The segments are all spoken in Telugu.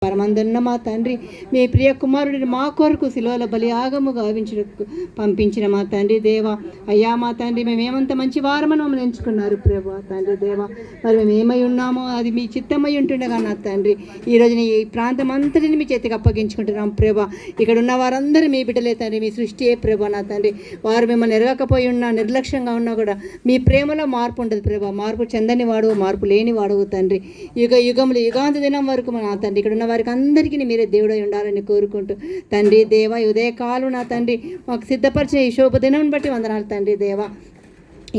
పరమందున్న మా తండ్రి, మీ ప్రియ కుమారుడిని మా కొరకు శిలువలో బలియాగము పంపించిన మా తండ్రి దేవ, అయ్యా మా తండ్రి, మేమేమంత మంచి వారమని మమ్మల్ని ఎంచుకున్నారు ప్రభా తండ్రి దేవ. మరి మేము ఏమై ఉన్నామో అది మీ చిత్తమై ఉంటుండగా నా తండ్రి, ఈరోజు ఈ ప్రాంతం అంతటిని మీ చేతికి అప్పగించుకుంటున్నాం ప్రభా. ఇక్కడ ఉన్న వారందరూ మీ బిడ్డలే తండ్రి, మీ సృష్టియే ప్రభా నా తండ్రి. వారు మిమ్మల్ని ఎరగకపోయి ఉన్నా, నిర్లక్ష్యంగా ఉన్నా కూడా మీ ప్రేమలో మార్పు ఉండదు ప్రభా. మార్పు చెందని వాడు, మార్పు లేని వాడవు తండ్రి. యుగములు యుగాంత దినం వరకు నా తండ్రి ఇక్కడ ఉన్న వారికి అందరికీ మీరే దేవుడై ఉండాలని కోరుకుంటూ తండ్రి దేవ, ఉదయకాలం నా తండ్రి మాకు సిద్ధపరిచిన ఈ శోభదినం బట్టి వందనాలు తండ్రి దేవ.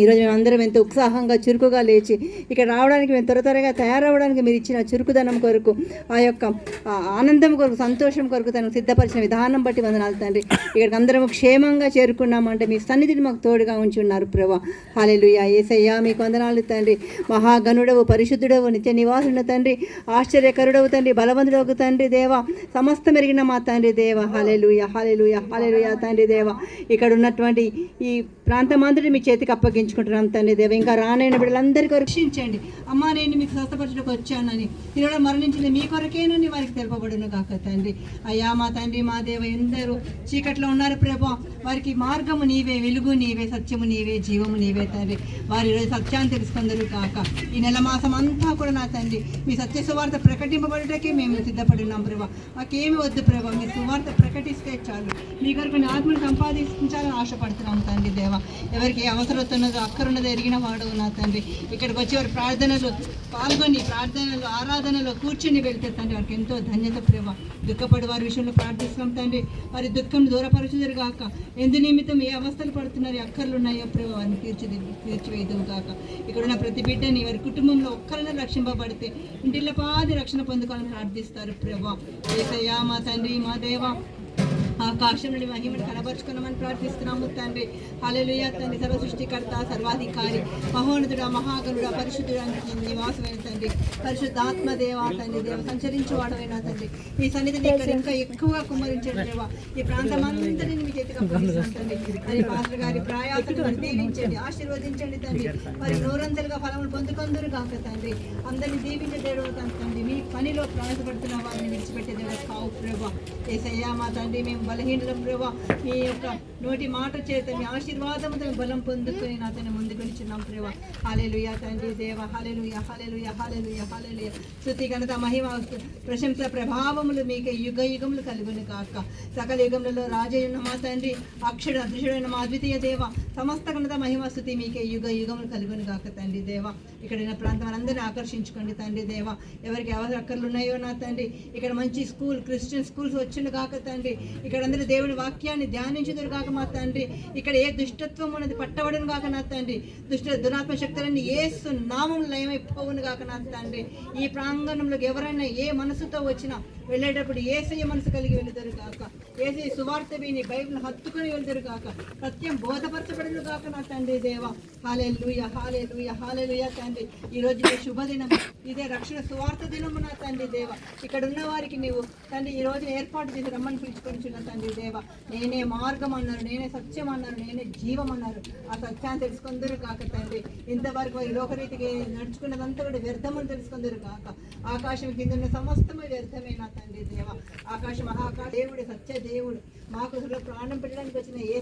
ఈరోజు మేము అందరం ఎంతో ఉత్సాహంగా చురుకుగా లేచి ఇక్కడ రావడానికి, మేము త్వరగా తయారవడానికి మీరు ఇచ్చిన చురుకుదనం కొరకు, ఆ యొక్క ఆనందం కొరకు, సంతోషం కొరకు తనకు సిద్ధపరిచిన విధానం బట్టి వందనాలు తండ్రి. ఇక్కడికి అందరం క్షేమంగా చేరుకున్నామంటే మీ సన్నిధిని మాకు తోడుగా ఉంచి ఉన్నారు ప్రభా. హల్లెలూయా. యేసయ్యా మీకు వందనాలు తండ్రి. మహాగణుడవు, పరిశుద్ధుడవు, నిత్య నివాసుడు తండ్రి, ఆశ్చర్యకరుడవు తండ్రి, బలవంతుడవు తండ్రి దేవ, సమస్త మెరిగిన మా తండ్రి దేవ. హల్లెలూయా, హల్లెలూయా, హల్లెలూయా తండ్రి దేవ. ఇక్కడ ఉన్నటువంటి ఈ ప్రాంతమంతటి మీ చేతికి అప్పగించుకుంటున్నాం తండ్రి దేవ. ఇంకా రానైన బిడ్డలందరికీ రక్షించండి. అమ్మా, నేను మీకు స్వస్థపరచడానికి వచ్చానని, తినడ మరణించింది మీ కొరకేనని వారికి తెలుపబడును కాక తండ్రి. అయ్యా మా తండ్రి, మా దేవ, ఎందరూ చీకట్లో ఉన్నారు ప్రభా. వారికి మార్గము నీవే, వెలుగు నీవే, సత్యము నీవే, జీవము నీవే తండ్రి. వారి ఈరోజు సత్యాన్ని తెలుసుకుందరు కాక. ఈ నెల మాసం అంతా కూడా నా తండ్రి మీ సత్య సువార్త ప్రకటింపబడుటకే మేము సిద్ధపడి ఉన్నాం ప్రభా. మాకేమి వద్దు ప్రభా, మీ సువార్త ప్రకటిస్తే చాలు. మీ కొరకు ఆత్మను సంపాదించాలని ఆశపడుతున్నాం తండ్రి దేవ. ఎవరికి అవసరం ఉన్నదో, అక్కరున్నదో ఎరిగిన వాడు నా తండ్రి. ఇక్కడికి వచ్చి వారి ప్రార్థనలు పాల్గొని, ప్రార్థనలు ఆరాధనలో కూర్చొని వెళ్తే తండ్రి వారికి ఎంతో ధన్యత ప్రభా. దుఃఖపడి వారి విషయంలో ప్రార్థిస్తున్నాం తండ్రి. వారి దుఃఖం దూరపరచుదురు కాక. ఎందు నిమిత్తం ఏ అవస్థలు పడుతున్నారు, అక్కర్లు ఉన్నాయో ప్రభా, వారిని తీర్చివేయదు కాక. ఇక్కడున్న ప్రతి బిడ్డని వారి కుటుంబంలో ఒక్కరైనా రక్షింపబడితే ఇంటిలో పాది రక్షణ పొందుకోవాలని ప్రార్థిస్తారు ప్రభా. యేసయ్యా మా తండ్రి, మా దేవ, ఆకాశం నుండి మహిమను కనబరుచుకున్నామని ప్రార్థిస్తున్నాము తండ్రి. హల్లెలూయా తండ్రి. సర్వ సృష్టికర్త, సర్వాధికారి, మహోన్నతుడ, మహాగణుడ, పరిశుద్ధుడ నివాసమైన తండ్రి, పరిశుద్ధాత్మ దేవ తండ్రి దేవ, సంచరించు వాడవైనా తండ్రి. ఈ సన్నిధిని ఇక్కడ ఇంకా ఎక్కువగా కుమ్మరించండి దేవ. ఈ ప్రాంతం అంతటిని మీ చేతికి అప్పగిస్తున్నాం తండ్రి. మరి పాస్టర్ గారి ప్రయాసను దీవించండి, ఆశీర్వదించండి తండ్రి. మరి నూరంతలుగా ఫలములు పొందుకొందురు కాక తండ్రి. అందరినీ దీవించే దేవుడు తండ్రి. మీ పనిలో ప్రయాసపడుతున్న వారిని విడిచిపెట్టే దేవుడు కావు ప్రభా. యేసయ్యా మా తండ్రి, మేము బలహీనలం ప్రభా. మీ యొక్క నోటి మాట చేత మీ ఆశీర్వాదంతో బలం పొందుకొని నా తను ముందుకు నిలుచున్నాం ప్రభా. హల్లెలూయా తండ్రి దేవ. హల్లెలూయా, హల్లెలూయా, హల్లెలూయా, హల్లెలూయా. స్తుతి, ఘనత, మహిమ, ప్రశంస, ప్రభావములు మీకు యుగ యుగములు కలుగును కాక. సకల యుగములలో రాజయున్న మా తండ్రి, అక్షర అదృశ్యుడైన మా అద్వితీయ దేవ, సమస్త ఘనత, మహిమ, స్తుతి మీకే యుగ యుగములు కలుగును కాక తండ్రి దేవ. ఇక్కడున్న ప్రాంతం అందరినీ ఆకర్షించుకోండి తండ్రి దేవ. ఎవరికి ఎవరి అక్కర్లు ఉన్నాయో నా తండ్రి, ఇక్కడ మంచి స్కూల్, క్రిస్టియన్ స్కూల్స్ వచ్చిండు కాక తండ్రి. ఇక్కడ అందరూ దేవుని వాక్యాన్ని ధ్యానించుదురు కాక మా తండ్రి. ఇక్కడ ఏ దుష్టత్వం ఉన్నది పట్టబడును కాక నా తండ్రి. దురాత్మ శక్తులన్నీ యేసు నామములో లయమైపోవును కాక నా తండ్రి. ఈ ప్రాంగణంలోకి ఎవరైనా ఏ మనసుతో వచ్చినా వెళ్ళేటప్పుడు యేసయ్య మనసు కలిగి వెళుతారు కాక. యేసయ్య సువార్త విని బైబిల్ హత్తుకొని వెళ్తారు కాక. సత్యం బోధపరచబడును కాక నా తండ్రి దేవ. హల్లెలూయా, హల్లెలూయా, హల్లెలూయా తండ్రి. ఈరోజు ఈ శుభదినం, ఇదే రక్షణ సువార్త దినము నా తండ్రి దేవ. ఇక్కడ ఉన్న వారికి నీవు తండ్రి ఈ రోజున ఏర్పాటు చేసి రమ్మని పిలుచుకొనిచున్న తండ్రి దేవ. నేనే మార్గం అన్నారు, నేనే సత్యం అన్నారు, నేనే జీవం అన్నారు. ఆ సత్యాన్ని తెలుసుకుందరు కాక తండ్రి. ఇంతవరకు ఈ లోకరీతికి నడుచుకున్నదంతా కూడా వ్యర్థమని తెలుసుకుందరు కాక. ఆకాశం కింద ఉన్న సమస్తమే వ్యర్థమే నా తండ్రి దేవ. ఆకాశం దేవుడు, సత్య దేవుడు, మాకు ప్రాణం పెట్టడానికి వచ్చిన ఏ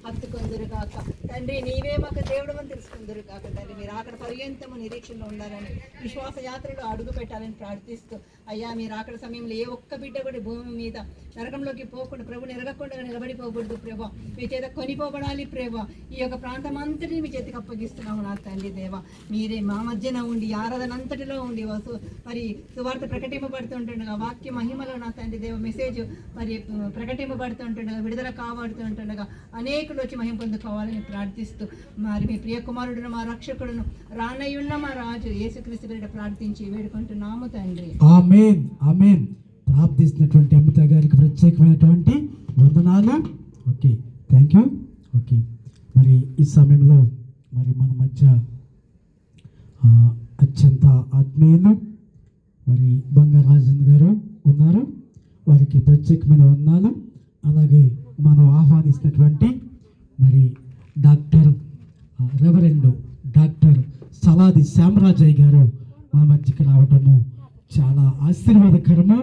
హత్తుకొందరు కాక తండ్రి. నీవే మాకు దేవుడు అని తెలుసుకుందరు కాక తండ్రి. మీరు అక్కడ పర్యంతము నిరీక్షణలో ఉండాలని, విశ్వాస యాత్రలో అడుగు పెట్టాలని ప్రార్థిస్తూ, అయ్యా మీరు అక్కడ సమయంలో ఏ ఒక్క బిడ్డ కూడా భూమి మీద నరకంలోకి పోకుండా, ప్రభుని ఎరగకుండా నిలబడిపోకూడదు ప్రభా. మీ చేత కొనిపోబడాలి ప్రభా. ఈ యొక్క ప్రాంతం అంతటిని మీ చేతికి అప్పగిస్తున్నాము నా తండ్రి దేవ. మీరే మా మధ్యన ఉండి, ఆరాధన అంతటిలో ఉండి మరి సువార్త ప్రకటింపబడుతుంటుండగా, వాక్య మహిమలో నా తండ్రి దేవ మెసేజ్ మరి ప్రకటింపబడుతుంటుండగా, విడుదల కాబడుతుంటుండగా అనేకులు వచ్చి మహిమ పొందుకోవాలని ప్రార్థిస్తూ, మరి మీ ప్రియ కుమారుడును, మా రక్షకుడును, రానయ్యున్న మా రాజు యేసుక్రీస్తు పేరిట ప్రార్థించి వేడుకుంటున్నాము తండ్రి. ఆమేన్, ఆమేన్. ప్రార్థిస్తున్నటువంటి అమిత గారికి ప్రత్యేకమైనటువంటి వందనాలు. Okay, thank you. ఓకే, మరి ఈ సమయంలో మరి మన మధ్య అత్యంత ఆత్మీయులు మరి బంగారాజన్ గారు ఉన్నారు. వారికి ప్రత్యేకమైన వందనాలు. అలాగే మనం ఆహ్వానిస్తున్నటువంటి మరి డాక్టర్ రెవరెండ్ డాక్టర్ సలాది శ్యామరాజయ్య గారు మన మధ్యకి రావటము చాలా ఆశీర్వాదకరము.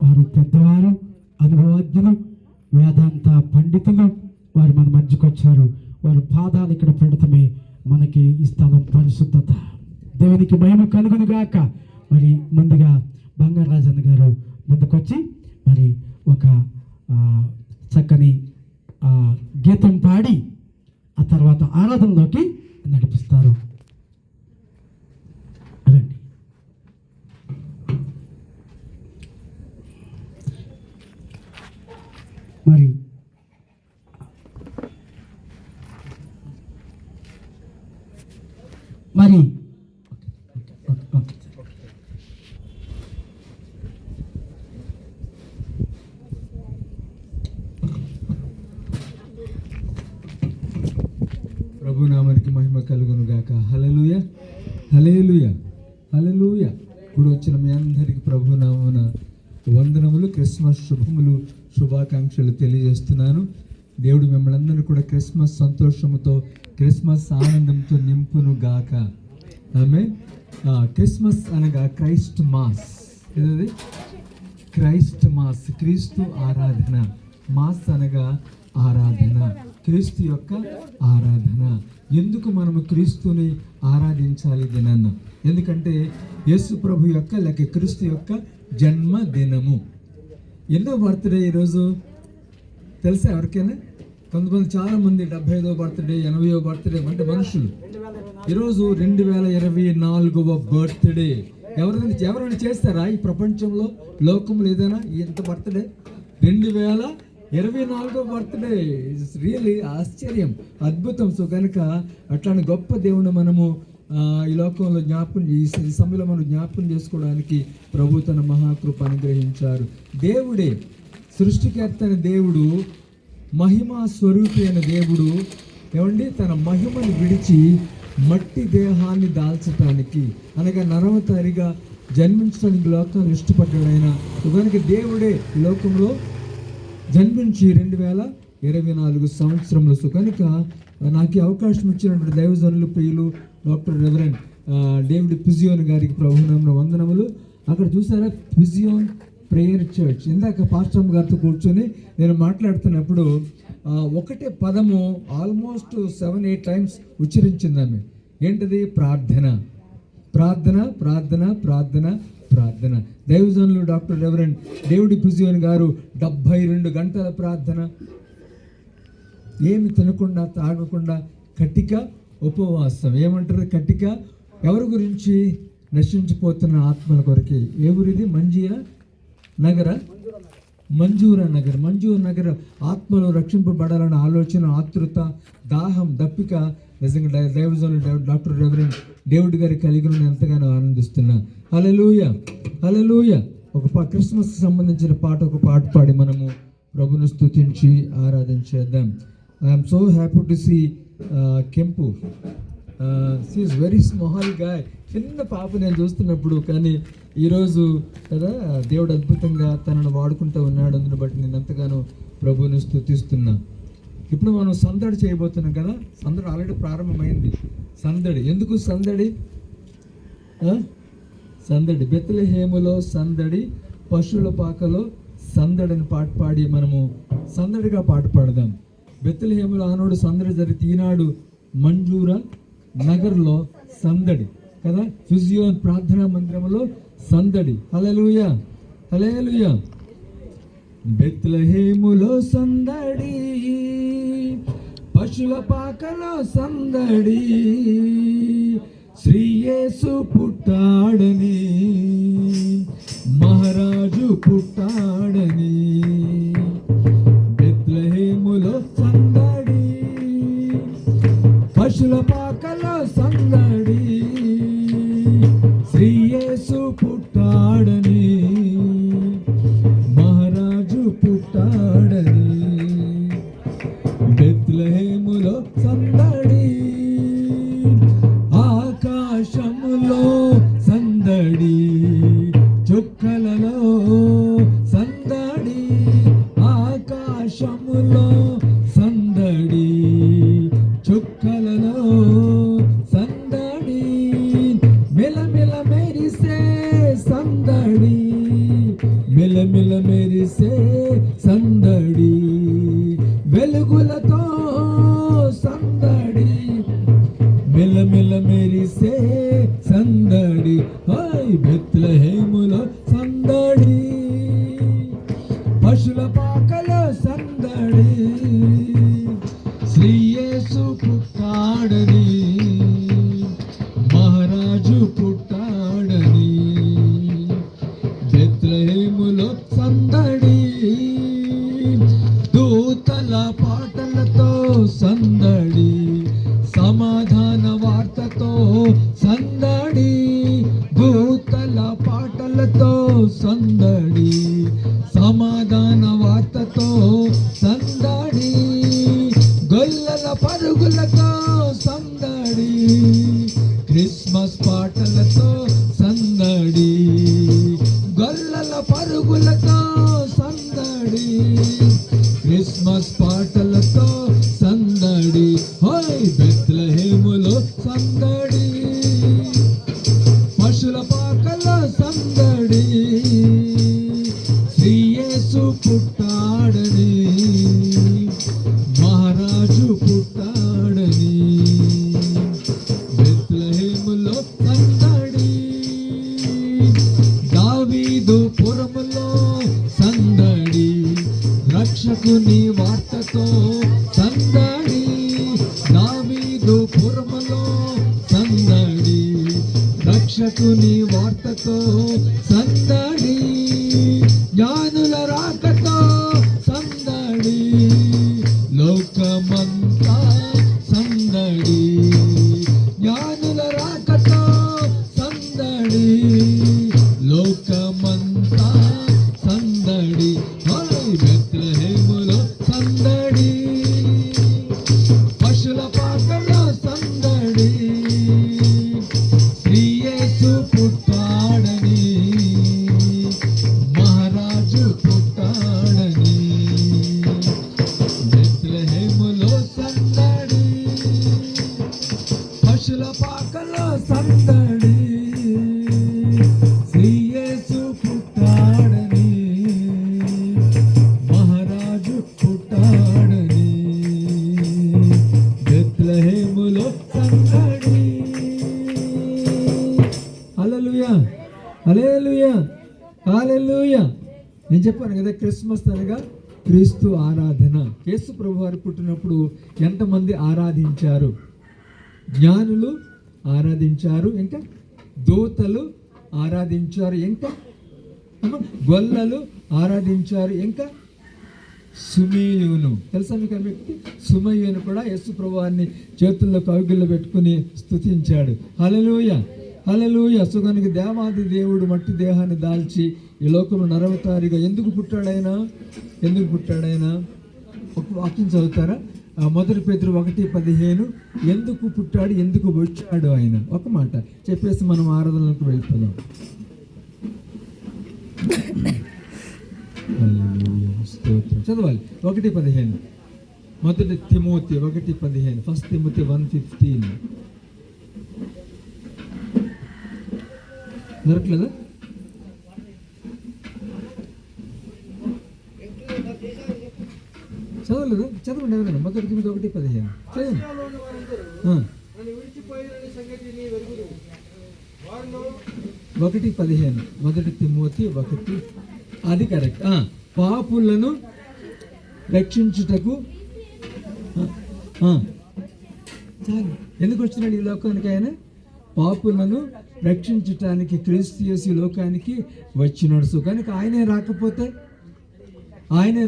వారు పెద్దవారు, అనుభవజ్ఞులు, వేదాంత పండితులు వారు మన మధ్యకు వచ్చారు. వారి పాదాలు ఇక్కడ పెడతామే మనకి ఈ స్థలం పరిశుద్ధత. దేవునికి మహిమ కలుగును గాక. మరి ముందుగా బంగారాజన్ గారు ముందుకొచ్చి మరి ఒక చక్కని గీతం పాడి ఆ తర్వాత ఆరాధనలోకి నడిపిస్తారు. రండి. మరి మరి ప్రభు నామానికి మహిమ కలుగును గాక. హల్లెలూయా, హల్లెలూయా, హల్లెలూయా. ఇప్పుడు వచ్చిన మీ అందరికీ ప్రభు నామమున వందనములు, క్రిస్మస్ శుభములు, శుభాకాంక్షలు తెలియజేస్తున్నాను. దేవుడు మిమ్మల్ని అందరినీ కూడా క్రిస్మస్ సంతోషముతో, క్రిస్మస్ ఆనందంతో నింపును గాక. ఆమె క్రిస్మస్ అనగా క్రైస్ట్ మాస్. ఏదది? క్రైస్ట్ మాస్, క్రీస్తు ఆరాధన. మాస్ అనగా ఆరాధన, క్రీస్తు యొక్క ఆరాధన. ఎందుకు మనము క్రీస్తుని ఆరాధించాలి దినాన్న? ఎందుకంటే యేసు ప్రభు యొక్క లేక క్రీస్తు యొక్క జన్మదినము. ఎన్నో బర్త్డే ఈరోజు తెలుసా ఎవరికైనా? కొంతమంది చాలామంది 75వ బర్త్డే, 80వ బర్త్డే అంటే మనుషులు. ఈరోజు 2024వ బర్త్డే. ఎవరైనా చేస్తారా ఈ ప్రపంచంలో, లోకంలో ఏదైనా ఇంత బర్త్డే? 2024వ బర్త్డే. ఇట్స్ రియల్లీ ఆశ్చర్యం, అద్భుతం. సో కనుక అట్లాంటి గొప్ప దేవుని మనము ఈ లోకంలో ఈ సమయంలో మనం జ్ఞాపకం చేసుకోవడానికి ప్రభు తన మహాకృప అనుగ్రహించారు. దేవుడే సృష్టికర్త అయిన దేవుడు, మహిమా స్వరూపి అయిన దేవుడు ఏమండి తన మహిమను విడిచి మట్టి దేహాన్ని దాల్చటానికి అనగా నరవతారిగా జన్మించడానికి లోకాన్ని ఇష్టపడ్డాడైన కనుక దేవుడే లోకంలో జన్మించి 2024 సంవత్సరంలో. సో కనుక నాకు అవకాశం ఇచ్చినటువంటి దైవజనులు, ప్రియులు డాక్టర్ రెవరెండ్ డేవిడ్ పిజియోన్ గారికి ప్రభునామమున వందనములు. అక్కడ చూసారా పిజియోన్ ప్రేయర్ చర్చ్. ఇందాక పాస్టర్ గారితో కూర్చొని నేను మాట్లాడుతున్నప్పుడు ఒకటే పదము ఆల్మోస్ట్ 7-8 టైమ్స్ ఉచ్చరించింది ఆమె. ఏంటది? ప్రార్థన, ప్రార్థన, ప్రార్థన, ప్రార్థన, ప్రార్థన. దైవజనులు డాక్టర్ రెవరెండ్ డేవిడ్ పిజియోన్ గారు 72 గంటల ప్రార్థన, ఏమి తినకుండా తాగకుండా కటిక ఉపవాసం. ఏమంటారు? కటిక. ఎవరి గురించి? నశించిపోతున్న ఆత్మల కొరకే. ఏ ఊరిది? మంజూరా నగర్. ఆత్మలు రక్షింపబడాలన్న ఆలోచన, ఆతృత, దాహం, దప్పిక నిజంగా దైవజనులు డాక్టర్ రెవరెండ్ డేవిడ్ గారి కలిగి ఎంతగానో ఆనందిస్తున్నా. హల్లెలూయా, హల్లెలూయా. ఒక క్రిస్మస్కి సంబంధించిన ఒక పాట పాడి మనము ప్రభును స్తుతించి ఆరాధించేద్దాం. I'm so happy to see Kempu. She is very small guy. చిన్న పాప నేను చూస్తున్నప్పుడు. కానీ ఈరోజు కదా దేవుడు అద్భుతంగా తనను వాడుకుంటూ ఉన్నాడు. అందుని బట్టి నేను ఎంతగానో ప్రభువుని స్తుతిస్తున్నా. ఇప్పుడు మనం సందడి చేయబోతున్నాం కదా. సందడి ఆల్రెడీ ప్రారంభమైంది. సందడి ఎందుకు? సందడి బెత్లెహేములో సందడి, పశువుల పాకలో సందడిని పాట పాడి మనము సందడిగా పాట పాడదాం. బెత్లెహేములో ఆనాడు సందడి జరిగితే ఈనాడు మంజూరా నగర్లో సందడి కదా. ఫిజియోన్ ప్రార్థనా మందిరంలో సందడి. హల్లెలూయా, హల్లెలూయా. బెత్లెహేములో సందడి, పశుల పాకలో సందడి, శ్రీ యేసు పుట్టాడని, మహారాజు పుట్టాడని. బెత్లెహేములో సందడి, పశుల పాకలో సందడి, శ్రీ యేసు పుట్టాడని, మహారాజు పుట్టాడని. బెత్లెహేములో సందడి, ఆకాశములో సందడి, చుక్కలలో సందడి, మిలమిల మెరిసే సందడి, వెలుగులతో సందడి, మిలమిల మెరిసే సందడి, హాయ్ బెత్లెహేములో సందడి, పశుల పాకలో సందడి, శ్రీ యేసు పుట్టాడని, మహారాజు పుట్టాడని, బెత్లెహేములో సందడి, దూతల పాటలతో సందడి, సమాధాన వార్తతో సందడి, దూతల పాటలతో సందడి, సమాధాన వార్తతో సందడి, గొల్లల పరుగులతో సందడి, క్రిస్మస్ పాటలతో సందడి, గొల్లల పరుగులతో సందడి, క్రిస్మస్ పాటలతో సందడి, హోయ్ బెత్లెహేములో సందడి, పశుల పాకలో సందడి, శ్రీ యేసు పుట్టాడని, మహారాజు పుట్టాడని, బెత్లెహేములో సందడి, దావీదు పురములో సందడి, రక్షకుని వార్తతో సందడి, దావీదు పురములో సందడి, రక్షకుని వార్తతో సందడి, జ్ఞానుల రాకతో సందడి, లోకమంతా సందడి, జ్ఞానుల రాకతో సందడి, లోకమంతా సందడి, హాయ్ బెత్లెహేములో సందడి, పశుల పాకలో సందడి, శ్రీ యేసు పుట్టాడని, మహారాజు పుట్టాడని, బెత్లెహేములో సందడి, పశుల పాకలో సందడి, శ్రీ యేసు పుట్టాడని, మహారాజు పుట్టాడని, బెత్లెహేములో సందడి. హల్లెలూయా, హల్లెలూయా, హల్లెలూయా. నేను చెప్పాను కదా, క్రిస్మస్ అనగా క్రీస్తు ఆరాధన. యేసు ప్రభు వారు పుట్టినప్పుడు ఎంతమంది ఆరాధించారు? జ్ఞానులు ఆరాధించారు, ఇంకా దూతలు ఆరాధించారు, ఇంకా గొల్లలు ఆరాధించారు, ఇంకా సుమేయును. తెలుసా మీకు ఆ వ్యక్తి? సుమేయును కూడా యేసు ప్రభువారిని చేతుల్లో కవిగిల్లో పెట్టుకుని స్తుతించాడు. హల్లెలూయా, హల్లెలూయా. సుగానికి దేవాది దేవుడు మట్టి దేహాన్ని దాల్చి ఈ లోకంలో నరవతారిగా ఎందుకు పుట్టాడైనా? ఎందుకు పుట్టాడైనా? ఒక వాక్యం చదువుతారా? మొదటి పేతురు 1:15. ఎందుకు పుట్టాడు, ఎందుకు వచ్చాడు ఆయన? ఒక మాట చెప్పేసి మనం ఆరాధనలకు వెళ్ళిపోదాం. స్తోత్రం. చదవాలి. 1:15. మొదటి తిమోతి 1:15. First Timothy 1:15. దొరకలేదా? చదవలేదు? చదవండి ఎవరైనా. మొదటి తిమోతి 1:15 చదవండి. 1:15. మొదటి తిమోతి 1. అది కరెక్ట్. పాపులను రక్షించుటకు చాలు. ఎందుకు వచ్చినాడు ఈ లోకానికి ఆయన? పాపులను రక్షించటానికి క్రీస్తు యేసు ఈ లోకానికి వచ్చినాడు. సో కనుక ఆయనే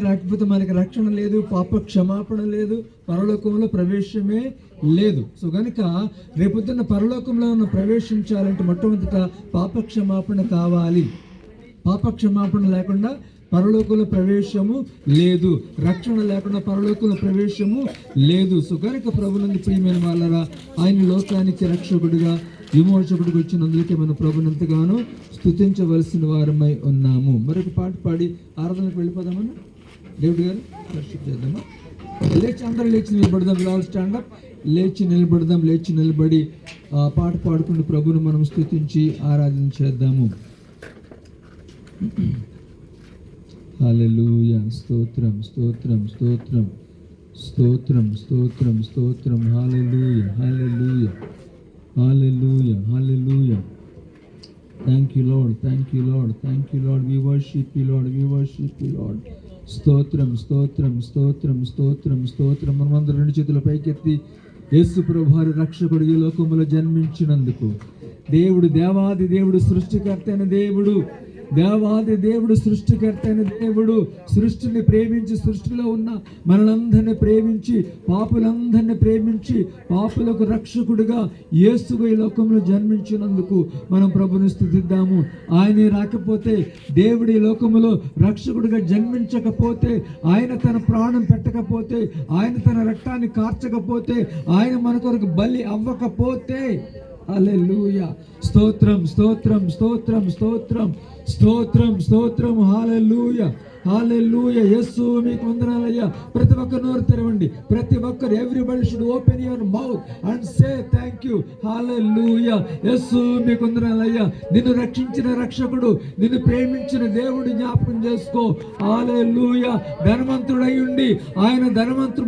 రాకపోతే మనకి రక్షణ లేదు, పాప క్షమాపణ లేదు, పరలోకంలో ప్రవేశమే లేదు. సో కనుక రేపొద్దున్న పరలోకంలో ప్రవేశించాలంటే మొట్టమొదట పాప క్షమాపణ కావాలి. పాప క్షమాపణ లేకుండా పరలోకంలో ప్రవేశము లేదు, రక్షణ లేకుండా పరలోకంలో ప్రవేశము లేదు. సో కనుక ప్రభునందు ప్రియమైన వాళ్ళరా, ఆయన లోకానికి రక్షకుడిగా విమోచకుడికి వచ్చినందుకే మన ప్రభుని ఎంతగానో స్తుతించవలసిన వారమై ఉన్నాము. మరొక పాట పాడి ఆరాధనకు వెళ్ళిపోదామన్నా. దేవుడి గారు వర్షిప్ చేద్దామా? అందరూ లేచి నిలబడదాం. All stand up. లేచి నిలబడి పాట పాడుకుంటూ ప్రభుని మనం స్తుతించి ఆరాధన చేద్దాము. హల్లెలూయా. స్తోత్రం స్తోత్రం స్తోత్రం స్తోత్రం స్తోత్రం స్తోత్రం. హల్లెలూయా హల్లెలూయా హల్లెలూయా హల్లెలూయా. Thank you Lord, thank you Lord, thank you Lord. We worship you Lord, we worship you Lord. స్తోత్రం స్తోత్రం స్తోత్రం స్తోత్రం స్తోత్రం. మనమందరం రెండు చేతుల పైకెత్తి యేసు ప్రభువారు రక్షకుడు ఈ లోకములో జన్మించినందుకు, దేవుడు దేవాది దేవుడు సృష్టికర్త అయిన దేవుడు, దేవాది దేవుడు సృష్టికర్త అయిన దేవుడు సృష్టిని ప్రేమించి, సృష్టిలో ఉన్న మనలందరినీ ప్రేమించి, పాపులందరినీ ప్రేమించి, పాపులకు రక్షకుడిగా యేసుగా ఈ లోకంలో జన్మించినందుకు మనం ప్రభుని స్తుతిద్దాము. ఆయనే రాకపోతే, దేవుడు ఈ లోకములో రక్షకుడిగా జన్మించకపోతే, ఆయన తన ప్రాణం పెట్టకపోతే, ఆయన తన రక్తాన్ని కార్చకపోతే, ఆయన మన కొరకు బలి అవ్వకపోతే, హల్లెలూయా. స్తోత్రం స్తోత్రం స్తోత్రం స్తోత్రం స్తోత్రం స్తోత్రం. హల్లెలూయా హల్లెలూయా. యేసు మీకు వందనాలయ్యా. ప్రతి ఒక్కరు నోరు తెరవండి. ప్రతి ఒక్కరు, everybody should open your mouth and say thank you. హల్లెలూయా. యేసు మీకు వందనాలయ్యా. నిన్ను రక్షించిన రక్షకుడు, నిన్ను ప్రేమించిన దేవుడు జ్ఞాపకం చేసుకో. హల్లెలూయా. ధనవంతుడై ఉండి ఆయన ధనవంతుడు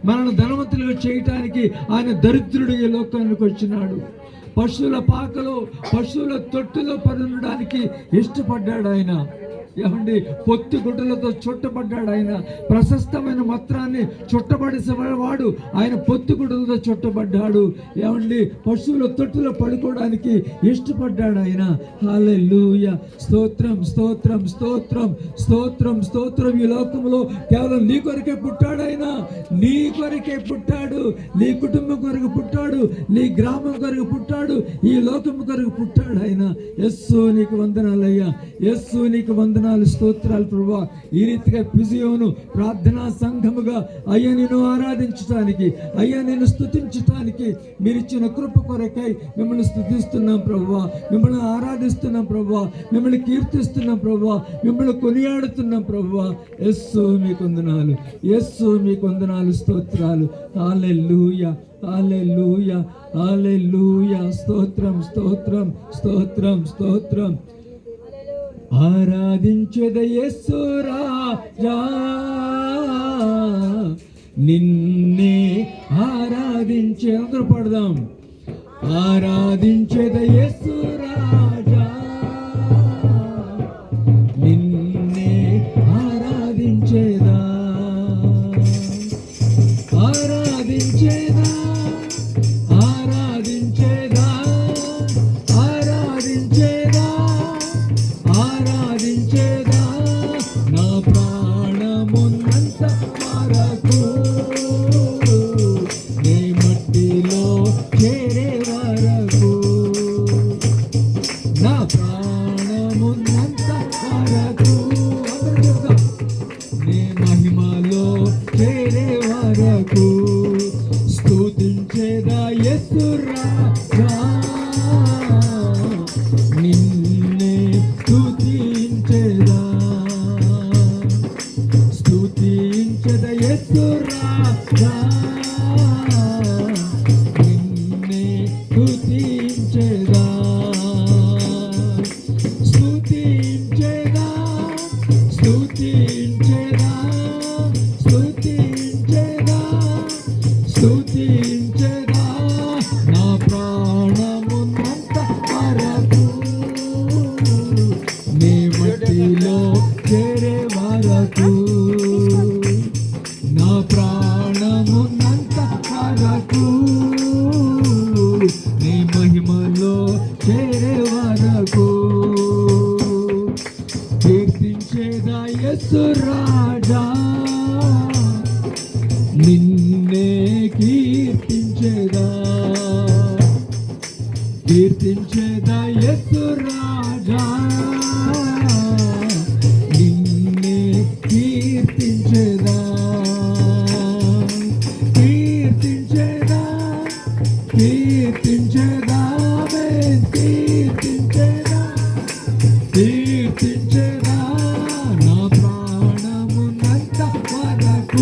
మనల్ని ధనవంతులుగా చేయటానికి ఆయన దరిద్రుడు ఈ లోకానికి వచ్చినాడు. పశువుల పాకలో, పశువుల తొట్టులో పరుండడానికి ఇష్టపడ్డాడు ఆయన. ఏమండి, పొత్తి గుడ్డలతో చుట్టబడ్డాడు ఆయన. ప్రశస్తమైన వస్త్రాన్ని చుట్టబడిసేవాడు ఆయన పొత్తి గుడ్డలతో చుట్టబడ్డాడు. ఏమండి, పశువుల తొట్టులో పడుకోవడానికి ఇష్టపడ్డాడు ఆయన. హల్లెలూయా. స్తోత్రం స్తోత్రం స్తోత్రం స్తోత్రం స్తోత్రం. ఈ లోకంలో కేవలం నీ కొరకే పుట్టాడు ఆయన. నీ కొరకే పుట్టాడు. నీ కుటుంబం కొరకు పుట్టాడు. నీ గ్రామం కొరకు పుట్టాడు. ఈ లోకం కొరకు పుట్టాడు ఆయన. యేసు నీకు వందనాలయ్యా. యేసు నీకు వందనాలు, స్తోత్రాలు ప్రభువా. ఈ రీతిగా ఫిజియోను ప్రార్థనా సంఘముగా అయ్యా నిన్ను ఆరాధించడానికి, అయ్యా నిన్ను స్తుతించడానికి మీరు ఇచ్చిన కృప కొరకై మిమ్మల్ని స్తుతిస్తున్నాం ప్రభువా, మిమ్మల్ని ఆరాధిస్తున్నాం ప్రభువా, మిమ్మల్ని కీర్తిస్తున్నాం ప్రభువా, మిమ్మల్ని కొనియాడుతున్నాం ప్రభువా. యేసు మీకు వందనాలు, యేసు మీకు వందనాలు, స్తోత్రాలు. హల్లెలూయా హల్లెలూయా హల్లెలూయా. స్తోత్రం స్తోత్రం స్తోత్రం స్తోత్రం. ఆరాధించేద యేసు రాజా, నిన్నే ఆరాధించే. అందరూ పడదాం. ఆరాధించేద యేసు రాజా, నిన్నే ఆరాధించేదా, ఆరాధించేదా, ఆరాధించేదా, ఆరాధించేదా, ఆరాధించేదా. నా ప్రాణమున్నంత వరకు, నీ మట్టిలో చేరే వరకు, నా ప్రాణమున్నంత వరకు, నీ మహిమలో చేరే వరకు స్తుతించేదా యేసు రాజా, నిన్నే స్తుతించేదా, స్తుతించేదా యేసు రాజా, నిన్నే స్తుతించేదా, స్తుతించేదా, స్తుతించేదా, స్తుతించేదా, స్తుతించేదా. నా ప్రాణమున్నంత వరకు, నీ మట్టిలో చేరే వరకు, నా ప్రాణమున్నంత వరకు, నీ మహిమలో చేరే వరకు కీర్తించేదా యేసు రాజా, నిన్నే కీర్తించేదా, కీర్తించేదా యేసు రాజా, నిన్నే కీర్తించేదా, కీర్తించేదా, కీర్తించేదా, కీర్తించేదా, కీర్తించేదా. నా ప్రాణమున్నంత వరకు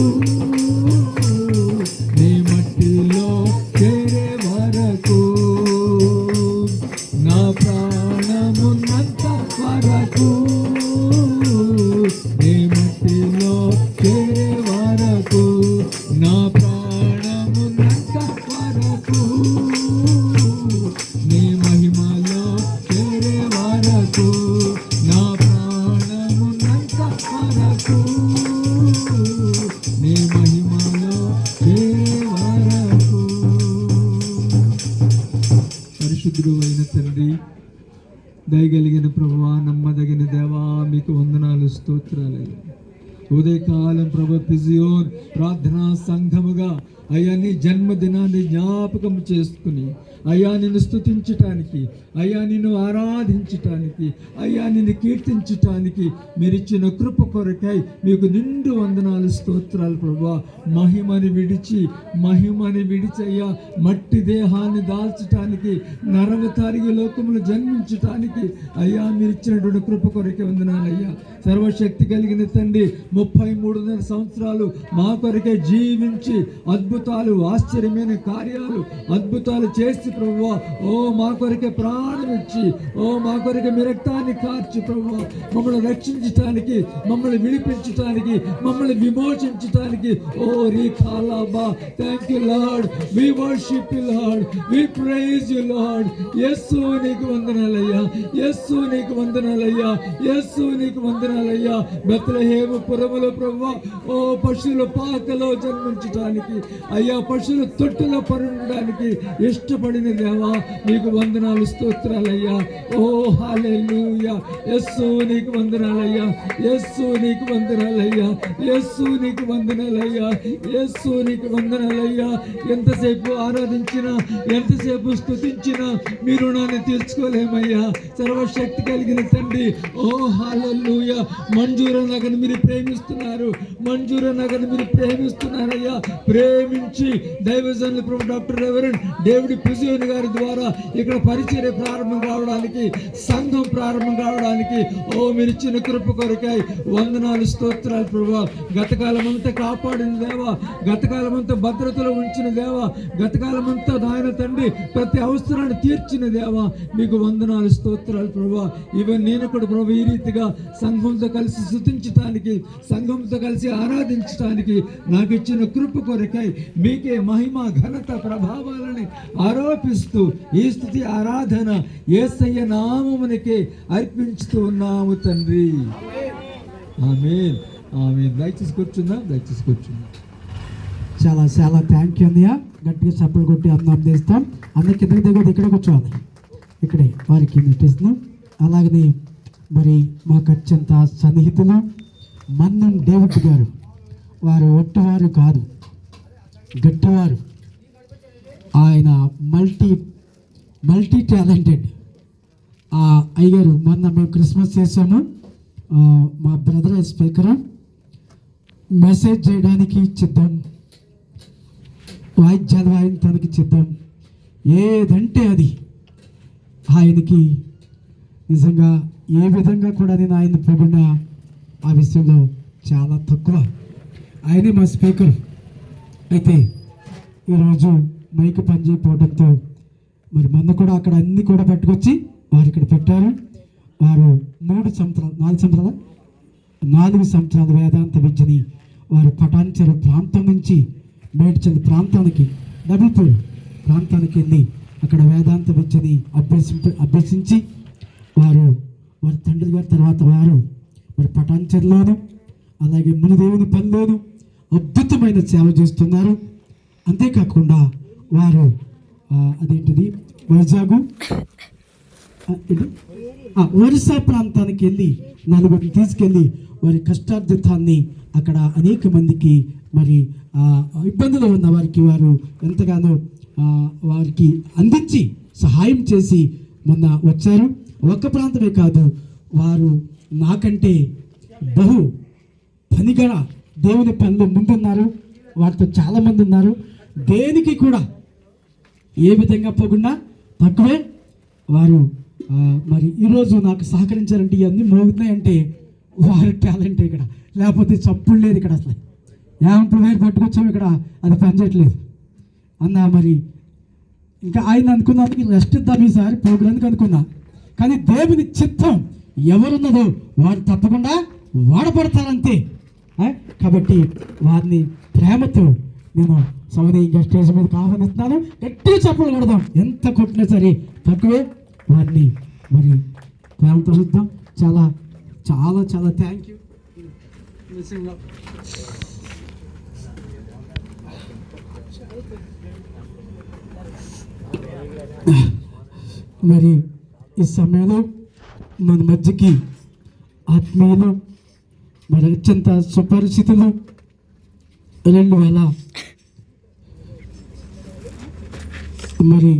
మీకు వందనాలు, స్తోత్రాలయ్యా. ఉదయకాలం ప్రభు ఫిజియోన్ ప్రార్థనా సంఘముగా అయ్యా నీ జన్మదినాన్ని జ్ఞాపకం చేసుకుని అయ్యా నిన్ను స్తుతించటానికి, అయ్యా నిన్ను ఆరాధించటానికి, అయ్యా నిన్ను కీర్తించటానికి మీరిచ్చిన కృప కొరకై మీకు నిండు వందనాలు, స్తోత్రాలు ప్రభువా. మహిమని విడిచి అయ్యా మట్టి దేహాన్ని దాల్చటానికి, నరవతారిగి లోకములు జన్మించటానికి అయ్యా మీరు ఇచ్చినటువంటి కృప కొరకే వందనాలయ్యా. సర్వశక్తి కలిగిన తండ్రి 33 సంవత్సరాలు మా కొరకే జీవించి అద్భుతాలు, ఆశ్చర్యమైన కార్యాలు, అద్భుతాలు చేసి ప్రభువా, ఓ మా కొరకే ప్రాణం ఇచ్చి, ఓ మా కొరకే మీ రక్తాన్ని కార్చి ప్రభువా మమ్మల్ని రక్షించటానికి, మమ్మల్ని విడిపించటానికి, మమ్మల్ని విమోచించటానికి, ఓ రీఖాలాబా thank you Lord, we worship you Lord, we praise you Lord. Yesu నీకు వందనాలయ్యా, యేసు నీకు వందనాలయ్యా, యేసు నీకు వందనాలయ్యా. బెత్లెహేము పురములో ప్రభువా, ఓ పశువుల పాకలో జన్మించటానికి, అయ్యా పశువుల తొట్టులో పరుండడానికి ఇష్టపడిన దేవా నీకు వందనాలు, స్తోత్రాలయ్యా. ఓ హల్లెలూయా. యేసు నీకు వందనాలయ్యా, యేసు నీకు వందనాలయ్యా, యేసు నీకు వందనాలయ్యా, యేసు నీకు వందనాలయ్యా. ఎంతసేపు ఆరాధించినా, ఎంతసేపు స్తుతించినా మీ రుణాన్ని తీర్చుకోలేమయ్యా. సర్వశక్తి కలిగిన తండ్రి, ఓ హల్లెలూయా. మంజూర నగర్ మీరు ప్రేమిస్తున్నారు, మంజూర నగర్ మీరు ప్రేమిస్తున్నారయ్యా. ప్రేమించి దైవజనులు ప్రభు డాక్టర్ రెవరెండ్ డేవిడ్ ఫిజియోన్ గారి ద్వారా ఇక్కడ పరిచర్య ప్రారంభం కావడానికి, సంఘం ప్రారంభం కావడానికి ఓ మీరు ఇచ్చిన కృప కొరకై వందనాలు, స్తోత్రాలు ప్రభువా. గతకాలం అంతా కాపాడిన దేవా, గతకాలం అంతా భద్రతలో ఉంచిన దేవా, గతకాలం అంతా నాయన తండ్రి ప్రతి అవసరాన్ని తీర్చిన దేవా మీకు వందనాలు, స్తోత్రాలు ప్రభువా. ఈవెన్ నేను కూడా ప్రభు ఈ రీతిగా సంఘంతో కలిసి స్తుతించటానికి, సంఘంతో కలిసి ఆరాధించటానికి నాకు ఇచ్చిన కృప కొరకై మీకే మహిమ, ఘనత, ప్రభావాలని ఆరోపిస్తూ ఈ స్తుతి ఆరాధన యేసయ్య నామమునకే అర్పించుతూ ఉన్నాము తండ్రి. ఆమేన్, ఆమేన్. దయచేసి కూర్చుందాం, దయచేసి కూర్చుందాం. చాలా చాలా థ్యాంక్ యూ అన్నయ్య. గట్టిగా చప్పలు కొట్టి అందం చేస్తాం. అందరికి కిందకి దిగదు, ఇక్కడ కూర్చోవాలి, ఇక్కడే వారికి నటిస్తున్నాం. అలాగని మరి మాకు అత్యంత సన్నిహితులు మన్నం డేవిడ్ గారు, వారు ఒట్టివారు కాదు, గట్టివారు. ఆయన మల్టీ టాలెంటెడ్. అయ్యారు మొన్న మేము క్రిస్మస్ చేసాము. మా బ్రదర్ స్పీకర్ మెసేజ్ చేయడానికి సిద్ధం, వాయిద్యాలు వాయించడానికి సిద్ధం, ఏదంటే అది. ఆయనకి నిజంగా ఏ విధంగా కూడా నేను ఆయన పొగిడిన ఆ విషయంలో చాలా తక్కువ. ఆయనే మా స్పీకర్. అయితే ఈరోజు మైక్ పనిచేయకపోవడంతో మరి మొన్న కూడా అక్కడ అన్ని కూడా పట్టుకొచ్చి వారు ఇక్కడ పెట్టారు. వారు 4 సంవత్సరాల వేదాంత విద్యని వారు పటాన్చెరు ప్రాంతం నుంచి మేడ్చల్ ప్రాంతానికి, డబుల్పూర్ ప్రాంతానికి వెళ్ళి అక్కడ వేదాంత విద్యని అభ్యసించి వారి తండ్రి గారి తర్వాత వారు మరి పటాన్చెరులోను అలాగే మునిదేవుని పనిలోను అద్భుతమైన సేవ చేస్తున్నారు. అంతేకాకుండా వారు అదేంటిది వైజాగ్ ఒరిస్సా ప్రాంతానికి వెళ్ళి 4 తీసుకెళ్ళి వారి కష్టార్జితాన్ని అక్కడ అనేక మందికి మరి ఇబ్బందులు ఉన్న వారికి వారు ఎంతగానో వారికి అందించి సహాయం చేసి మొన్న వచ్చారు. ఒక్క ప్రాంతమే కాదు, వారు నాకంటే బహు పనిగా దేవుని పనులు ముందున్నారు. వారితో చాలామంది ఉన్నారు. దేనికి కూడా ఏ విధంగా పోకుండా తక్కువే. వారు మరి ఈరోజు నాకు సహకరించారంటే ఇవన్నీ మోగుతున్నాయంటే వారి టాలెంట్ ఇక్కడ, లేకపోతే చప్పుడు లేదు ఇక్కడ. అసలు యాంప్లిఫైర్ పట్టుకొచ్చాము ఇక్కడ, అది పనిచేయట్లేదు అన్న. మరి ఇంకా ఆయన అనుకున్నానికి రెస్ట్ ఇద్దాం ఈసారి ప్రోగ్రామ్కి అనుకున్నా. కానీ దేవుని చిత్తం ఎవరున్నదో వారు తప్పకుండా వాడబడతారంతే. కాబట్టి వారిని ప్రేమతో నేను సౌదీయంగా స్టేజ్ మీదకి ఆహ్వానిస్తున్నాను. గట్టిగా చప్పలు కొడదాం, ఎంత కొట్టినా సరే తక్కువే. వారిని మరి ప్రేమతో చూద్దాం. చాలా చాలా చాలా థ్యాంక్ యూ. మరి ఈ సమయంలో మన మధ్యకి ఆత్మీయులు, మరి అత్యంత సుపరిచితులు. 2000 మరి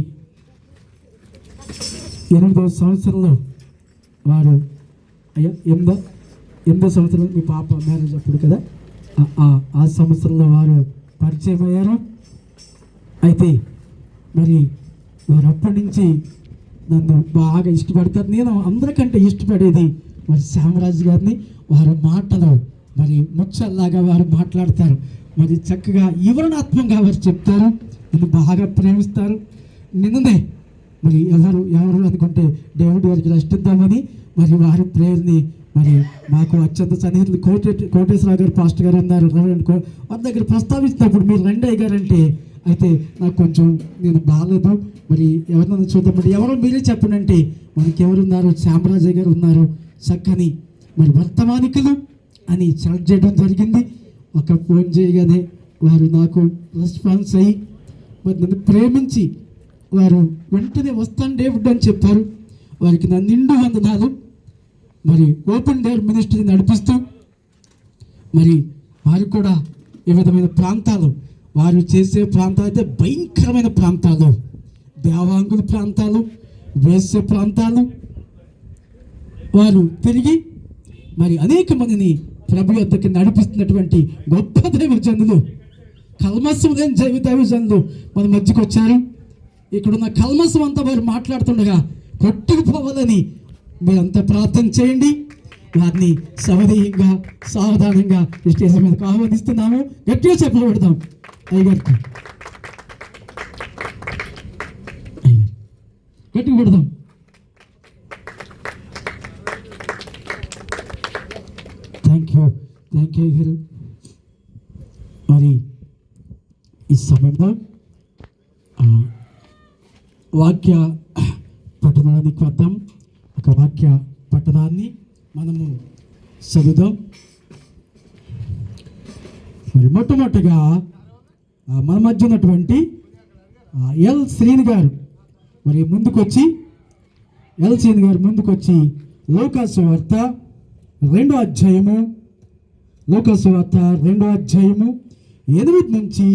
8వ సంవత్సరంలో వారు 8వ సంవత్సరం మీ పాప మ్యారేజ్ అప్పుడు కదా, ఆ సంవత్సరంలో వారు పరిచయం అయ్యారు. అయితే మరి వారు అప్పటి నుంచి నన్ను బాగా ఇష్టపడతారు. నేను అందరికంటే ఇష్టపడేది మరి శ్యామరాజు గారిని. వారి మాటలు మరి ముచ్చల్లాగా వారు మాట్లాడతారు, మరి చక్కగా వివరణాత్మకంగా వారు చెప్తారు, నన్ను బాగా ప్రేమిస్తారు. నిన్ననే మరి ఎవరు అనుకుంటే దేవుడి వారికి రక్షిద్దామని మరి వారి ప్రేయర్ని మరి మాకు అత్యంత సన్నిహితులు కోటేశ్వరరావు గారు పాస్టర్ గారు ఉన్నారు, వారి దగ్గర ప్రస్తావిస్తున్నప్పుడు మీరు రండి అయ్యారంటే, అయితే నాకు కొంచెం నేను బాగాలేదు, మరి ఎవరినైనా చూద్దామంటే ఎవరో మీరే చెప్పండి అంటే మనకి ఎవరున్నారు, శ్యామరాజయ్య గారు ఉన్నారు, చక్కని మరి వర్తమానికులు అని సెలెక్ట్ చేయడం జరిగింది. ఒక ఫోన్ చేయగానే వారు నాకు రెస్పాన్స్ అయ్యి మరి నన్ను ప్రేమించి వారు వెంటనే వస్తాను డేవిడ్ అని చెప్పారు. వారికి నా నిండు వందనాలు. మరి ఓపెన్ డోర్ మినిస్ట్రీ నడిపిస్తూ మరి వారు కూడా ఈ విధమైన ప్రాంతాలు, వారు చేసే ప్రాంతాలు అయితే భయంకరమైన ప్రాంతాలు, దేవాంగుల ప్రాంతాలు, వేసే ప్రాంతాలు, వారు తిరిగి మరి అనేక మందిని ప్రభు యొద్దకు నడిపిస్తున్నటువంటి గొప్ప దైవజనులు, కల్మసం లేని దైవజనులు మన మధ్యకు వచ్చారు. ఇక్కడున్న కల్మసం అంతా వారు మాట్లాడుతుండగా కొట్టుకుపోవాలని మీరంతా ప్రార్థన చేయండి. వారిని సవనీయంగా సావధానంగా స్టేజ్ మీదకి ఆహ్వానిస్తున్నాము. గట్టిగా చెప్పలు పెడదాం అయ్యగారికి, గట్టిగా పెడదాం. థ్యాంక్ యూ అయ్యగారు. మరి ఈ సమయంలో వాక్య పట్టణానికి వద్దాం. ఒక వాక్య పట్టణాన్ని మనము చదువుదాం. మరి మొట్టమొదటిగా మన మధ్య ఉన్నటువంటి ఎల్ శ్రీని గారు మరి ముందుకొచ్చి లోకాసు వార్త 2వ అధ్యాయము 8 నుంచి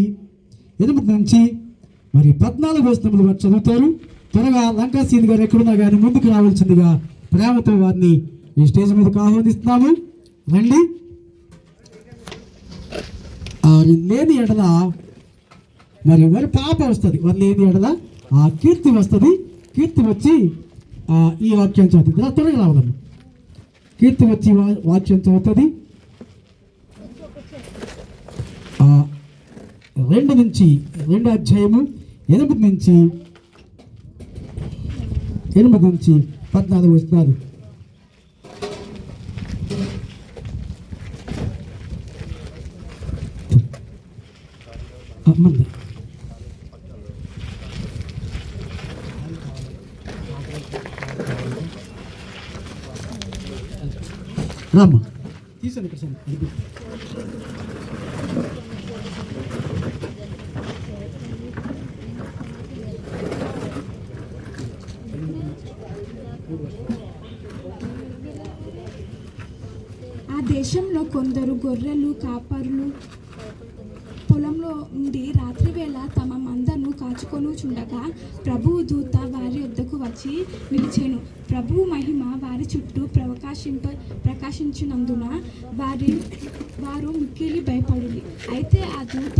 మరి 14 వచనములు వారు చదువుతారు. త్వరగా లంకాసీని గారు ఎక్కడున్నా కానీ ముందుకు రావాల్సిందిగా ప్రేమతో వారిని ఈ స్టేజ్ మీదకి ఆహ్వానిస్తున్నాము. రండి. లేని ఎడల మరి వారి పాప వస్తుంది, వారు లేని ఎడల కీర్తి వస్తుంది. కీర్తి వచ్చి ఈ వాక్యం చదువుతుంది. త్వరగా రావాలమ్మా. కీర్తి వచ్చి వాక్యం చదువుతుంది. 2వ అధ్యాయము 8 నుంచి 14 వచనాలు. రామ్మా తీసాను ఇక్కడ సార్. ఆ దేశంలో కొందరు గొర్రెలు కాపరులు పొలంలో ఉండి రాత్రివేళ తమ మందను కాచుకొనుచుండగా ప్రభువు దూత వారి వద్దకు వచ్చి నిలిచెను. ప్రభువు మహిమ వారి చుట్టూ ప్రకాశించినందున వారు మిక్కిలి భయపడింది. అయితే ఆ దూత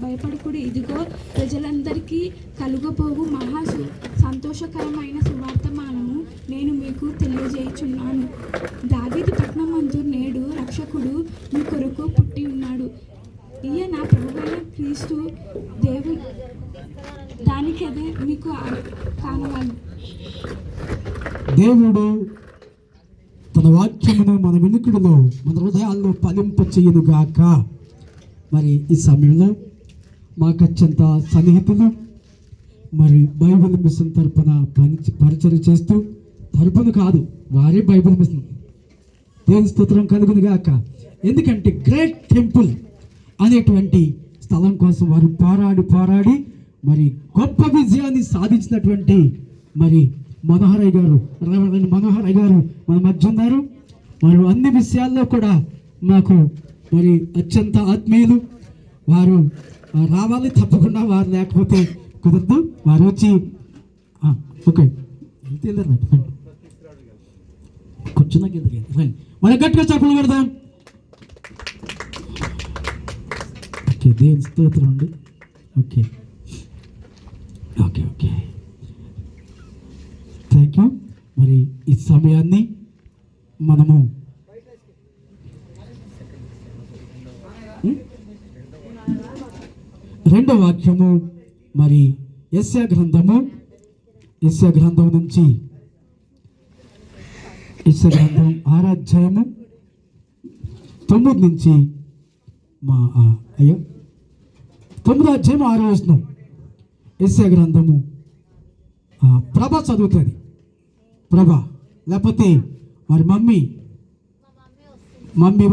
భయపడుకుడి, ఇదిగో ప్రజలందరికీ కలుగబోవు మహా సంతోషకరమైన సువార్తమానము నేను మీకు తెలియజేయుచున్నాను. దావీదు పట్టణమందు నేడు రక్షకుడు మీ కొరకు పుట్టి ఉన్నాడు. ఈయన ప్రభువైన క్రీస్తు దేవుడు. దానికదే మీకు కానవాలి. దేవుడు తన వాక్యమును మన వినికిడిలో మన హృదయాల్లో ఫలింప చేయునుగాక. మరి ఈ సమయంలో మాకు అత్యంత సన్నిహితులు మరి బైబిల్ మిషన్ తరపున పరిచయం చేస్తూ, తరపున కాదు వారే బైబిల్ మిషన్, దేవుని స్తోత్రం కలుగునుగాక. ఎందుకంటే గ్రేట్ టెంపుల్ అనేటువంటి స్థలం కోసం వారు పోరాడి మరి గొప్ప విజయాన్ని సాధించినటువంటి మరి మనోహరయ్య గారు మన మధ్య ఉన్నారు. వారు అన్ని విషయాల్లో కూడా మాకు మరి అత్యంత ఆత్మీయులు. వారు రావాలి, తప్పకుండా వారు లేకపోతే కుదరదు. వారు వచ్చి ఓకే కూర్చున్నాక రండి, మన గట్టిగా చప్పలు పెడదాం. ఓకే, దేవుని స్తోత్రం అండి. Okay okay okay thank you. మరి ఈ సమయాన్ని మనము రెండో వాక్యము మరి యెషయా గ్రంథం నుంచి యెషయా గ్రంథం 6వ అధ్యాయము 9 నుంచి 9వ అధ్యాయం 6వ వచనం. యెషయా గ్రంథము ప్రభ చదువుతుంది. ప్రభ లేకపోతే మరి మమ్మీ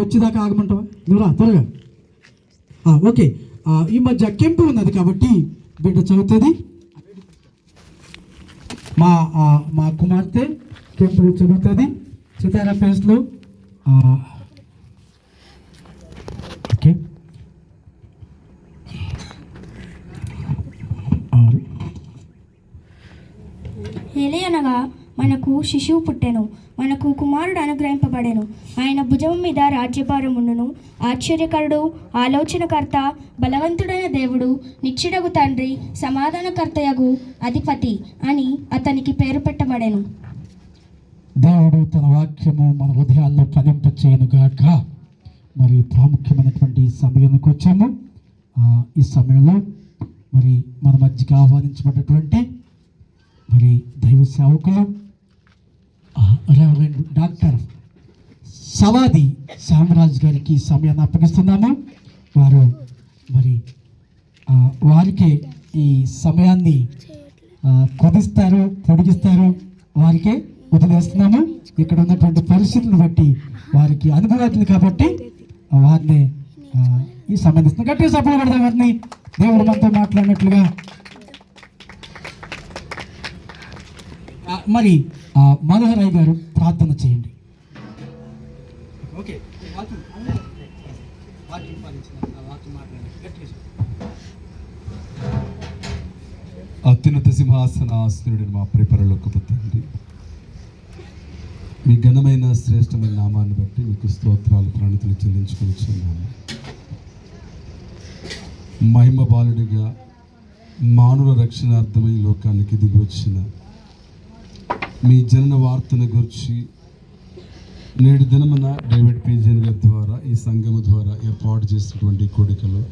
వచ్చేదాకా ఆగమంటావా? నువ్వు రా త్వరగా. ఓకే, ఈ మధ్య కెంపు ఉన్నది కాబట్టి బిడ్డ చదువుతుంది. మా కుమార్తె కెంపు చదువుతుంది సితారా ఫేస్లో. ఓకే, ఏలయనగా మనకు శిశువు పుట్టెను, మనకు కుమారుడు అనుగ్రహింపబడెను. ఆయన భుజం మీద రాజ్యభారముండును. ఆశ్చర్యకరుడు, ఆలోచనకర్త, బలవంతుడైన దేవుడు, నిత్యుడగు తండ్రి, సమాధానకర్తయగు అధిపతి అని అతనికి పేరు పెట్టబడెను. దేవుడు తన వాక్యము మన హృదయాల్లో ఫలింపచేయను గాక. మరి ప్రాముఖ్యమైనటువంటి సమయానికి వచ్చాము. ఈ సమయంలో మరి మన మధ్యకి ఆహ్వానించబడినటువంటి మరి దైవ సేవకులు రెవరెండ్ డాక్టర్ సవాది శ్యామరాజ్ గారికి ఈ సమయాన్ని అప్పగిస్తున్నాము. వారు మరి వారికి ఈ సమయాన్ని కుదిస్తారు, పొడిగిస్తారు, వారికే వదిలేస్తున్నాము. ఇక్కడ ఉన్నటువంటి పరిస్థితులను బట్టి వారికి అనుభవాలు కాబట్టి వారిని ఈ సమయాన్ని ఇస్తున్నాం. గట్టిగా సపోర్ట్ పెడతాం వారిని, దేవుడు మనతో మాట్లాడినట్లుగా. మరి మనోహరయ్య గారు ప్రార్థన చేయండి. ఓకే, అత్యున్నత సింహాసనాసనుడు మా ప్రిపరలోకపు తండ్రి, మీ ఘనమైన శ్రేష్టమైన నామాన్ని బట్టి మీకు స్తోత్రాలు ప్రణతులు చెల్లించుకొనిచున్నాము. మహిమ బాలుడిగా మానవ రక్షణార్థమై లోకానికి దిగి వచ్చిన మీ జనన వార్తను గురించి నేడు దినమున డేవిడ్ పీజన్ గారి ద్వారా ఈ సంఘము ద్వారా ఏర్పాటు చేసినటువంటి కోడికలో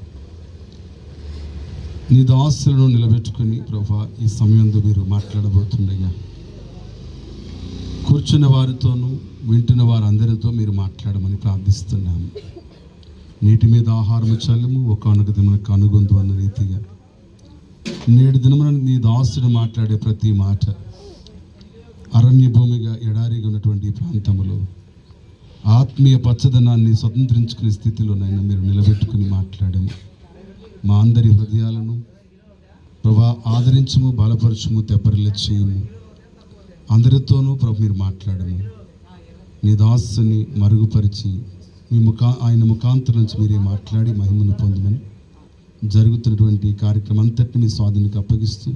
నీ దాసులను నిలబెట్టుకుని ప్రభా ఈ సమయంలో మీరు మాట్లాడబోతుండగా కూర్చున్న వారితోనూ వింటున్న వారందరితో మీరు మాట్లాడమని ప్రార్థిస్తున్నాము. నీటి మీద ఆహారము చల్లము, ఒకానొక దినమునకు అనుగొందు అన్న రీతిగా నేడు దినమున నీ దాసుడు మాట్లాడే ప్రతి మాట అరణ్య భూమిగా ఎడారిగా ఉన్నటువంటి ప్రాంతంలో ఆత్మీయ పచ్చదనాన్ని స్వతంత్రించుకునే స్థితిలోనైనా మీరు నిలబెట్టుకుని మాట్లాడము. మా అందరి హృదయాలను ప్రభా ఆదరించము, బలపరచము, తెప్పరిల్ల చేయము. అందరితోనూ ప్రభు మీరు మాట్లాడము. నీ దాసుని మరుగుపరిచి ఆయన ముఖాంతరం నుంచి మీరే మాట్లాడి మహిమను పొందమని జరుగుతున్నటువంటి కార్యక్రమం అంతటిని మీ స్వాధీనికి అప్పగిస్తూ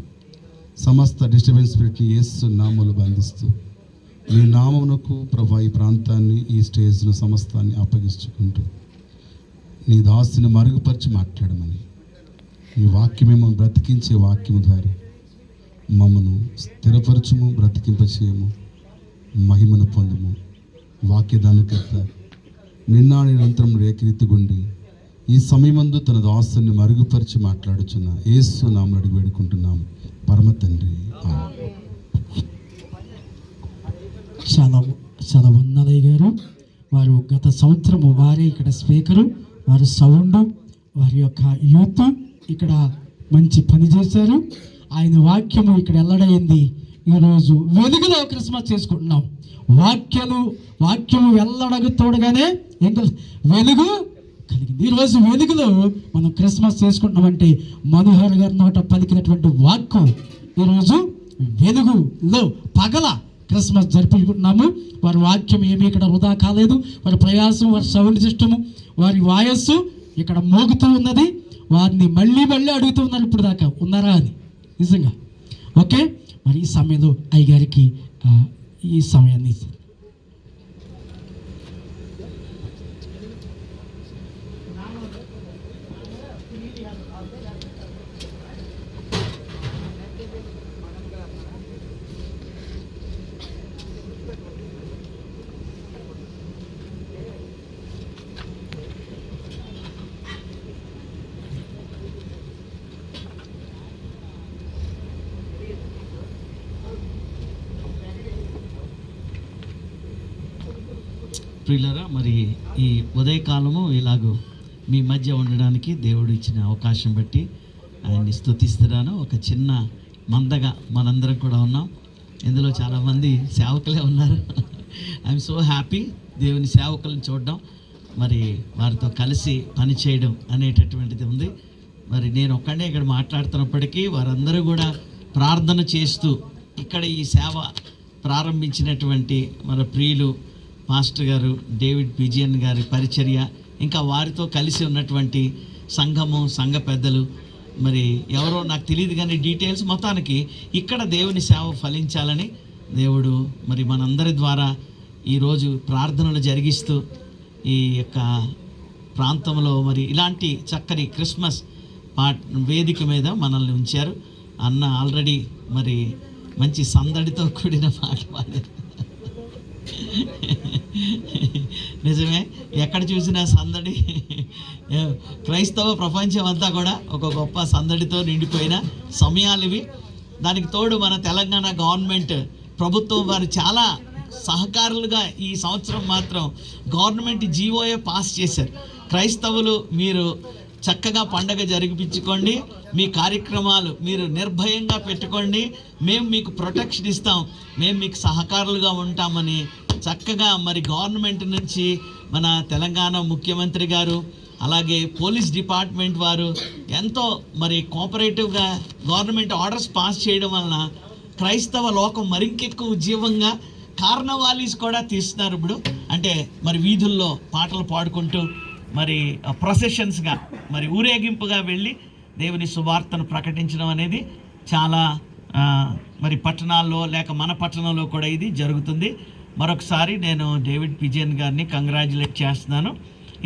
సమస్త డిస్టర్బెన్స్ స్పిరిట్ని యేసు నామములో బంధిస్తూ మీ నామమునకు ప్రభా ఈ ప్రాంతాన్ని, ఈ స్టేజ్ను, సమస్తాన్ని అప్పగించుకుంటూ నీ దాసుని మరుగుపరిచి మాట్లాడమని, ఈ వాక్యమే మమ్మల్ని బ్రతికించే వాక్యము ద్వారా మమ్మను స్థిరపరచుము, బ్రతికింపచేయము, మహిమను పొందుము. వాక్యదానకర్త నిన్న నిరంతరం రేఖరీతిగుండి ఈ సమయమందు తన దాసుని మరుగుపరిచి మాట్లాడుచున్న యేసు నామములో అడిగి వేడుకుంటున్నాము పరమ తండ్రి. చాలా వందలయ్య గారు. వారు గత సంవత్సరము వారే ఇక్కడ స్పీకరు, వారి సౌండ్, వారి యొక్క యూత్ ఇక్కడ మంచి పని చేశారు. ఆయన వాక్యము ఇక్కడ వెల్లడైంది. ఈరోజు వెలుగులో క్రిస్మస్ చేసుకుంటున్నాం. వాక్యము వెల్లడకు తోడుగానే వెలుగు కలిగింది. ఈరోజు వెలుగులో మనం క్రిస్మస్ చేసుకుంటున్నామంటే మనోహర్ గారి నోట పలికినటువంటి వాక్కు ఈరోజు వెలుగులో క్రిస్మస్ జరుపుకుంటున్నాము. వారి వాక్యం ఏమీ ఇక్కడ వృధా కాలేదు. వారి ప్రయాసం, వారి సౌండ్ సిస్టము, వారి వాయస్సు ఇక్కడ మోగుతూ ఉన్నది. వారిని మళ్ళీ మళ్ళీ అడుగుతూ ఉన్నారు ఇప్పుడు దాకా ఉన్నారా అని. నిజంగా ఓకే. మరి ఈ సమయంలో అయ్యగారికి ఈ సమయాన్ని ప్రియులారా, మరి ఈ ఉదయకాలము ఇలాగూ మీ మధ్య ఉండడానికి దేవుడు ఇచ్చిన అవకాశం బట్టి ఆయన్ని స్తుతిస్తున్నాను. ఒక చిన్న మందగా మనందరం కూడా ఉన్నాం. ఇందులో చాలామంది సేవకులే ఉన్నారు. ఐఎమ్ సో హ్యాపీ దేవుని సేవకులను చూడడం, మరి వారితో కలిసి పని చేయడం అనేటటువంటిది ఉంది. మరి నేను ఒక్కడే ఇక్కడ మాట్లాడుతున్నప్పటికీ వారందరూ కూడా ప్రార్థన చేస్తూ ఇక్కడ ఈ సేవ ప్రారంభించినటువంటి మన ప్రియులు మాస్టర్ గారు డేవిడ్ పిజియన్ గారి పరిచర్య, ఇంకా వారితో కలిసి ఉన్నటువంటి సంఘము, సంఘ పెద్దలు, మరి ఎవరో నాకు తెలియదు కానీ డీటెయిల్స్, మొత్తానికి ఇక్కడ దేవుని సేవ ఫలించాలని దేవుడు మరి మనందరి ద్వారా ఈరోజు ప్రార్థనలు జరిగిస్తూ ఈ యొక్క ప్రాంతంలో మరి ఇలాంటి చక్కని క్రిస్మస్ వేదిక మీద మనల్ని ఉంచారు. అన్న ఆల్రెడీ మరి మంచి సందడితో కూడిన పాట పాడారు. నిజమే, ఎక్కడ చూసినా సందడి. క్రైస్తవ ప్రపంచం అంతా కూడా ఒక గొప్ప సందడితో నిండిపోయిన సమయాలు ఇవి. దానికి తోడు మన తెలంగాణ గవర్నమెంట్ ప్రభుత్వం వారు చాలా సహకారులుగా ఈ సంవత్సరం మాత్రం గవర్నమెంట్ జీవోయే పాస్ చేశారు. క్రైస్తవులు మీరు చక్కగా పండగ జరిపించుకోండి, మీ కార్యక్రమాలు మీరు నిర్భయంగా పెట్టుకోండి, మేము మీకు ప్రొటెక్షన్ ఇస్తాం, మేము మీకు సహకారులుగా ఉంటామని చక్కగా మరి గవర్నమెంట్ నుంచి మన తెలంగాణ ముఖ్యమంత్రి గారు, అలాగే పోలీస్ డిపార్ట్మెంట్ వారు ఎంతో మరి కోఆపరేటివ్గా గవర్నమెంట్ ఆర్డర్స్ పాస్ చేయడం వలన క్రైస్తవ లోకం మరింకెక్కువ ఉజ్జీవంగా కార్నవాలీస్ కూడా తీస్తున్నారు ఇప్పుడు. అంటే మరి వీధుల్లో పాటలు పాడుకుంటూ మరి ప్రొసెషన్స్గా మరి ఊరేగింపుగా వెళ్ళి దేవుని సువార్తను ప్రకటించడం అనేది చాలా మరి పట్టణాల్లో లేక మన పట్టణంలో కూడా ఇది జరుగుతుంది. మరొకసారి నేను డేవిడ్ పిజియన్ గారిని కంగ్రాచులేట్ చేస్తున్నాను.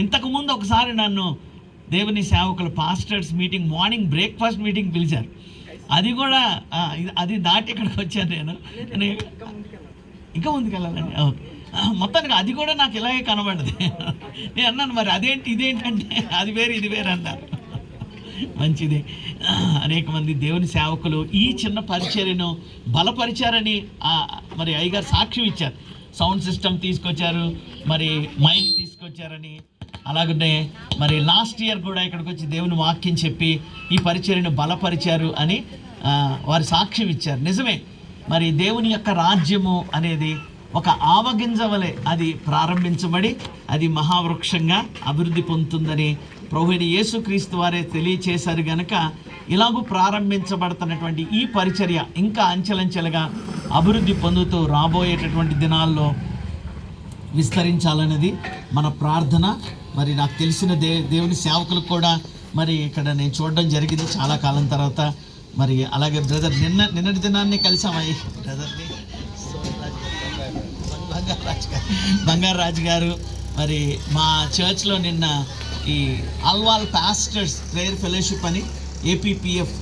ఇంతకుముందు ఒకసారి నన్ను దేవుని సేవకుల pastors meeting, morning breakfast meeting పిలిచారు. అది కూడా అది దాటి ఇక్కడికి వచ్చాను నేను. ఇంకా ముందుకు వెళ్ళాలండి. ఓకే, మొత్తానికి అది కూడా నాకు ఇలాగే కనబడదు. నేను అన్నాను మరి అదేంటి ఇదేంటంటే అది వేరు ఇది వేరు అన్నారు. మంచిది. అనేక మంది దేవుని సేవకులు ఈ చిన్న పరిచర్యను బలపరిచారని మరి అయ్యగారు సాక్ష్యం ఇచ్చారు. సౌండ్ సిస్టమ్ తీసుకొచ్చారు, మరి మైక్ తీసుకొచ్చారని. అలాగనే మరి లాస్ట్ ఇయర్ కూడా ఇక్కడికి వచ్చి దేవుని వాక్యం చెప్పి ఈ పరిచర్యను బలపరిచారు అని వారి సాక్ష్యం ఇచ్చారు. నిజమే, మరి దేవుని యొక్క రాజ్యము అనేది ఒక ఆవగింజ వలె అది ప్రారంభించబడి అది మహావృక్షంగా అభివృద్ధి పొందుతుందని ప్రభువైన యేసుక్రీస్తు వారే తెలియచేశారు. గనుక ఇలాగూ ప్రారంభించబడుతున్నటువంటి ఈ పరిచర్య ఇంకా అంచెలంచెలుగా అభివృద్ధి పొందుతూ రాబోయేటటువంటి దినాల్లో విస్తరించాలనేది మన ప్రార్థన. మరి నాకు తెలిసిన దేవుని సేవకులకు కూడా మరి ఇక్కడ నేను చూడడం జరిగింది చాలా కాలం తర్వాత. మరి అలాగే బ్రదర్ నిన్నటి దినాన్ని కలిసామయ్యి బ్రదర్ని బంగారాజు గారు మరి మా చర్చ్లో నిన్న ఈ అల్వాల్ పాస్టర్స్ ప్రేయర్ ఫెలోషిప్ అని ఏపీపీఎఫ్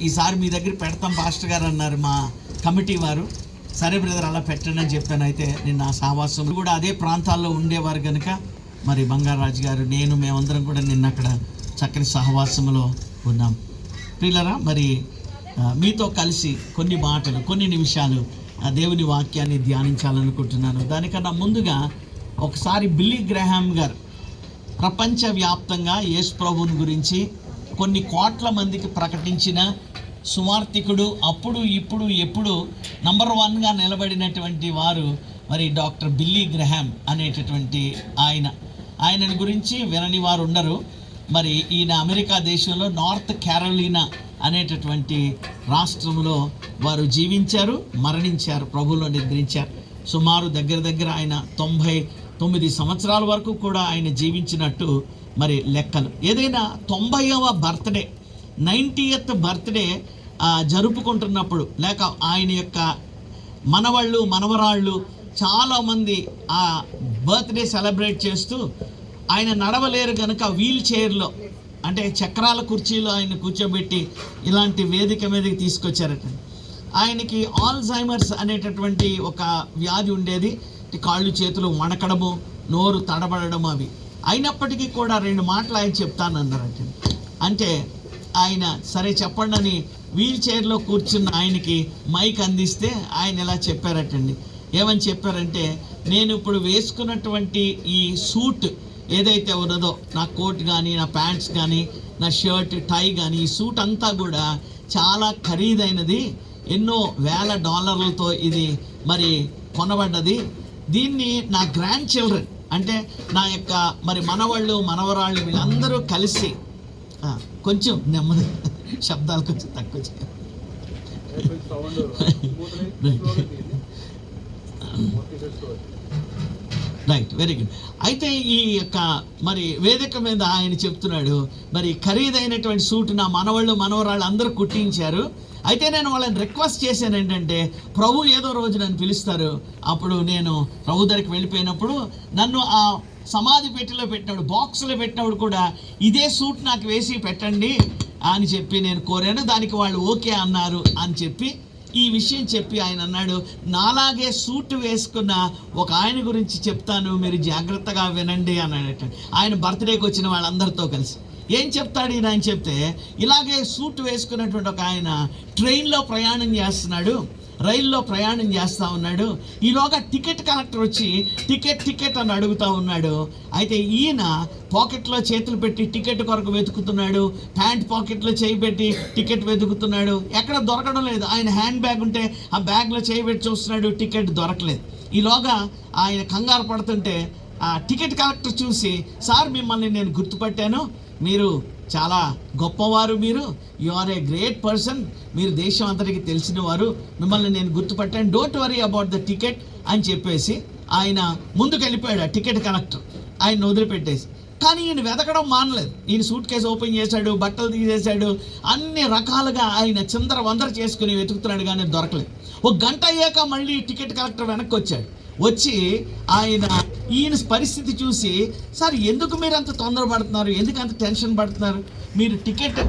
ఈసారి మీ దగ్గర పెడతాం పాస్టర్ గారు అన్నారు మా కమిటీ వారు. సరే బ్రదర్ అలా పెట్టండి అని చెప్పాను. అయితే నిన్న సహవాసం కూడా అదే ప్రాంతాల్లో ఉండేవారు కనుక మరి బంగారాజు గారు మేమందరం కూడా నిన్న అక్కడ చక్కని సహవాసంలో ఉన్నాం. ప్రియులరా, మరి మీతో కలిసి కొన్ని మాటలు, కొన్ని నిమిషాలు దేవుని వాక్యాన్ని ధ్యానించాలనుకుంటున్నాను. దానికన్నా ముందుగా ఒకసారి బిల్లీ గ్రహామ్ గారు ప్రపంచవ్యాప్తంగా యేసు ప్రభువుని గురించి కొన్ని కోట్ల మందికి ప్రకటించిన సువార్థికుడు, అప్పుడు ఇప్పుడు ఎప్పుడు నంబర్ 1గా నిలబడినటువంటి వారు మరి డాక్టర్ బిల్లీ గ్రహామ్ అనేటటువంటి ఆయనని గురించి వినని వారు ఉండరు. మరి ఈయన అమెరికా దేశంలో నార్త్ క్యారోలినా అనేటటువంటి రాష్ట్రంలో వారు జీవించారు, మరణించారు, ప్రభువులో నిద్రించారు. సుమారు దగ్గర ఆయన 99 సంవత్సరాల వరకు కూడా ఆయన జీవించినట్టు మరి లెక్కలు. ఏదైనా 90వ బర్త్డే, 90th బర్త్డే జరుపుకుంటున్నప్పుడు, లేక ఆయన యొక్క మనవళ్ళు మనవరాళ్ళు చాలామంది ఆ బర్త్డే సెలబ్రేట్ చేస్తూ, ఆయన నడవలేరు కనుక వీల్ చైర్లో, అంటే చక్రాల కుర్చీలో ఆయన కూర్చోబెట్టి ఇలాంటి వేదిక మీదకి తీసుకొచ్చారట. ఆయనకి ఆల్జైమర్స్ అనేటటువంటి ఒక వ్యాధి ఉండేది. కాళ్ళు చేతులు వణకడము, నోరు తడబడడం అవి. అయినప్పటికీ కూడా 2 మాటలు ఆయన చెప్తానన్నారట. అంటే ఆయన సరే చెప్పండి అని వీల్ చైర్లో కూర్చున్న ఆయనకి మైక్ అందిస్తే ఆయన ఇలా చెప్పారటండి. ఏమని చెప్పారంటే, నేను ఇప్పుడు వేసుకున్నటువంటి ఈ సూట్ ఏదైతే ఉన్నదో, నా కోట్ కానీ, నా ప్యాంట్స్ కానీ, నా షర్ట్, టై కానీ, ఈ సూట్ అంతా కూడా చాలా ఖరీదైనది. ఎన్నో వేల డాలర్లతో ఇది మరి కొనబడ్డది. దీన్ని నా గ్రాండ్ చిల్డ్రన్, అంటే నా యొక్క మరి మనవాళ్ళు మనవరాళ్ళు వీళ్ళందరూ కలిసి కొంచెం నెమ్మది, శబ్దాలు కొంచెం తక్కువ చేయాలి. Right, very good. అయితే ఈ యొక్క మరి వేదిక మీద ఆయన చెప్తున్నాడు, మరి ఖరీదైనటువంటి సూట్ నా మనవాళ్ళు మనవరాళ్ళు అందరూ కుట్టించారు. అయితే నేను వాళ్ళని రిక్వెస్ట్ చేశాను ఏంటంటే, ప్రభు ఏదో రోజు నన్ను పిలుస్తారు, అప్పుడు నేను ప్రభు దగ్గరికి వెళ్ళిపోయినప్పుడు నన్ను ఆ సమాధి పెట్టిలో పెట్టినాడు, బాక్స్లో పెట్టినప్పుడు కూడా ఇదే సూట్ నాకు వేసి పెట్టండి అని చెప్పి నేను కోరాను. దానికి వాళ్ళు ఓకే అన్నారు అని చెప్పి ఈ విషయం చెప్పి ఆయన అన్నాడు, నాలాగే సూట్ వేసుకున్న ఒక ఆయన గురించి చెప్తాను, మీరు జాగ్రత్తగా వినండి అన్నాడట. ఆయన బర్త్డేకి వచ్చిన వాళ్ళందరితో కలిసి ఏం చెప్తాడు ఈయన అని చెప్తే, ఇలాగే సూట్ వేసుకున్నటువంటి ఒక ఆయన ట్రైన్లో ప్రయాణం చేస్తున్నాడు, రైల్లో ప్రయాణం చేస్తూ ఉన్నాడు. ఈలోగా టికెట్ కలెక్టర్ వచ్చి టికెట్ అని అడుగుతూ ఉన్నాడు. అయితే ఈయన పాకెట్లో చేతులు పెట్టి టికెట్ కొరకు వెతుకుతున్నాడు, ప్యాంట్ పాకెట్లో చేయి పెట్టి టికెట్ వెతుకుతున్నాడు, ఎక్కడ దొరకడం లేదు. ఆయన హ్యాండ్ బ్యాగ్ ఉంటే ఆ బ్యాగ్లో చేయి పెట్టి చూస్తున్నాడు, టికెట్ దొరకలేదు. ఈలోగా ఆయన కంగారు పడుతుంటే ఆ టికెట్ కలెక్టర్ చూసి, సార్ మిమ్మల్ని నేను గుర్తుపట్టాను, మీరు చాలా గొప్పవారు, మీరు you are a great person, మీరు దేశం అంతటికి తెలిసిన వారు, మిమ్మల్ని నేను గుర్తుపట్టాను, don't worry about the ticket అని చెప్పేసి ఆయన ముందుకు వెళ్ళిపోయాడు. ఆ టికెట్ కలెక్టర్ ఆయన వదిలిపెట్టేసి. కానీ ఈయన వెతకడం మానలేదు. ఈయన సూట్ కేసు ఓపెన్ చేశాడు, బట్టలు తీసేశాడు, అన్ని రకాలుగా ఆయన చిందర వందర చేసుకుని వెతుకుతున్నాడు, కానీ దొరకలేదు. ఒక గంట అయ్యాక మళ్ళీ టికెట్ కలెక్టర్ వెనక్కి వచ్చాడు. వచ్చి ఈయన పరిస్థితి చూసి, సార్ ఎందుకు మీరు అంత తొందరపడుతున్నారు, ఎందుకు అంత టెన్షన్ పడుతున్నారు, మీరు టికెట్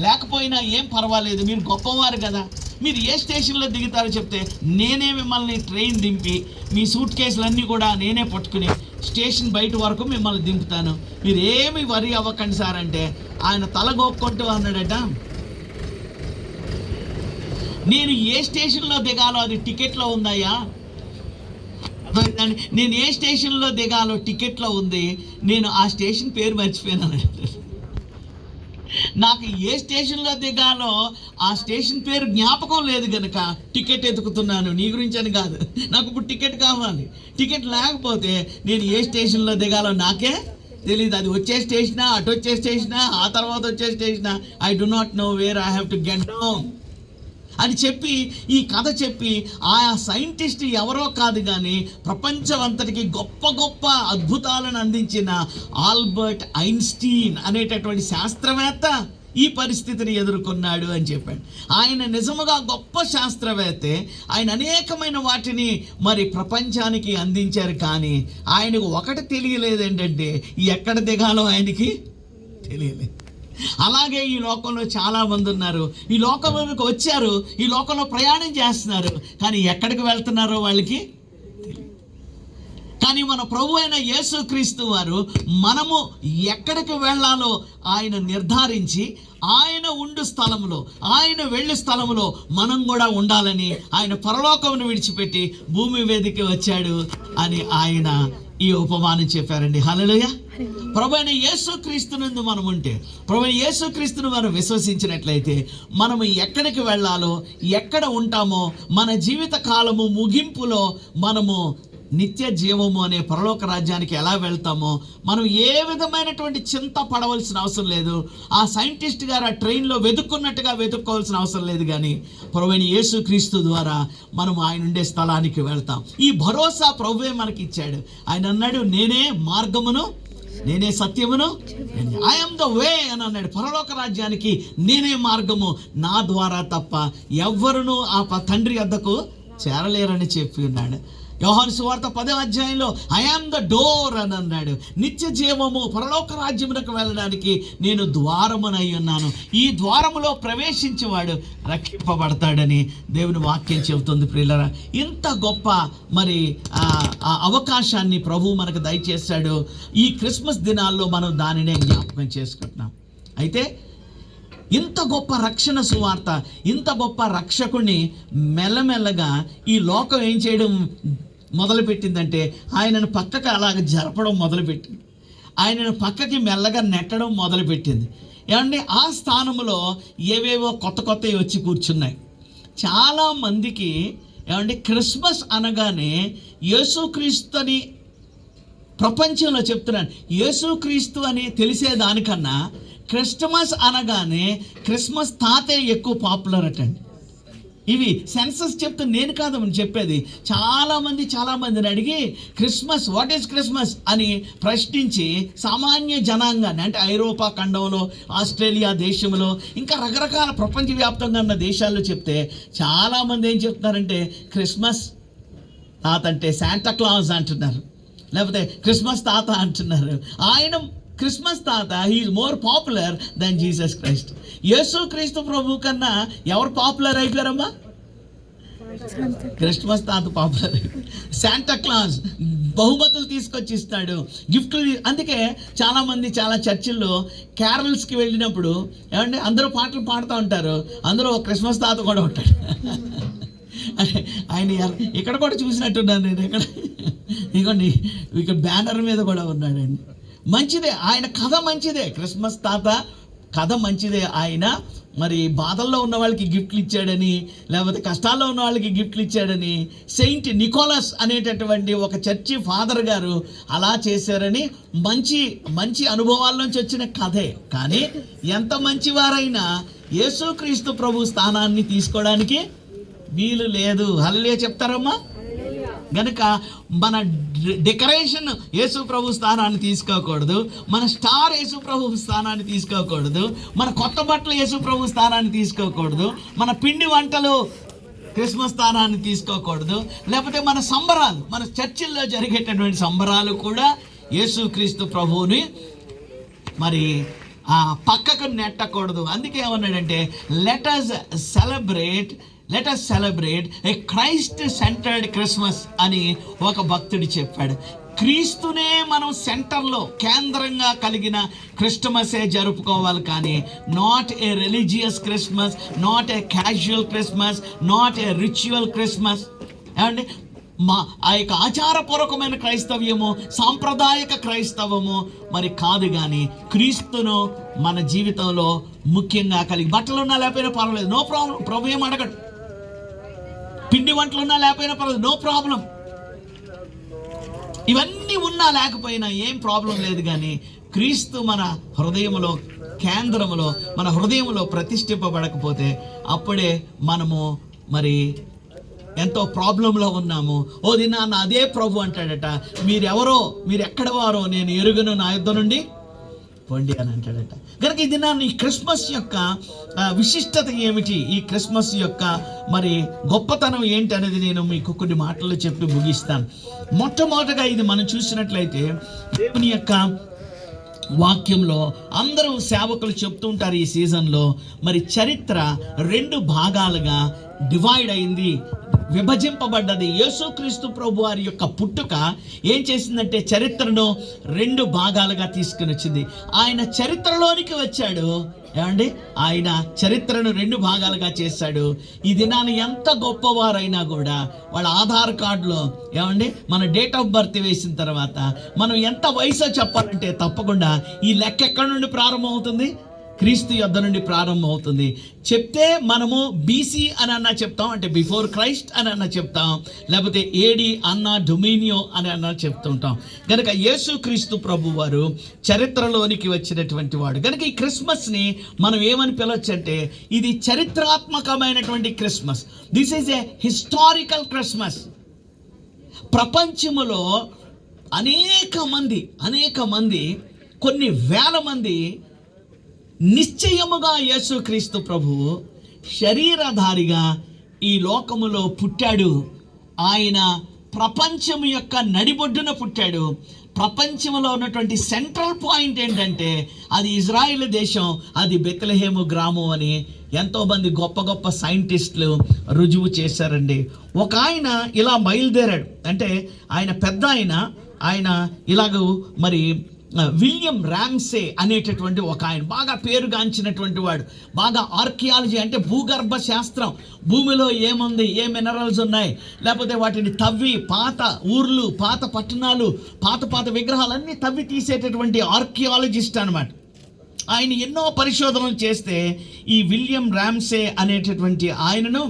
లేకపోయినా ఏం పర్వాలేదు, మీరు గొప్పవారు కదా, మీరు ఏ స్టేషన్లో దిగుతారో చెప్తే నేనే మిమ్మల్ని ట్రైన్ దింపి మీ సూట్ కేసులన్నీ కూడా నేనే పట్టుకుని స్టేషన్ బయట వరకు మిమ్మల్ని దింపుతాను, మీరు ఏమి వరి అవ్వకండి సార్ అంటే ఆయన తలగొక్కుంటూ అన్నాడట, నేను ఏ స్టేషన్లో దిగాలో అది టికెట్లో ఉందయ్యా, నేను ఏ స్టేషన్లో దిగాలో టికెట్లో ఉంది, నేను ఆ స్టేషన్ పేరు మర్చిపోయాను. నాకు ఏ స్టేషన్లో దిగాలో ఆ స్టేషన్ పేరు జ్ఞాపకం లేదు కనుక టికెట్ ఎతుకుతున్నాను, నీ గురించి అని కాదు, నాకు ఇప్పుడు టికెట్ కావాలి, టికెట్ లేకపోతే నేను ఏ స్టేషన్లో దిగాలో నాకే తెలియదు, అది వచ్చే స్టేషనా, అటు వచ్చే స్టేషనా, ఆ తర్వాత వచ్చే స్టేషనా, I do not know where I have to get down అని చెప్పి ఈ కథ చెప్పి ఆ సైంటిస్ట్ ఎవరో కాదు కానీ ప్రపంచం అంతటికి గొప్ప గొప్ప అద్భుతాలను అందించిన ఆల్బర్ట్ ఐన్స్టీన్ అనేటటువంటి శాస్త్రవేత్త ఈ పరిస్థితిని ఎదుర్కొన్నాడు అని చెప్పాడు. ఆయన నిజముగా గొప్ప శాస్త్రవేత్తే, ఆయన అనేకమైన వాటిని మరి ప్రపంచానికి అందించారు. కానీ ఆయనకు ఒకటి తెలియలేదు, ఏంటంటే ఎక్కడ దిగాలో ఆయనకి తెలియలేదు. అలాగే ఈ లోకంలో చాలామంది ఉన్నారు, ఈ లోకంలోకి వచ్చారు, ఈ లోకంలో ప్రయాణం చేస్తున్నారు, కానీ ఎక్కడికి వెళ్తున్నారో వాళ్ళకి. కానీ మన ప్రభు అయిన యేసుక్రీస్తు వారు మనము ఎక్కడికి వెళ్ళాలో ఆయన నిర్ధారించి, ఆయన ఉండు స్థలంలో, ఆయన వెళ్ళు స్థలంలో మనం కూడా ఉండాలని ఆయన పరలోకమును విడిచిపెట్టి భూమి మీదకి వచ్చాడు అని ఆయన ఈ ఉపమానం చెప్పారండి. హల్లెలూయా. ప్రభు అయిన యేసుక్రీస్తునందు మనం ఉంటే, ప్రభు అయిన యేసుక్రీస్తును మనం విశ్వసించినట్లయితే, మనము ఎక్కడికి వెళ్ళాలో, ఎక్కడ ఉంటామో, మన జీవిత కాలము ముగింపులో మనము నిత్య జీవము అనే పరలోక రాజ్యానికి ఎలా వెళ్తామో మనం ఏ విధమైనటువంటి చింత పడవలసిన అవసరం లేదు. ఆ సైంటిస్ట్ గారు ఆ ట్రైన్లో వెతుక్కున్నట్టుగా వెతుక్కోవాల్సిన అవసరం లేదు. కానీ ప్రభువైన యేసుక్రీస్తు ద్వారా మనం ఆయన ఉండే స్థలానికి వెళ్తాం. ఈ భరోసా ప్రభువే మనకి ఇచ్చాడు. ఆయన అన్నాడు, నేనే మార్గమును, నేనే సత్యమును, ఐఎమ్ ద వే అని అన్నాడు. పరలోక రాజ్యానికి నేనే మార్గము, నా ద్వారా తప్ప ఎవ్వరును ఆ తండ్రి వద్దకు చేరలేరని చెప్పి ఉన్నాడు. యోహాను సువార్త 10వ అధ్యాయంలో ఐ యామ్ ద డోర్ అని అన్నాడు. నిత్య జీవము పరలోక రాజ్యమునకు వెళ్ళడానికి నేను ద్వారమునై ఉన్నాను. ఈ ద్వారములో ప్రవేశించేవాడు రక్షింపబడతాడని దేవుని వాక్యం చెబుతుంది. ప్రియులారా, ఇంత గొప్ప మరి ఆ అవకాశాన్ని ప్రభువు మనకు దయచేశాడు. ఈ క్రిస్మస్ దినాల్లో మనం దానినే జ్ఞాపకం చేసుకుంటున్నాం. అయితే ఇంత గొప్ప రక్షణ సువార్త, ఇంత గొప్ప రక్షకుని మెల్లమెల్లగా ఈ లోకం ఏం చేయడం మొదలుపెట్టిందంటే ఆయనను పక్కకు అలాగ జరపడం మొదలుపెట్టింది. ఆయనను పక్కకి మెల్లగా నెట్టడం మొదలుపెట్టింది. ఏమంటే ఆ స్థానంలో ఏవేవో కొత్త కొత్తవి వచ్చి కూర్చున్నాయి. చాలామందికి ఏమంటే క్రిస్మస్ అనగానే యేసుక్రీస్తు అని ప్రపంచంలో చెప్తున్నాను, యేసుక్రీస్తు అని తెలిసేదానికన్నా క్రిస్మస్ అనగానే క్రిస్మస్ తాతే ఎక్కువ పాపులర్ అటండి. ఇవి సెన్సస్ చెప్తే నేను కాదు చెప్పేది. చాలామందిని అడిగి క్రిస్మస్, వాట్ ఈస్ క్రిస్మస్ అని ప్రశ్నించి సామాన్య జనాంగాన్ని, అంటే ఐరోపా ఖండంలో, ఆస్ట్రేలియా దేశంలో, ఇంకా రకరకాల ప్రపంచవ్యాప్తంగా ఉన్న దేశాల్లో చెప్తే చాలామంది ఏం చెప్తున్నారంటే క్రిస్మస్ తాత అంటే శాంటా క్లాస్ అంటున్నారు, లేకపోతే క్రిస్మస్ తాత అంటున్నారు. ఆయన క్రిస్మస్ తాత he's more popular than Jesus Christ. Yesu Kristu ప్రభు కన్నా ఎవరు పాపులర్ అయిపోయారమ్మా? క్రిస్మస్ తాత పాపులర్ అయిపోయారు. శాంటా క్లాస్ బహుమతులు తీసుకొచ్చి ఇస్తాడు, గిఫ్ట్లు. అందుకే చాలామంది చాలా చర్చిల్లో క్యారల్స్కి వెళ్ళినప్పుడు ఏమంటే అందరూ పాటలు పాడుతూ ఉంటారు, అందులో క్రిస్మస్ తాత కూడా ఉంటాడు. ఆయన ఇక్కడ కూడా చూసినట్టున్నాను నేను. ఇదిగోండి ఇక్కడ బ్యానర్ మీద కూడా ఉన్నాడండి. మంచిదే, ఆయన కథ మంచిదే. క్రిస్మస్ తాత కథ మంచిదే. ఆయన మరి బాధల్లో ఉన్న వాళ్ళకి గిఫ్ట్లు ఇచ్చాడని, లేకపోతే కష్టాల్లో ఉన్న వాళ్ళకి గిఫ్ట్లు ఇచ్చాడని సెయింట్ నికోలస్ అనేటటువంటి ఒక చర్చి ఫాదర్ గారు అలా చేశారని మంచి మంచి అనుభవాల నుంచి వచ్చిన కథే. కానీ ఎంత మంచివారైనా యేసుక్రీస్తు ప్రభు స్థానాన్ని తీసుకోవడానికి వీలు లేదు. హల్లెలూయా చెప్తారమ్మా? గనుక మన డెకరేషన్ యేసు ప్రభు స్థానాన్ని తీసుకోకూడదు, మన స్టార్ యేసు ప్రభు స్థానాన్ని తీసుకోకూడదు, మన కొత్త బట్టలు యేసు ప్రభు స్థానాన్ని తీసుకోకూడదు, మన పిండి వంటలు క్రిస్మస్ స్థానాన్ని తీసుకోకూడదు, లేకపోతే మన సంబరాలు, మన చర్చిల్లో జరిగేటటువంటి సంబరాలు కూడా యేసుక్రీస్తు ప్రభువుని మరి పక్కకు నెట్టకూడదు. అందుకే ఏమన్నాడంటే లెట్ us సెలబ్రేట్ ఏ క్రైస్ట్ సెంటర్డ్ క్రిస్మస్ అని ఒక భక్తుడు చెప్పాడు. క్రీస్తునే మనం సెంటర్లో, కేంద్రంగా కలిగిన క్రిస్టమసే జరుపుకోవాలి. కానీ not a religious Christmas, not a casual Christmas, not a ritual Christmas. ఏమండి, ఆ యొక్క ఆచారపూర్వకమైన క్రైస్తవ్యము, సాంప్రదాయక క్రైస్తవము మరి కాదు. కానీ క్రీస్తును మన జీవితంలో ముఖ్యంగా కలిగి, బట్టలు ఉన్నా లేకపోయినా పర్వాలేదు, నో ప్రాబ్లం, ప్రభు ఏం అడగడు. పిండి వంటలు ఉన్నా లేకపోయినా పర్వాలేదు, నో ప్రాబ్లం. ఇవన్నీ ఉన్నా లేకపోయినా ఏం ప్రాబ్లం లేదు. కానీ క్రీస్తు మన హృదయంలో, కేంద్రంలో, మన హృదయంలో ప్రతిష్ఠింపబడకపోతే అప్పుడే మనము మరి ఎంతో ప్రాబ్లంలో ఉన్నాము. ఓ దినాన్న అదే ప్రభు అంటాడట, మీరెవరో, మీరు ఎక్కడ వారో నేను ఎరుగను, నా యుద్ధ నుండి పొండి అని అంటాడట. కనుక ఈ దినాన్ని ఈ క్రిస్మస్ యొక్క విశిష్టత ఏమిటి, ఈ క్రిస్మస్ యొక్క మరి గొప్పతనం ఏంటి అనేది నేను మీకు కొన్ని మాటలు చెప్పి ముగిస్తాను. మొట్టమొదటగా ఇది మనం చూసినట్లయితే దేవుని యొక్క వాక్యంలో అందరూ సేవకులు చెప్తూ ఉంటారు ఈ సీజన్లో, మరి చరిత్ర 2 భాగాలుగా డివైడ్ అయింది, విభజింపబడ్డది. యేసుక్రీస్తు ప్రభు వారి యొక్క పుట్టుక ఏం చేసిందంటే చరిత్రను 2 భాగాలుగా తీసుకుని వచ్చింది. ఆయన చరిత్రలోనికి వచ్చాడు. ఏమండి, ఆయన చరిత్రను 2 భాగాలుగా చేశాడు. ఈ దినాన్ని ఎంత గొప్పవారైనా కూడా వాళ్ళ ఆధార్ కార్డులో ఏమండి మన డేట్ ఆఫ్ బర్త్ వేసిన తర్వాత మనం ఎంత వయసో చెప్పాలంటే తప్పకుండా ఈ లెక్క ఎక్కడి నుండి ప్రారంభం అవుతుంది? క్రీస్తు యొద్ద నుండి ప్రారంభం అవుతుంది. చెప్తే మనము బీసీ అని అన్నా చెప్తాం, అంటే బిఫోర్ క్రైస్ట్ అని అన్నా చెప్తాం, లేకపోతే ఏడి అన్నా డొమినియో అని అన్నా చెప్తుంటాం. కనుక యేసుక్రీస్తు ప్రభు వారు చరిత్రలోనికి వచ్చినటువంటి వాడు. కనుక ఈ క్రిస్మస్ని మనం ఏమని పిలవచ్చు అంటే ఇది చరిత్రాత్మకమైనటువంటి Christmas. This is a historical Christmas. ప్రపంచములో అనేక మంది కొన్ని వేల మంది నిశ్చయముగా యేసుక్రీస్తు ప్రభువు శరీరధారిగా ఈ లోకములో పుట్టాడు. ఆయన ప్రపంచం యొక్క నడిబొడ్డున పుట్టాడు. ప్రపంచంలో ఉన్నటువంటి సెంట్రల్ పాయింట్ ఏంటంటే అది ఇజ్రాయిల్ దేశం, అది బెత్లెహేము గ్రామం అని ఎంతోమంది గొప్ప గొప్ప సైంటిస్టులు రుజువు చేశారండి. ఒక ఆయన ఇలా బయలుదేరాడు, అంటే ఆయన పెద్ద ఆయన ఇలాగ మరి విలియం ర్యామ్సే అనేటటువంటి ఒక ఆయన బాగా పేరుగాంచినటువంటి వాడు, బాగా ఆర్కియాలజీ అంటే భూగర్భ శాస్త్రం, భూమిలో ఏముంది, ఏ మినరల్స్ ఉన్నాయి, లేకపోతే వాటిని తవ్వి పాత ఊర్లు, పాత పట్టణాలు, పాత విగ్రహాలన్నీ తవ్వి తీసేటటువంటి ఆర్కియాలజిస్ట్ అనమాట. ఆయన ఎన్నో పరిశోధనలు చేస్తే ఈ విలియం ర్యామ్సే అనేటటువంటి ఆయనను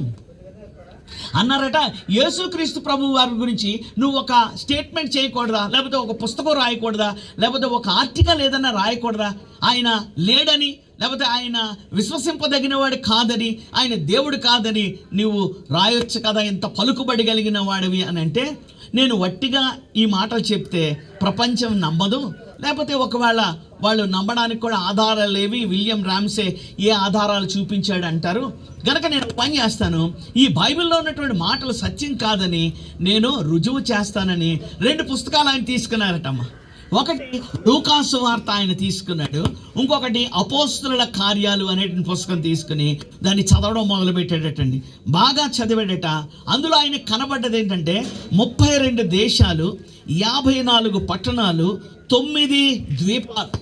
అన్నారట, యేసుక్రీస్తు ప్రభు వారి గురించి నువ్వు ఒక స్టేట్మెంట్ చేయకూడదా, లేకపోతే ఒక పుస్తకం రాయకూడదా, లేకపోతే ఒక ఆర్టికల్ ఏదన్నా రాయకూడదా, ఆయన లేడని, లేకపోతే ఆయన విశ్వసింపదగిన వాడు కాదని, ఆయన దేవుడు కాదని నువ్వు రాయొచ్చు కదా, ఇంత పలుకుబడి కలిగిన వాడివి అని అంటే, నేను వట్టిగా ఈ మాటలు చెప్తే ప్రపంచం నమ్మదు, లేకపోతే ఒకవేళ వాళ్ళు నమ్మడానికి కూడా ఆధారాలు లేవి, విలియం ర్యామ్సే ఏ ఆధారాలు చూపించాడు అంటారు. గనక నేను పని చేస్తాను, ఈ బైబిల్లో ఉన్నటువంటి మాటలు సత్యం కాదని నేను రుజువు చేస్తానని 2 పుస్తకాలు ఆయన తీసుకున్నారటమ్మ. ఒకటి లూకాసు వార్త ఆయన తీసుకున్నాడు, ఇంకొకటి అపోస్తుల కార్యాలు అనే పుస్తకం తీసుకుని దాన్ని చదవడం మొదలుపెట్టాడటండి. బాగా చదివాడట. అందులో ఆయన కనబడ్డది ఏంటంటే 32 దేశాలు, 54 పట్టణాలు, 9 ద్వీపాలు.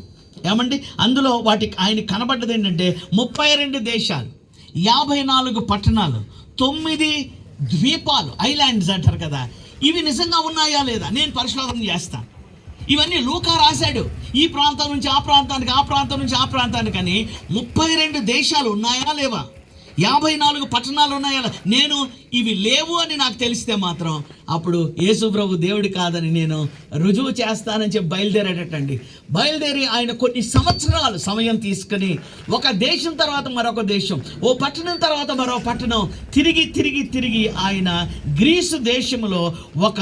ఏమండి, అందులో వాటికి ఆయన కనబడ్డది ఏంటంటే 32 దేశాలు, 54 పట్టణాలు, 9 ద్వీపాలు, ఐలాండ్స్ అంటారు కదా. ఇవి నిజంగా ఉన్నాయా లేదా నేను పరిశోధన చేస్తాను. ఇవన్నీ లూకా రాశాడు. ఈ ప్రాంతం నుంచి ఆ ప్రాంతానికి, ఆ ప్రాంతం నుంచి ఆ ప్రాంతానికి అని 32 దేశాలు ఉన్నాయా లేవా, 54 పట్టణాలు ఉన్నాయా? నేను ఇవి లేవు అని నాకు తెలిస్తే మాత్రం అప్పుడు యేసు ప్రభు దేవుడు కాదని నేను రుజువు చేస్తానని చెప్పి బయలుదేరాడటండి. బయలుదేరి ఆయన కొన్ని సంవత్సరాలు సమయం తీసుకుని ఒక దేశం తర్వాత మరొక దేశం, ఓ పట్టణం తర్వాత మరో పట్టణం తిరిగి ఆయన గ్రీసు దేశంలో ఒక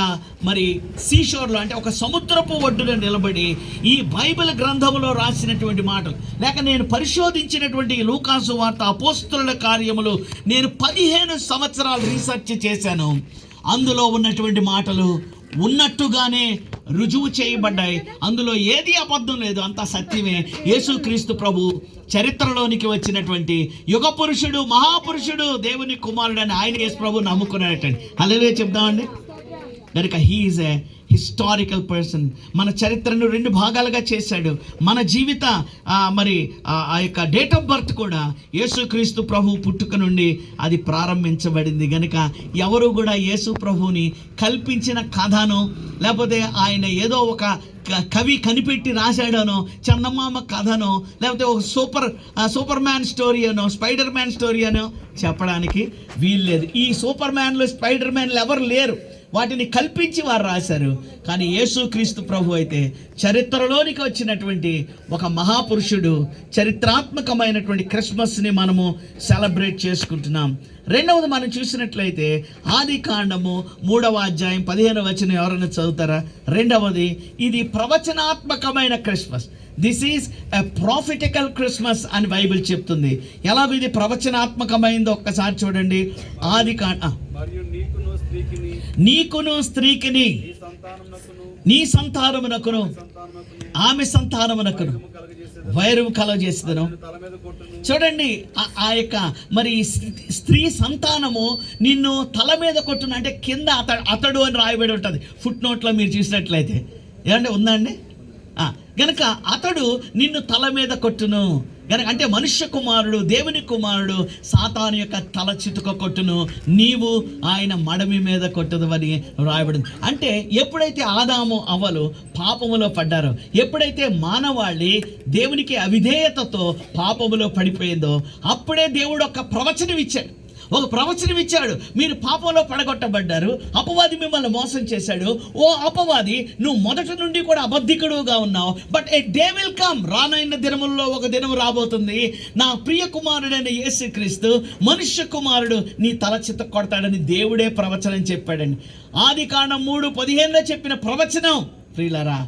మరి సీషోర్లో, అంటే ఒక సముద్రపు ఒడ్డులో నిలబడి ఈ బైబిల్ గ్రంథంలో రాసినటువంటి మాటలు, లేక నేను పరిశోధించినటువంటి లూకాసు వార్త, అపోస్తుల కార్యములు నేను 15 సంవత్సరాలు రీసెర్చ్ చేశాను. అందులో ఉన్నటువంటి మాటలు ఉన్నట్టుగానే రుజువు చేయబడ్డాయి. అందులో ఏది అబద్ధం లేదు, అంతా సత్యమే. యేసుక్రీస్తు ప్రభు చరిత్రలోనికి వచ్చినటువంటి యుగ పురుషుడు, మహాపురుషుడు, దేవుని కుమారుడు అని ఆయన యేసు ప్రభు నమ్ముకున్నాడటండి. హల్లెలూయా చెప్దామండి. కనుక he is a historical person. మన చరిత్రను 2 భాగాలుగా చేశాడు. మన జీవిత మరి ఆ యొక్క డేట్ ఆఫ్ బర్త్ కూడా యేసుక్రీస్తు ప్రభు పుట్టుక నుండి అది ప్రారంభించబడింది. కనుక ఎవరు కూడా యేసు ప్రభువుని కల్పించిన కథను, లేకపోతే ఆయన ఏదో ఒక కవి కనిపెట్టి రాశాడనో, చందమామ కథనో, లేకపోతే ఒక సూపర్ మ్యాన్ స్టోరీ అనో, స్పైడర్ మ్యాన్ స్టోరీ అనో చెప్పడానికి వీల్లేదు. ఈ సూపర్ మ్యాన్లు, స్పైడర్ మ్యాన్లు ఎవరు లేరు, వాటిని కల్పించి వారు రాశారు. కానీ యేసుక్రీస్తు ప్రభు అయితే చరిత్రలోనికి వచ్చినటువంటి ఒక మహాపురుషుడు. చరిత్రాత్మకమైనటువంటి క్రిస్మస్ని మనము సెలబ్రేట్ చేసుకుంటున్నాం. రెండవది మనం చూసినట్లయితే ఆదికాండము 3వ అధ్యాయం 15వ వచనం ఎవరైనా చదువుతారా? రెండవది, ఇది ప్రవచనాత్మకమైన Christmas. This is a prophetical Christmas అని బైబిల్ చెప్తుంది. ఎలా ఇది ప్రవచనాత్మకమైందో ఒక్కసారి చూడండి. నీకును స్త్రీకిని, నీ సంతానమునకును ఆమె సంతానమునకును వైరము కలుగజేసేదను. చూడండి, ఆ యొక్క మరి స్త్రీ సంతానము నిన్ను తల మీద కొట్టును, అంటే కింద అతడు అని రాయబడి ఉంటుంది ఫుట్ నోట్లో మీరు చూసినట్లయితే. ఏమంటే ఉందండి? గనక అతడు నిన్ను తల మీద కొట్టును. కనుక అంటే మనుష్య కుమారుడు, దేవుని కుమారుడు సాతాను యొక్క తల చితుక కొట్టును, నీవు ఆయన మడమి మీద కొట్టదువని రాయబడింది. అంటే ఎప్పుడైతే ఆదాము అవ్వలు పాపములో పడ్డారో, ఎప్పుడైతే మానవాళి దేవునికి అవిధేయతతో పాపములో పడిపోయిందో, అప్పుడే దేవుడు ఒక ప్రవచనం ఇచ్చాడు. మీరు పాపంలో పడగొట్టబడ్డారు, అపవాది మిమ్మల్ని మోసం చేశాడు. ఓ అపవాది, నువ్వు మొదటి నుండి కూడా అబద్ధికుడుగా ఉన్నావు, but a day will come, రానైన దినముల్లో ఒక దినం రాబోతుంది, నా ప్రియ కుమారుడైన యేసుక్రీస్తు మనుష్య కుమారుడు నీ తల చిత్త కొడతాడని దేవుడే ప్రవచనం చెప్పాడండి. ఆదికాండం 3:15 చెప్పిన ప్రవచనం ప్రియులారా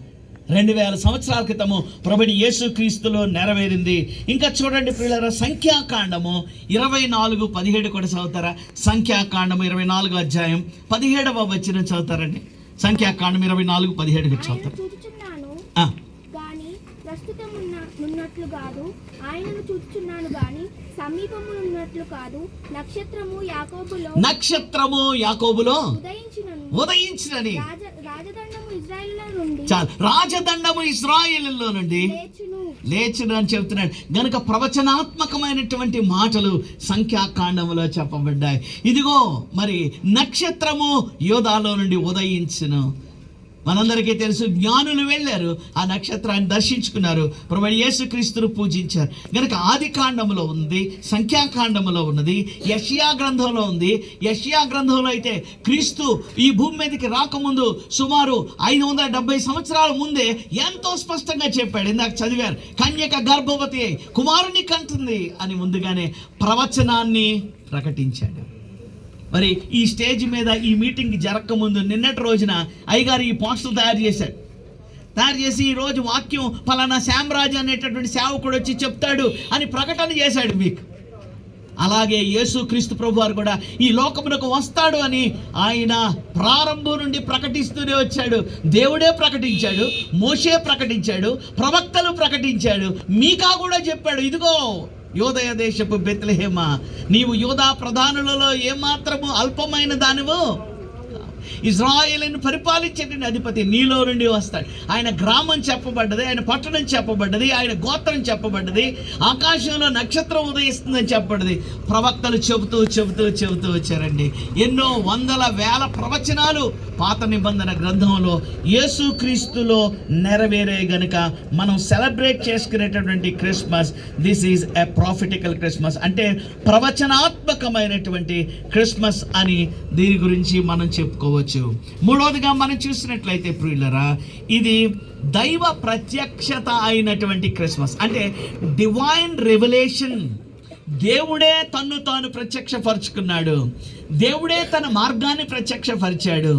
2000 సంవత్సరాల క్రితము ప్రభుని యేసుక్రీస్తులో నెరవేరింది. ఇంకా చూడండి ప్రియులారా, సంఖ్యాకాండము 24:17 కూడా చదువుతారా? సంఖ్యాకాండము 24 అధ్యాయం 17వ వచనం చదువుతారండి. సంఖ్యాకాండం 24:17 చదువుతారు. ప్రస్తుతమున్నట్లు కాదు, ఆయనను చూచుచున్నాను గాని సమీపమున్నట్లు కాదు. నక్షత్రము యాకోబులో ఉదయించినని రాజదండము ఇశ్రాయేలులో నుండి లేచును అని చెప్తున్నాడు. గనుక ప్రవచనాత్మకమైనటువంటి మాటలు సంఖ్యాకాండములో చెప్పబడ్డాయి. ఇదిగో మరి నక్షత్రము యోధాలో నుండి ఉదయించును. మనందరికీ తెలుసు, జ్ఞానులు వెళ్ళారు, ఆ నక్షత్రాన్ని దర్శించుకున్నారు, ప్రభు యేసుక్రీస్తును పూజించారు. కనుక ఆది కాండంలో ఉంది, సంఖ్యాకాండంలో ఉన్నది, యెషయా గ్రంథంలో ఉంది. యెషయా గ్రంథంలో అయితే క్రీస్తు ఈ భూమి మీదకి రాకముందు సుమారు 570 సంవత్సరాల ముందే ఎంతో స్పష్టంగా చెప్పాడు. ఇందాక చదివారు, కన్యక గర్భవతి కుమారుని కంటుంది అని ముందుగానే ప్రవచనాన్ని ప్రకటించాడు. మరి ఈ స్టేజ్ మీద ఈ మీటింగ్ జరగకముందు నిన్నటి రోజున అయ్యగారు ఈ పోస్టులు తయారు చేసి ఈరోజు వాక్యం ఫలానా శ్యామరాజు అనేటటువంటి సేవకుడు వచ్చి చెప్తాడు అని ప్రకటన చేశాడు మీకు. అలాగే యేసుక్రీస్తు ప్రభు వారు కూడా ఈ లోకమునకు వస్తాడు అని ఆయన ప్రారంభం నుండి ప్రకటిస్తూనే వచ్చాడు. దేవుడే ప్రకటించాడు, మోషే ప్రకటించాడు, ప్రవక్తలు ప్రకటించాడు, మీకా కూడా చెప్పాడు, ఇదిగో యోదయ దేశపు బెత్లెహేమా, నీవు యోధా ప్రధానులలో ఏమాత్రము అల్పమైన దానివో, ఇజ్రాయేలును పరిపాలించేటువంటి అధిపతి నీలో నుండి వస్తాడు. ఆయన గ్రామం చెప్పబడ్డది, ఆయన పట్టణం చెప్పబడ్డది, ఆయన గోత్రం చెప్పబడ్డది, ఆకాశంలో నక్షత్రం ఉదయిస్తుందని చెప్పబడ్డది. ప్రవక్తలు చెబుతూ వచ్చారండి. ఎన్నో వందల వేల ప్రవచనాలు పాత నిబంధన గ్రంథంలో యేసుక్రీస్తులో నెరవేరే గనుక మనం సెలబ్రేట్ చేసుకునేటటువంటి Christmas, this is a prophetical Christmas, అంటే ప్రవచనాత్మకమైనటువంటి క్రిస్మస్ అని దీని గురించి మనం చెప్పుకోవచ్చు. మూడవదిగా మనం చూసినట్లయితే ప్రియులరా, ఇది దైవ ప్రత్యక్షత అయినటువంటి క్రిస్మస్, అంటే డివైన్ రెవల్యూషన్. దేవుడే తన్ను తాను ప్రత్యక్షపరుచుకున్నాడు, దేవుడే తన మార్గాన్ని ప్రత్యక్షపరిచాడు,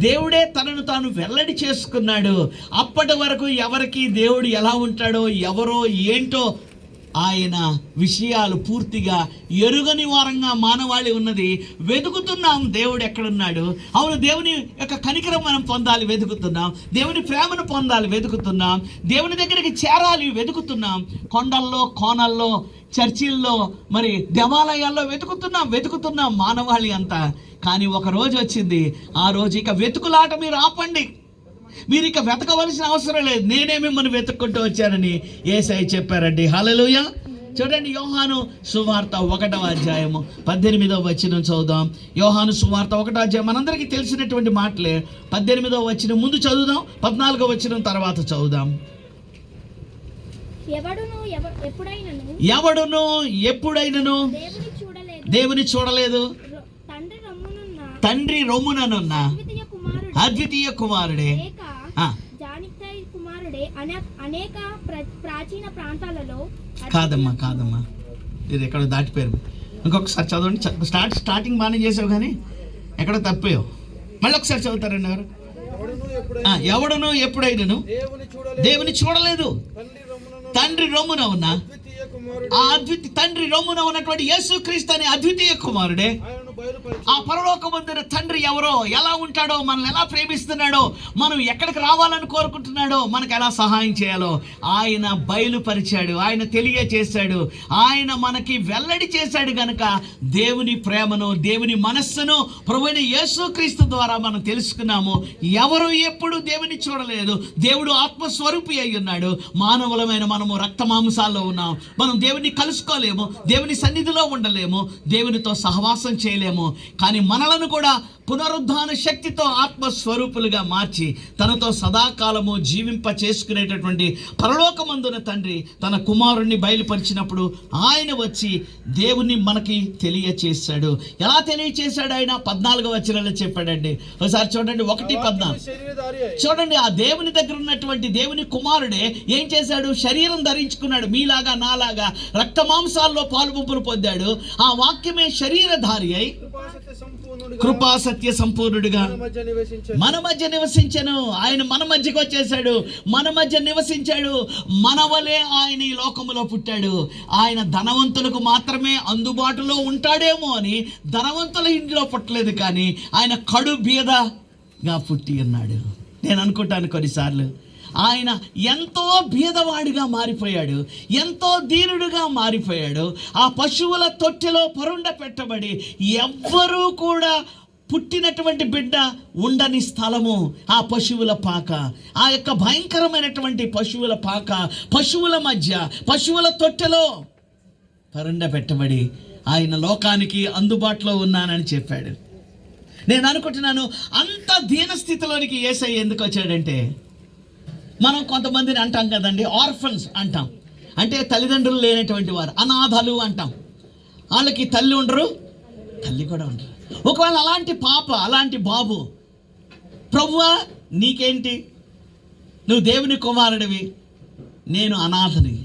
దేవుడే తనను తాను వెల్లడి చేసుకున్నాడు. అప్పటి వరకు ఎవరికి దేవుడు ఎలా ఉంటాడో, ఎవరో ఏంటో ఆయన విషయాలు పూర్తిగా ఎరుగని వారంగా మానవాళి ఉన్నది. వెతుకుతున్నాం దేవుడు ఎక్కడున్నాడు. అవును, దేవుని యొక్క కనికరం మనం పొందాలి, వెతుకుతున్నాం. దేవుని ప్రేమను పొందాలి, వెతుకుతున్నాం. దేవుని దగ్గరికి చేరాలి, వెతుకుతున్నాం. కొండల్లో, కోనల్లో, చర్చిల్లో, మరి దేవాలయాల్లో వెతుకుతున్నాం మానవాళి అంతా. కానీ ఒక రోజు వచ్చింది, ఆ రోజు ఇక వెతుకులాట మీరు ఆపండి, మీరు ఇక వెతకవలసిన అవసరం లేదు, నేనే మిమ్మల్ని వెతుక్కుంటూ వచ్చానని యేసయ్య చెప్పారండి. హల్లెలూయా. చూడండి, యోహాను సువార్త 1వ అధ్యాయము 18వ వచనం చదువుదాం. యోహాను సువార్త 1వ అధ్యాయం మనందరికీ తెలిసినటువంటి మాటలే. 18వ వచనం ముందు చదువుదాం, 14వ వచనం తర్వాత చదువుదాం. ఎవడును ఎప్పుడైనను దేవుని చూడలేదు, తండ్రి రొమ్ముననున్న అద్వితీయ కుమారుడే అనేక ప్రాచీన ప్రాంతాలలో. కాదమ్మా ఇది ఎక్కడ దాటిపోయారు. ఇంకొకసారి చదవండి. స్టార్టింగ్ బాగానే చేసావు కానీ ఎక్కడ తప్పావు. మళ్ళీ ఒకసారి చదువుతారండి ఎవరు. ఎవడును ఎప్పుడైనను దేవుని చూడలేదు, తండ్రి రొమ్మున ఉన్న తండ్రి రొమ్మున ఉన్నటువంటి యేసుక్రీస్తు అనే అద్వితీయ కుమారుడే ఆ పరలోకమందున తండ్రి ఎవరో, ఎలా ఉంటాడో, మనల్ని ఎలా ప్రేమిస్తున్నాడో, మనం ఎక్కడికి రావాలని కోరుకుంటున్నాడో, మనకు ఎలా సహాయం చేయాలో ఆయన బయలుపరిచాడు, ఆయన తెలియచేశాడు, ఆయన మనకి వెల్లడి చేశాడు. గనుక దేవుని ప్రేమను, దేవుని మనస్సును ప్రభువైన యేసుక్రీస్తు ద్వారా మనం తెలుసుకున్నాము. ఎవరు ఎప్పుడు దేవుని చూడలేదు. దేవుడు ఆత్మస్వరూపి అయి ఉన్నాడు. మానవులమైన మనము రక్త మాంసాల్లో ఉన్నాం. మనం దేవుని కలుసుకోలేము, దేవుని సన్నిధిలో ఉండలేము, దేవునితో సహవాసం చేయలేము. కానీ మనలను కూడా పునరుద్ధాన శక్తితో ఆత్మస్వరూపులుగా మార్చి తనతో సదాకాలము జీవింప చేసుకునేటటువంటి పరలోకమందున తండ్రి తన కుమారుణ్ణి బయలుపరిచినప్పుడు ఆయన వచ్చి దేవుని మనకి తెలియచేశాడు. ఎలా తెలియచేశాడు? ఆయన 14వ వచనంలో చెప్పాడండి. ఒకసారి చూడండి, 1:14 చూడండి. ఆ దేవుని దగ్గర ఉన్నటువంటి దేవుని కుమారుడే ఏం చేశాడు? శరీరం ధరించుకున్నాడు. మీలాగా నాలాగా రక్త మాంసాల్లో పాలుపంపులు పొందాడు. ఆ వాక్యమే శరీరధారి అయి కృపా సత్య సంపూర్ణుడిగా మన మధ్య నివసించను. ఆయన మన మధ్యకు వచ్చేసాడు, మన మధ్య నివసించాడు. మన వలే ఆయన ఈ లోకములో పుట్టాడు. ఆయన ధనవంతులకు మాత్రమే అందుబాటులో ఉంటాడేమో అని ధనవంతుల ఇంట్లో పుట్టలేదు, కానీ ఆయన కడు బీదగా పుట్టి ఉన్నాడు. నేను అనుకుంటాను కొన్నిసార్లు ఆయన ఎంతో బీదవాడిగా మారిపోయాడు, ఎంతో దీనుడుగా మారిపోయాడు. ఆ పశువుల తొట్టెలో పరుండ పెట్టబడి ఎవ్వరూ కూడా పుట్టినటువంటి బిడ్డ ఉండని స్థలము ఆ పశువుల పాక. ఆ యొక్క భయంకరమైనటువంటి పశువుల పాక, పశువుల మధ్య, పశువుల తొట్టెలో పరుండ పెట్టబడి ఆయన లోకానికి అందుబాటులో ఉన్నానని చెప్పాడు. నేను అనుకుంటున్నాను, అంత దీనస్థితిలోనికి యేసయ్య ఎందుకు వచ్చాడంటే, మనం కొంతమందిని అంటాం కదండి, ఆర్ఫన్స్ అంటాం. అంటే తల్లిదండ్రులు లేనటువంటి వారు, అనాథలు అంటాం. వాళ్ళకి తల్లి ఉండరు, తల్లి కూడా ఉండరు. ఒకవేళ అలాంటి పాప, అలాంటి బాబు, ప్రభువా నీకేంటి, నువ్వు దేవుని కుమారుడివి, నేను అనాథని,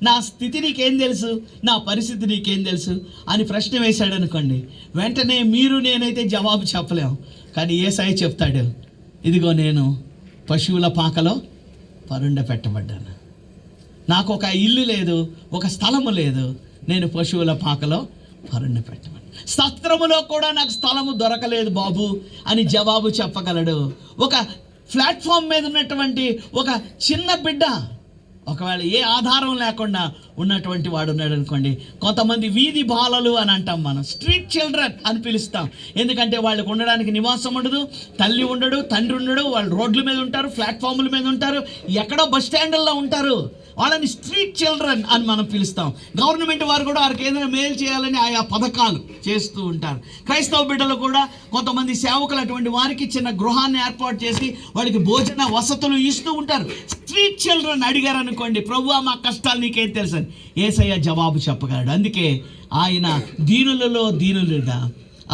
నా స్థితి నీకేం తెలుసు, నా పరిస్థితి నీకేం తెలుసు అని ప్రశ్న వేశాడు అనుకోండి, వెంటనే మీరు నేనైతే జవాబు చెప్పలేము. కానీ యేసయ్య చెప్తాడు, ఇదిగో నేను పశువుల పాకలో పరుండ పెట్టబడ్డాను. నాకు ఒక ఇల్లు లేదు, ఒక స్థలము లేదు, నేను పశువుల పాకలో పరుండ పెట్టబడ్డాను. సత్రములో కూడా నాకు స్థలము దొరకలేదు బాబు అని జవాబు చెప్పగలడు. ఒక ప్లాట్ఫామ్ మీద ఉన్నటువంటి ఒక చిన్న బిడ్డ, ఒకవేళ ఏ ఆధారం లేకుండా ఉన్నటువంటి వాడు ఉన్నాడు అనుకోండి. కొంతమంది వీధి బాలలు అని అంటాం, మనం స్ట్రీట్ చిల్డ్రన్ అని పిలుస్తాం. ఎందుకంటే వాళ్ళకు ఉండడానికి నివాసం ఉండదు, తల్లి ఉండడు, తండ్రి ఉండడు, వాళ్ళు రోడ్ల మీద ఉంటారు, ప్లాట్ఫామ్ల మీద ఉంటారు, ఎక్కడో బస్ స్టాండ్ల్లో ఉంటారు. వాళ్ళని స్ట్రీట్ చిల్డ్రన్ అని మనం పిలుస్తాం. గవర్నమెంట్ వారు కూడా వారికి ఏదైనా మేలు చేయాలని ఆయా పథకాలు చేస్తూ ఉంటారు. క్రైస్తవ బిడ్డలు కూడా కొంతమంది సేవకులు అటువంటి వారికి చిన్న గృహాన్ని ఏర్పాటు చేసి వాడికి భోజన వసతులు ఇస్తూ ఉంటారు. స్ట్రీట్ చిల్డ్రన్ అడిగారు అనుకోండి, ప్రభువా మా కష్టాలు నీకేం తెలుసు అని యేసయ్య జవాబు చెప్పగలడు. అందుకే ఆయన దీనులలో దీనులుగా,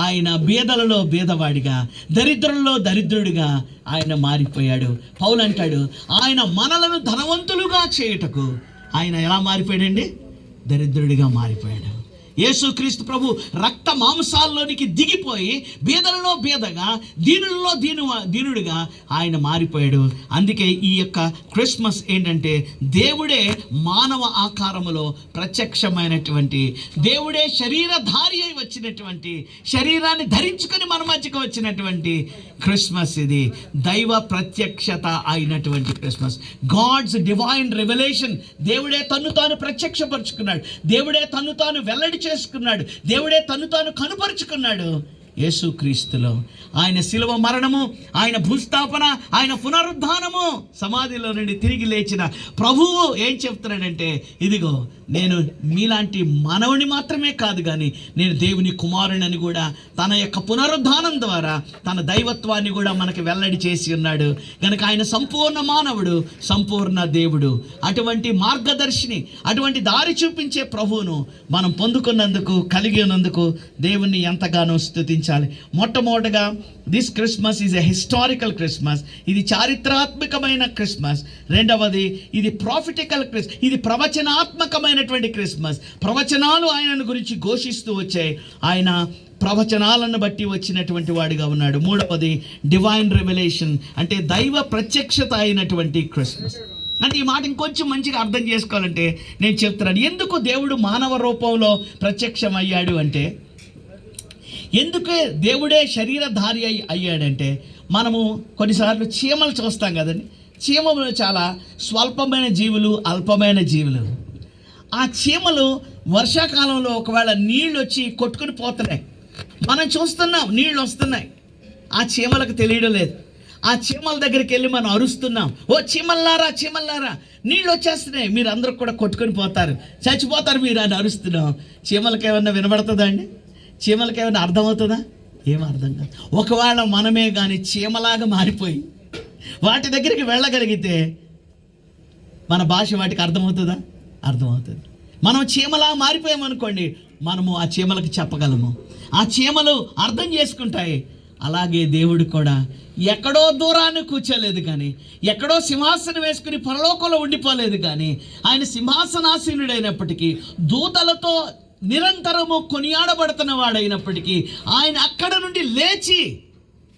ఆయన బీదలలో బీదవాడిగా, దరిద్రులలో దరిద్రుడిగా ఆయన మారిపోయాడు. పౌలు అంటాడు, ఆయన మనలను ధనవంతులుగా చేయుటకు ఆయన ఎలా మారిపోయాడండి? దరిద్రుడిగా మారిపోయాడు. యేసుక్రీస్తు ప్రభు రక్త మాంసాల్లోనికి దిగిపోయి బీదలలో బీదగా, దీనులలో దీనుడిగా ఆయన మారిపోయాడు. అందుకే ఈ యొక్క క్రిస్మస్ ఏంటంటే, దేవుడే మానవ ఆకారములో ప్రత్యక్షమైనటువంటి, దేవుడే శరీరధారి అయి వచ్చినటువంటి, శరీరాన్ని ధరించుకొని మన మధ్యకు వచ్చినటువంటి క్రిస్మస్. ఇది దైవ ప్రత్యక్షత అయినటువంటి క్రిస్మస్. God's divine revolution. దేవుడే తన్ను తాను ప్రత్యక్షపరుచుకున్నాడు, దేవుడే తన్ను తాను వెల్లడి చేసుకున్నాడు, దేవుడే తన్ను తాను కనుపరుచుకున్నాడు యేసుక్రీస్తులో. ఆయన శిలువ మరణము, ఆయన భూస్థాపన, ఆయన పునరుద్ధానము, సమాధిలో నుండి తిరిగి లేచిన ప్రభువు ఏం చెప్తున్నాడంటే, ఇదిగో నేను మీలాంటి మానవుని మాత్రమే కాదు కానీ నేను దేవుని కుమారుని కూడా తన యొక్క పునరుద్ధానం ద్వారా తన దైవత్వాన్ని కూడా మనకి వెల్లడి చేసి ఉన్నాడు. కనుక ఆయన సంపూర్ణ మానవుడు, సంపూర్ణ దేవుడు. అటువంటి మార్గదర్శిని, అటువంటి దారి చూపించే ప్రభువును మనం పొందుకున్నందుకు, కలిగి ఉన్నందుకు దేవుణ్ణి ఎంతగానో స్తుతించాలి. మొట్టమొదటిగా this Christmas is a historical Christmas. ఇది చారిత్రాత్మకమైన క్రిస్మస్. రెండవది ఇది ప్రాఫిటికల్ క్రిస్మస్, ఇది ప్రవచనాత్మకమైనటువంటి క్రిస్మస్. ప్రవచనాలు ఆయనను గురించి ఘోషిస్తూ వచ్చాయి, ఆయన ప్రవచనాలను బట్టి వచ్చినటువంటి వాడిగా ఉన్నాడు. మూడవది డివైన్ రెవల్యూషన్, అంటే దైవ ప్రత్యక్షత అయినటువంటి క్రిస్మస్. అంటే ఈ మాట ఇంకొంచెం మంచిగా అర్థం చేసుకోవాలంటే నేను చెప్తున్నాను, ఎందుకు దేవుడు మానవ రూపంలో ప్రత్యక్షమయ్యాడు అంటే, ఎందుకే దేవుడే శరీరధారి అయ్యాడంటే, మనము కొన్నిసార్లు చీమలు చూస్తాం కదండి. చీమలు చాలా స్వల్పమైన జీవులు, అల్పమైన జీవులు. ఆ చీమలు వర్షాకాలంలో ఒకవేళ నీళ్ళు వచ్చి కొట్టుకుని పోతున్నాయి, మనం చూస్తున్నాం నీళ్ళు వస్తున్నాయి, ఆ చీమలకు తెలియడం లేదు. ఆ చీమల దగ్గరికి వెళ్ళి మనం అరుస్తున్నాం, ఓ చీమల్లారా చీమల్లారా నీళ్ళు వచ్చేస్తున్నాయి, మీరు అందరూ కూడా కొట్టుకొని పోతారు, చచ్చిపోతారు మీరు అని అరుస్తున్నాం. చీమలకి ఏమన్నా వినబడుతుందా అండి? చీమలకి ఏమన్నా అర్థమవుతుందా? ఏం అర్థం కాదు. ఒకవేళ మనమే కానీ చీమలాగా మారిపోయి వాటి దగ్గరికి వెళ్ళగలిగితే మన భాష వాటికి అర్థమవుతుందా? అర్థమవుతుంది. మనం చీమలా మారిపోయామనుకోండి, మనము ఆ చీమలకు చెప్పగలము, ఆ చీమలు అర్థం చేసుకుంటాయి. అలాగే దేవుడు కూడా ఎక్కడో దూరాన్ని కూర్చోలేదు కానీ, ఎక్కడో సింహాసనం వేసుకుని పరలోకంలో ఉండిపోలేదు కానీ, ఆయన సింహాసనాసీనుడైనప్పటికీ, దూతలతో నిరంతరము కొనియాడబడుతున్న వాడైనప్పటికీ, ఆయన అక్కడ నుండి లేచి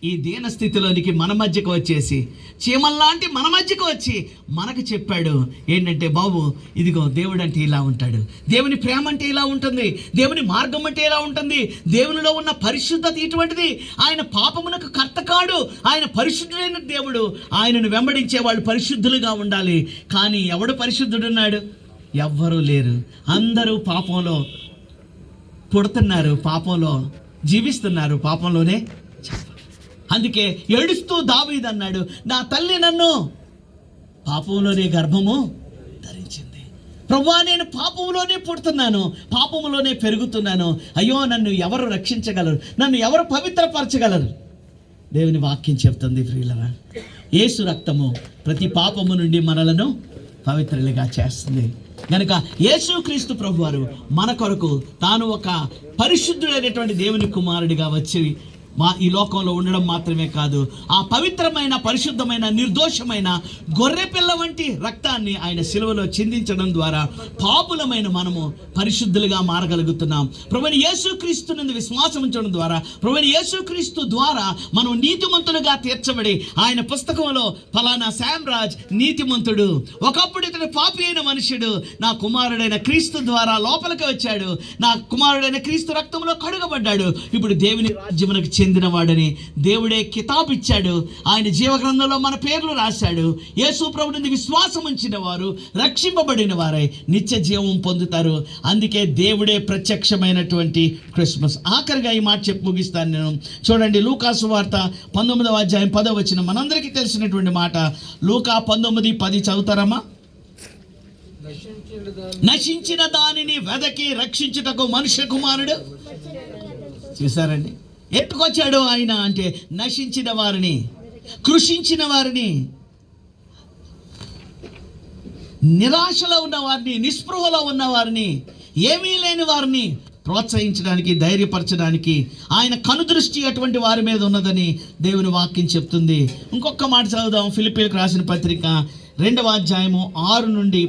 ఈ దీన స్థితిలోనికి మన మధ్యకు వచ్చేసి, చీమల్లాంటి మన మధ్యకు వచ్చి మనకు చెప్పాడు ఏంటంటే, బాబు ఇదిగో దేవుడు అంటే ఇలా ఉంటాడు, దేవుని ప్రేమ అంటే ఇలా ఉంటుంది, దేవుని మార్గం అంటే ఇలా ఉంటుంది, దేవునిలో ఉన్న పరిశుద్ధత ఇటువంటిది, ఆయన పాపమునకు కర్త కాడు, ఆయన పరిశుద్ధుడైన దేవుడు, ఆయనను వెంబడించే వాళ్ళు పరిశుద్ధులుగా ఉండాలి. కానీ ఎవడు పరిశుద్ధుడున్నాడు? ఎవ్వరూ లేరు. అందరూ పాపంలో పుడుతున్నారు, పాపంలో జీవిస్తున్నారు, పాపంలోనే. అందుకే ఏడుస్తూ దావీదు అన్నాడు, నా తల్లి నన్ను పాపంలోనే గర్భము ధరించింది. ప్రభువా, నేను పాపంలోనే పుడుతున్నాను, పాపంలోనే పెరుగుతున్నాను, అయ్యో నన్ను ఎవరు రక్షించగలరు, నన్ను ఎవరు పవిత్రపరచగలరు? దేవుని వాక్యం చెప్తుంది ప్రియులరా, యేసు రక్తము ప్రతి పాపము నుండి మనలను పవిత్రులుగా చేస్తుంది. కనుక యేసుక్రీస్తు ప్రభువారు మన కొరకు తాను ఒక పరిశుద్ధుడైనటువంటి దేవుని కుమారుడిగా వచ్చి ఈ లోకంలో ఉండడం మాత్రమే కాదు, ఆ పవిత్రమైన, పరిశుద్ధమైన, నిర్దోషమైన గొర్రెపిల్ల వంటి రక్తాన్ని ఆయన శిలువలో చిందించడం ద్వారా పాపులమైన మనము పరిశుద్ధులుగా మారగలుగుతున్నాం. ప్రభువైన యేసుక్రీస్తునందు విశ్వాసం ఉంచడం ద్వారా, ప్రభువైన యేసుక్రీస్తు ద్వారా మనం నీతిమంతులుగా తీర్చబడి, ఆయన పుస్తకంలో ఫలానా శామ్రాజ్ నీతిమంతుడు, ఒకప్పుడు ఇతడు పాపి అయిన మనుషుడు, నా కుమారుడైన క్రీస్తు ద్వారా లోపలికి వచ్చాడు, నా కుమారుడైన క్రీస్తు రక్తంలో కడుగబడ్డాడు, ఇప్పుడు దేవుని రాజ్యమునకు చెందినవాడని దేవుడే కితాబు ఇచ్చాడు. ఆయన జీవగ్రంథంలో మన పేర్లు రాశాడు. యేసు ప్రభువుని విశ్వాసం ఉంచిన వారు రక్షింపబడిన వారై నిత్య జీవం పొందుతారు. అందుకే దేవుడే ప్రత్యక్షమైనటువంటి క్రిస్మస్. ఆఖరిగా ఈ మాట చెప్పి ముగిస్తాను నేను. చూడండి, లూకా సువార్త 19వ అధ్యాయం 10వ వచనం మనందరికీ తెలిసినటువంటి మాట. లూకా 19:10 చదువుతారమ్మా? నశించిన దానిని వెదకి రక్షించుటకు మనుష్య కుమారుడు. చూసారండి, ఎత్తుకొచ్చాడు ఆయన అంటే నశించిన వారిని, కృషించిన వారిని, నిరాశలో ఉన్న వారిని, నిస్పృహలో ఉన్న వారిని, ఏమీ లేని వారిని ప్రోత్సహించడానికి, ధైర్యపరచడానికి ఆయన కనుదృష్టి అటువంటి వారి మీద ఉన్నదని దేవుని వాక్యం చెప్తుంది. ఇంకొక మాట చదువుదాం. ఫిలిప్పీలకు రాసిన పత్రిక 2వ అధ్యాయము 6 నుండి.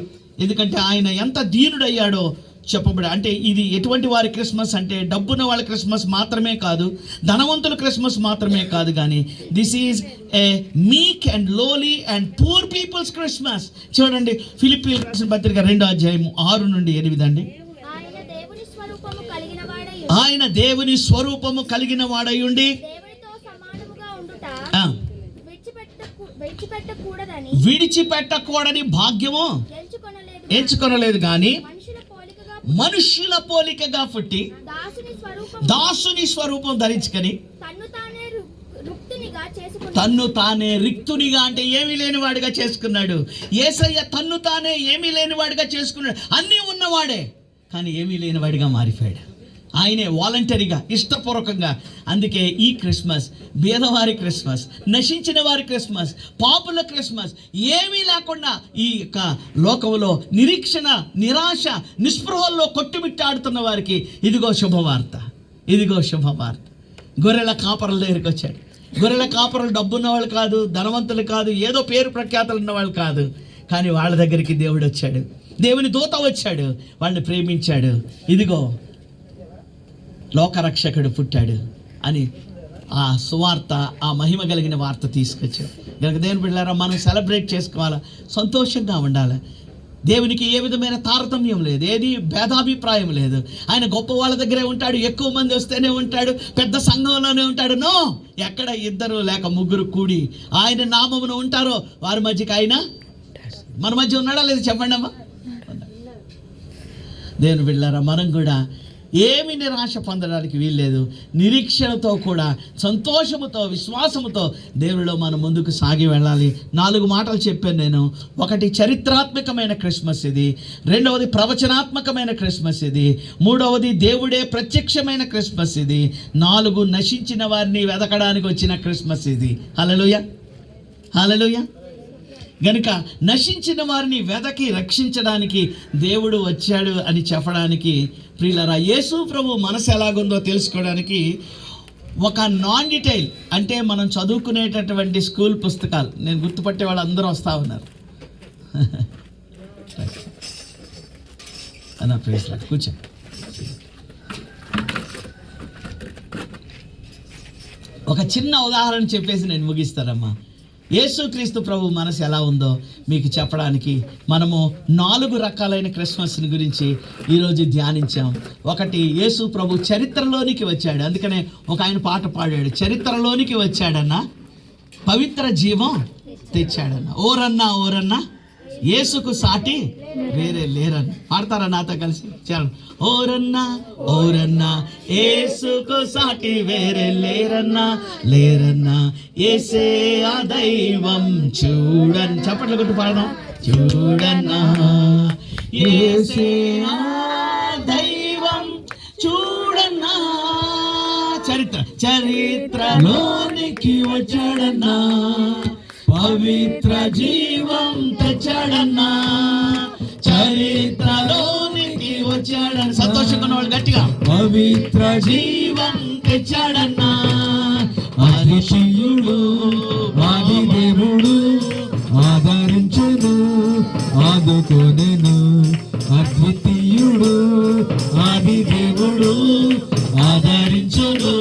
ఎందుకంటే ఆయన ఎంత దీనుడయ్యాడో చెప్పబడి, అంటే ఇది ఎటువంటి వారి క్రిస్మస్ అంటే డబ్బున్న వాళ్ళ క్రిస్మస్ మాత్రమే కాదు, ధనవంతుల క్రిస్మస్ మాత్రమే కాదు, కానీ this is a meek and lowly and poor peoples Christmas. చూడండి, ఫిలిప్పీ రాసిన పత్రిక 2వ అధ్యాయం 6 నుండి 8 అండి. ఆయన దేవుని స్వరూపము కలిగిన వాడై ఉండి విడిచిపెట్టకూడని భాగ్యము ఎంచుకొనలేదు, కానీ మనుష్యుల పోలికగా పుట్టి దాసుని స్వరూపం ధరించుకొని తన్ను తానే రిక్తునిగా, అంటే ఏమీ లేనివాడిగా చేసుకున్నాడు. యేసయ్య తన్ను తానే ఏమీ లేనివాడిగా చేసుకున్నాడు. అన్నీ ఉన్నవాడే, కానీ ఏమీ లేనివాడిగా మారిపోయాడు. ఆయనే వాలంటరీగా, ఇష్టపూర్వకంగా. అందుకే ఈ క్రిస్మస్ బీదవారి క్రిస్మస్, నశించిన వారి క్రిస్మస్, పాపుల క్రిస్మస్, ఏమీ లేకుండా ఈ యొక్క లోకంలో నిరీక్షణ, నిరాశ, నిస్పృహల్లో కొట్టుమిట్టాడుతున్న వారికి ఇదిగో శుభవార్త, ఇదిగో శుభవార్త. గొర్రెల కాపరుల దగ్గరికి వచ్చాడు. గొర్రెల కాపరులు డబ్బున్న వాళ్ళు కాదు, ధనవంతులు కాదు, ఏదో పేరు ప్రఖ్యాతలు ఉన్న వాళ్ళు కాదు, కానీ వాళ్ళ దగ్గరికి దేవుడు వచ్చాడు, దేవుని దూత వచ్చాడు, వాళ్ళని ప్రేమించాడు. ఇదిగో లోకరక్షకుడు పుట్టాడు అని ఆ సువార్త, ఆ మహిమ కలిగిన వార్త తీసుకొచ్చాడు. కనుక దేవుని బిడ్డలారా, మనం సెలబ్రేట్ చేసుకోవాలా, సంతోషంగా ఉండాలి. దేవునికి ఏ విధమైన తారతమ్యం లేదు, ఏది భేదాభిప్రాయం లేదు. ఆయన గొప్ప వాళ్ళ దగ్గరే ఉంటాడు, ఎక్కువ మంది వస్తేనే ఉంటాడు, పెద్ద సంఘంలోనే ఉంటాడు. నో, ఎక్కడ 2 లేక 3 కూడి ఆయన నామమున ఉంటారో వారి మధ్యకి ఆయన మన మధ్య ఉన్నాడా లేదు చెప్పండి అమ్మా. దేవుని బిడ్డలారా, మనం కూడా ఏమి నిరాశ పొందడానికి వీల్లేదు. నిరీక్షణతో కూడా, సంతోషముతో, విశ్వాసముతో దేవునిలో మనం ముందుకు సాగి వెళ్ళాలి. 4 మాటలు చెప్పాను నేను. 1 చరిత్రాత్మకమైన క్రిస్మస్ ఇది, 2వది ప్రవచనాత్మకమైన క్రిస్మస్ ఇది, 3వది దేవుడే ప్రత్యక్షమైన క్రిస్మస్ ఇది, 4 నశించిన వారిని వెతకడానికి వచ్చిన క్రిస్మస్ ఇది. హల్లెలూయా, హల్లెలూయా. గనుక నశించిన వారిని వెదకి రక్షించడానికి దేవుడు వచ్చాడు అని చెప్పడానికి, ప్రియులారా, యేసు ప్రభు మనసు ఎలాగుందో తెలుసుకోవడానికి ఒక నాన్ డీటెయిల్, అంటే మనం చదువుకునేటటువంటి స్కూల్ పుస్తకాలు, నేను గుర్తుపట్టే వాళ్ళు అందరూ వస్తూ ఉన్నారు అన్న. ప్లీజ్ కూర్చో. ఒక చిన్న ఉదాహరణ చెప్పేసి నేను ముగిస్తానమ్మా. యేసుక్రీస్తు ప్రభు మనసు ఎలా ఉందో మీకు చెప్పడానికి మనము 4 రకాలైన క్రిస్మస్ని గురించి ఈరోజు ధ్యానించాం. 1, యేసు ప్రభు చరిత్రలోనికి వచ్చాడు. అందుకనే ఒక ఆయన పాట పాడాడు, చరిత్రలోనికి వచ్చాడన్నా, పవిత్ర జీవం తెచ్చాడన్న. ఓరన్నా ఓరన్నా యేసుకు సాటి వేరే లేరన్న. పాడతారా నాతో కలిసి? చాలు. ఓరన్నా ఓరన్నా యేసుకు సాటి వేరే లేరన్నా, లేరన్నా యేసే ఆ దైవం చూడన్. చప్పట్లు కొట్టి పాడదాం. చూడన్నా యేసే ఆ దైవం చూడన్నా, చరిత్రలోనికి వచ్చాడన్నా, పవిత్ర జీవం తెచ్చాడన్నా, చరిత్రలోనికి వచ్చాడన్నా. సంతోషంగా ఉన్న వాళ్ళు గట్టిగా, పవిత్ర జీవం తెచ్చాడన్నా. అతిశయుడు ఆది దేవుడు ఆదరించును ఆదుకొనెను, అద్వితీయుడు ఆది దేవుడు ఆదరించును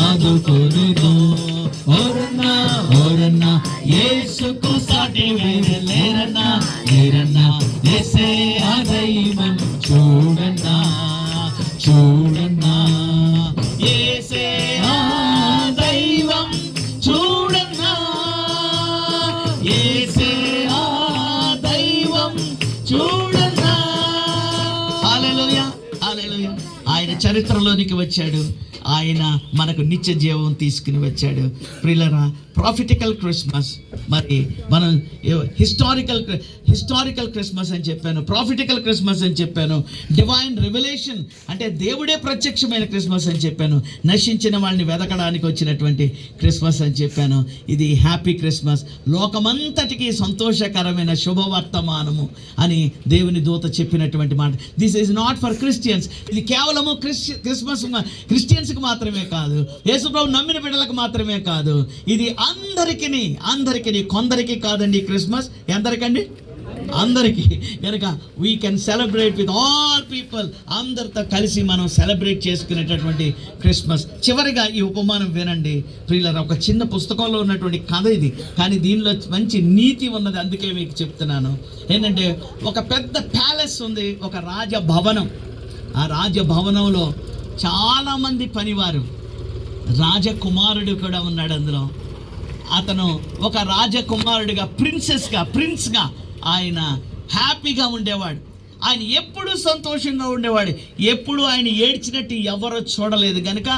ఆదుకొనెను. ఓరన్నా ఓరన్నా యేసుకు సాటి వేరే లేరన్నా, లేరన్నా యేసే ఆ దైవం చూడన్నా, చూడన్నా యేసే ఆ దైవం చూడన్నా, యేసే ఆ దైవం చూడన్నా. హల్లెలూయా, హల్లెలూయా. ఆయన చరిత్రలోనికి వచ్చాడు, ఆయన మనకు నిత్య జీవం తీసుకుని వచ్చాడు. ప్రియులారా, ప్రాఫిటికల్ క్రిస్మస్, మరి మనం హిస్టారికల్ క్రిస్మస్ అని చెప్పాను, ప్రాఫిటికల్ క్రిస్మస్ అని చెప్పాను, డివైన్ రెవల్యూషన్ అంటే దేవుడే ప్రత్యక్షమైన క్రిస్మస్ అని చెప్పాను, నశించిన వాళ్ళని వెతకడానికి వచ్చినటువంటి క్రిస్మస్ అని చెప్పాను. ఇది హ్యాపీ క్రిస్మస్, లోకమంతటికి సంతోషకరమైన శుభవర్తమానము అని దేవుని దూత చెప్పినటువంటి మాట. This is not for Christians. ఇది కేవలము క్రిస్మస్ క్రిస్టియన్స్కి మాత్రమే కాదు, యేసుప్రభు నమ్మిన బిడ్డలకు మాత్రమే కాదు, ఇది అందరికీ కొందరికి కాదండి. క్రిస్మస్ ఎందరికండి? అందరికీ. కనుక we can celebrate with all people. అందరితో కలిసి మనం సెలబ్రేట్ చేసుకునేటటువంటి క్రిస్మస్. చివరిగా ఈ ఉపమానం వినండి ప్రియులారా. ఒక చిన్న పుస్తకంలో ఉన్నటువంటి కథ ఇది, కానీ దీనిలో మంచి నీతి ఉన్నది, అందుకే మీకు చెప్తున్నాను. ఏంటంటే, ఒక పెద్ద ప్యాలెస్ ఉంది, ఒక రాజభవనం. ఆ రాజభవనంలో చాలామంది పనివారు, రాజకుమారుడు కూడా ఉన్నాడు అందులో. అతను ఒక రాజకుమారుడిగా, ప్రిన్స్గా ఆయన హ్యాపీగా ఉండేవాడు. ఆయన ఎప్పుడూ సంతోషంగా ఉండేవాడు, ఎప్పుడు ఆయన ఏడ్చినట్టు ఎవరో చూడలేదు. కనుక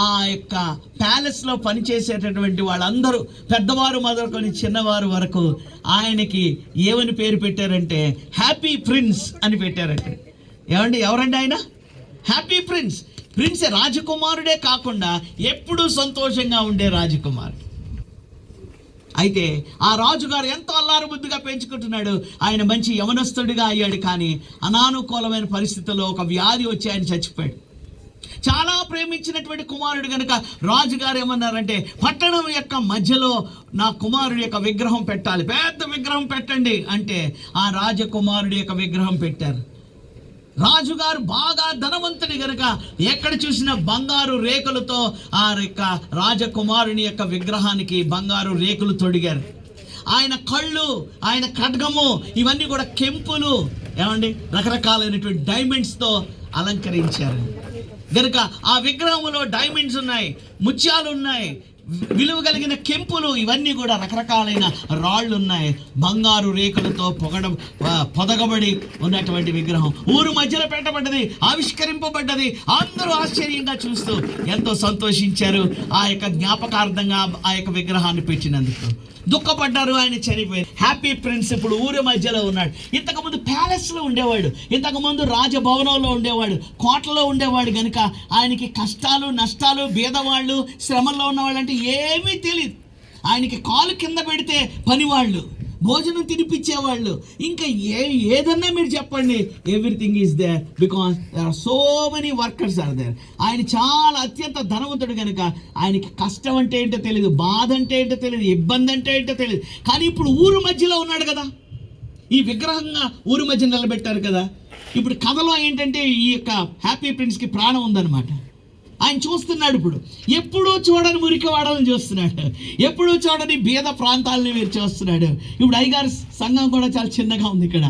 ఆ యొక్క ప్యాలెస్లో పనిచేసేటటువంటి వాళ్ళందరూ, పెద్దవారు మొదలుకొని చిన్నవారు వరకు, ఆయనకి ఏమని పేరు పెట్టారంటే హ్యాపీ ప్రిన్స్ అని పెట్టారంటే. ఏమండి, ఎవరండి ఆయన? Happy prince. ప్రిన్స్ రాజకుమారుడే కాకుండా ఎప్పుడూ సంతోషంగా ఉండే రాజకుమారుడు. అయితే ఆ రాజుగారు ఎంతో అల్లారు బుద్ధిగా పెంచుకుంటున్నాడు. ఆయన మంచి యవనస్తుడిగా అయ్యాడు, కానీ అనానుకూలమైన పరిస్థితుల్లో ఒక వ్యాధి వచ్చి ఆయన చచ్చిపోయాడు. చాలా ప్రేమించినటువంటి కుమారుడు కనుక రాజుగారు ఏమన్నారంటే, పట్టణం యొక్క మధ్యలో నా కుమారుడి యొక్క విగ్రహం పెట్టాలి, పెద్ద విగ్రహం పెట్టండి అంటే ఆ రాజకుమారుడి యొక్క విగ్రహం పెట్టారు. రాజుగారు బాగా ధనవంతుడి కనుక ఎక్కడ చూసినా బంగారు రేకులతో ఆ యొక్క రాజకుమారుని యొక్క విగ్రహానికి బంగారు రేకులు తొడిగారు. ఆయన కళ్ళు, ఆయన ఖడ్గము, ఇవన్నీ కూడా కెంపులు, ఏమండి, రకరకాలైనటువంటి డైమండ్స్తో అలంకరించారు. కనుక ఆ విగ్రహంలో డైమండ్స్ ఉన్నాయి, ముత్యాలు ఉన్నాయి, విలువ కలిగిన కెంపులు, ఇవన్నీ కూడా రకరకాలైన రాళ్ళు ఉన్నాయి. బంగారు రేకులతో పొదగబడి ఉన్నటువంటి విగ్రహం ఊరు మధ్యలో పెట్టబడ్డది, ఆవిష్కరింపబడ్డది. అందరూ ఆశ్చర్యంగా చూస్తూ ఎంతో సంతోషించారు ఆ యొక్క జ్ఞాపకార్థంగా ఆ యొక్క విగ్రహాన్ని పెట్టినందుకు. దుఃఖపడ్డారు ఆయన చనిపోయారు. హ్యాపీ ప్రిన్స్ ఇప్పుడు ఊరి మధ్యలో ఉన్నాడు. ఇంతకుముందు ప్యాలెస్లో ఉండేవాడు, ఇంతకుముందు రాజభవనంలో ఉండేవాడు, కోటలో ఉండేవాడు. కనుక ఆయనకి కష్టాలు, నష్టాలు, బీదవాళ్ళు, శ్రమల్లో ఉన్నవాళ్ళు అంటే ఏమీ తెలియదు. ఆయనకి కాలు కింద పెడితే పనివాళ్ళు, భోజనం తినిపించేవాళ్ళు, ఇంకా ఏదన్నా మీరు చెప్పండి, everything is there because there are so many workers are there. ఆయన చాలా అత్యంత ధనవంతుడు కనుక ఆయనకి కష్టం అంటే ఏంటో తెలియదు, బాధ అంటే ఏంటో తెలియదు, ఇబ్బంది అంటే ఏంటో తెలియదు. కానీ ఇప్పుడు ఊరు మధ్యలో ఉన్నాడు కదా, ఈ విగ్రహంగా ఊరు మధ్య నిలబెట్టారు కదా. ఇప్పుడు కథలో ఏంటంటే ఈ యొక్క హ్యాపీ ప్రిన్స్కి ప్రాణం ఉందన్నమాట. ఆయన చూస్తున్నాడు, ఇప్పుడు ఎప్పుడూ చూడని మురికి వాడాలని చూస్తున్నాడు, ఎప్పుడూ చూడని బీద ప్రాంతాలని మీరు చూస్తున్నాడు. ఇప్పుడు అయ్యగారు సంఘం కూడా చాలా చిన్నగా ఉంది ఇక్కడ.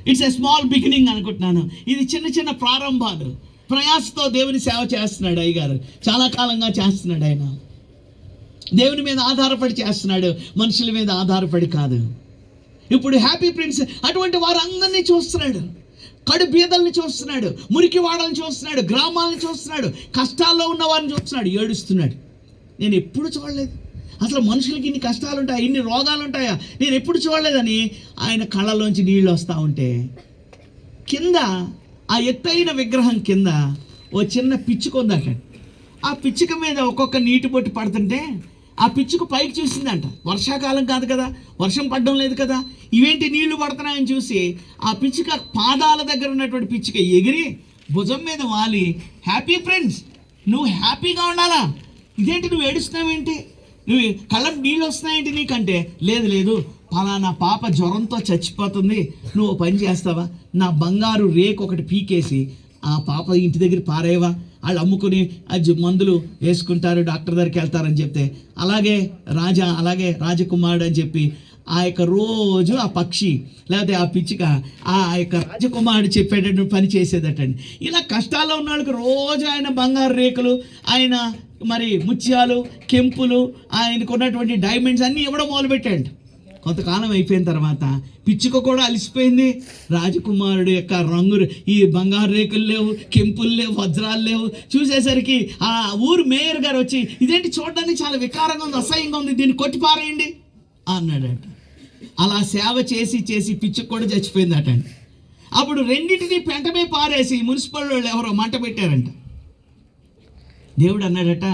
ఇట్స్ ఎ స్మాల్ బిగినింగ్ అనుకుంటున్నాను. ఇది చిన్న చిన్న ప్రారంభాలు. ప్రయాసతో దేవుని సేవ చేస్తున్నాడు అయ్యగారు, చాలా కాలంగా చేస్తున్నాడు. ఆయన దేవుని మీద ఆధారపడి చేస్తున్నాడు, మనుషుల మీద ఆధారపడి కాదు. ఇప్పుడు హ్యాపీ ప్రిన్స్ అటువంటి వారు అందరినీ చూస్తున్నాడు, కడు బీదల్ని చూస్తున్నాడు, మురికి వాడల్ని చూస్తున్నాడు, గ్రామాలను చూస్తున్నాడు, కష్టాల్లో ఉన్న వారిని చూస్తున్నాడు, ఏడుస్తున్నాడు. నేను ఎప్పుడు చూడలేదు, అసలు మనుషులకి ఇన్ని కష్టాలు ఉంటాయా, ఇన్ని రోగాలు ఉంటాయా, నేను ఎప్పుడు చూడలేదని ఆయన కళ్ళలోంచి నీళ్ళు వస్తూ ఉంటే, కింద ఆ ఎత్తైన విగ్రహం కింద ఓ చిన్న పిచ్చుక ఉంది అక్కడ. ఆ పిచ్చుక మీద ఒక్కొక్క నీటి బొట్టు పడుతుంటే ఆ పిచ్చుకు పైకి చూసిందంట. వర్షాకాలం కాదు కదా, వర్షం పడడం లేదు కదా, ఇవేంటి నీళ్లు పడుతున్నాయని చూసి ఆ పిచ్చుక పాదాల దగ్గర ఉన్నటువంటి పిచ్చుక ఎగిరి భుజం మీద వాలి, హ్యాపీ ఫ్రెండ్స్, నువ్వు హ్యాపీగా ఉండాలా, ఇదేంటి నువ్వు ఏడుస్తున్నావేంటి, నువ్వు కళ్ళకు నీళ్ళు వస్తున్నాయేంటి నీకంటే, లేదు లేదు పలానా పాప జ్వరంతో చచ్చిపోతుంది, నువ్వు పని చేస్తావా, నా బంగారు రేకు ఒకటి పీకేసి ఆ పాప ఇంటి దగ్గర పారేవా, వాళ్ళు అమ్ముకుని అది మందులు వేసుకుంటారు, డాక్టర్ దగ్గరికి వెళ్తారని చెప్తే, అలాగే రాజకుమారుడు అని చెప్పి ఆ యొక్క రోజు ఆ పక్షి లేకపోతే ఆ పిచ్చిక ఆ యొక్క రాజకుమారుడు చెప్పేటటువంటి పని చేసేదటండి. ఇలా కష్టాల్లో ఉన్న వాళ్ళకి రోజు ఆయన బంగారు రేకులు, ఆయన మరి ముత్యాలు, కెంపులు, ఆయనకు ఉన్నటువంటి డైమండ్స్ అన్నీ ఇవ్వడం మొదలుపెట్టాడు. కొంతకాలం అయిపోయిన తర్వాత పిచ్చుక కూడా అలసిపోయింది. రాజకుమారుడు యొక్క రంగులు, ఈ బంగారు రేకులు లేవు, కెంపులు లేవు, వజ్రాలు లేవు. చూసేసరికి ఆ ఊరు మేయర్ గారు వచ్చి, ఇదేంటి చూడడానికి చాలా వికారంగా ఉంది, అసహ్యంగా ఉంది, దీన్ని కొట్టిపారేయండి అన్నాడట. అలా సేవ చేసి చేసి పిచ్చుక కూడా చచ్చిపోయిందటండి. అప్పుడు రెండింటినీ పెంటమే పారేసి మున్సిపల్ వాళ్ళు ఎవరో మంట పెట్టారంట. దేవుడు అన్నాడట,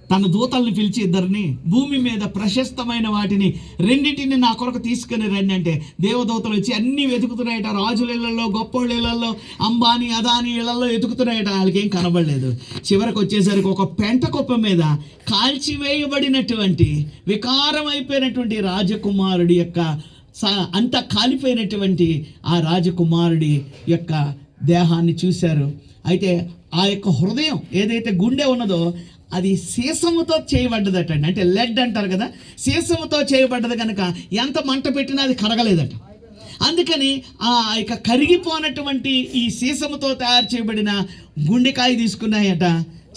తన దూతల్ని పిలిచి ఇద్దరిని, భూమి మీద ప్రశస్తమైన వాటిని రెండింటిని నా కొరకు తీసుకుని రండి అంటే, దేవదూతలు వచ్చి అన్నీ వెతుకుతున్నాయట. రాజుల ఇళ్లలో, గొప్పోళ్ళ ఇళ్లలో, అంబానీ అదానీ ఇళ్లలో వెతుకుతున్నాయట, వాళ్ళకి ఏం కనబడలేదు. చివరికి వచ్చేసరికి ఒక పెంట కుప్ప మీద కాల్చివేయబడినటువంటి వికారం అయిపోయినటువంటి రాజకుమారుడి యొక్క అంతా కాలిపోయినటువంటి ఆ రాజకుమారుడి యొక్క దేహాన్ని చూశారు. అయితే ఆ యొక్క హృదయం ఏదైతే గుండె ఉన్నదో అది సీసముతో చేయబడ్డదటండి. అంటే లెడ్ అంటారు కదా, సీసముతో చేయబడ్డది కనుక ఎంత మంట పెట్టినా అది కరగలేదట. అందుకని ఆ యొక్క కరిగిపోనటువంటి ఈ సీసముతో తయారు చేయబడిన గుండెకాయ తీసుకున్నాయట,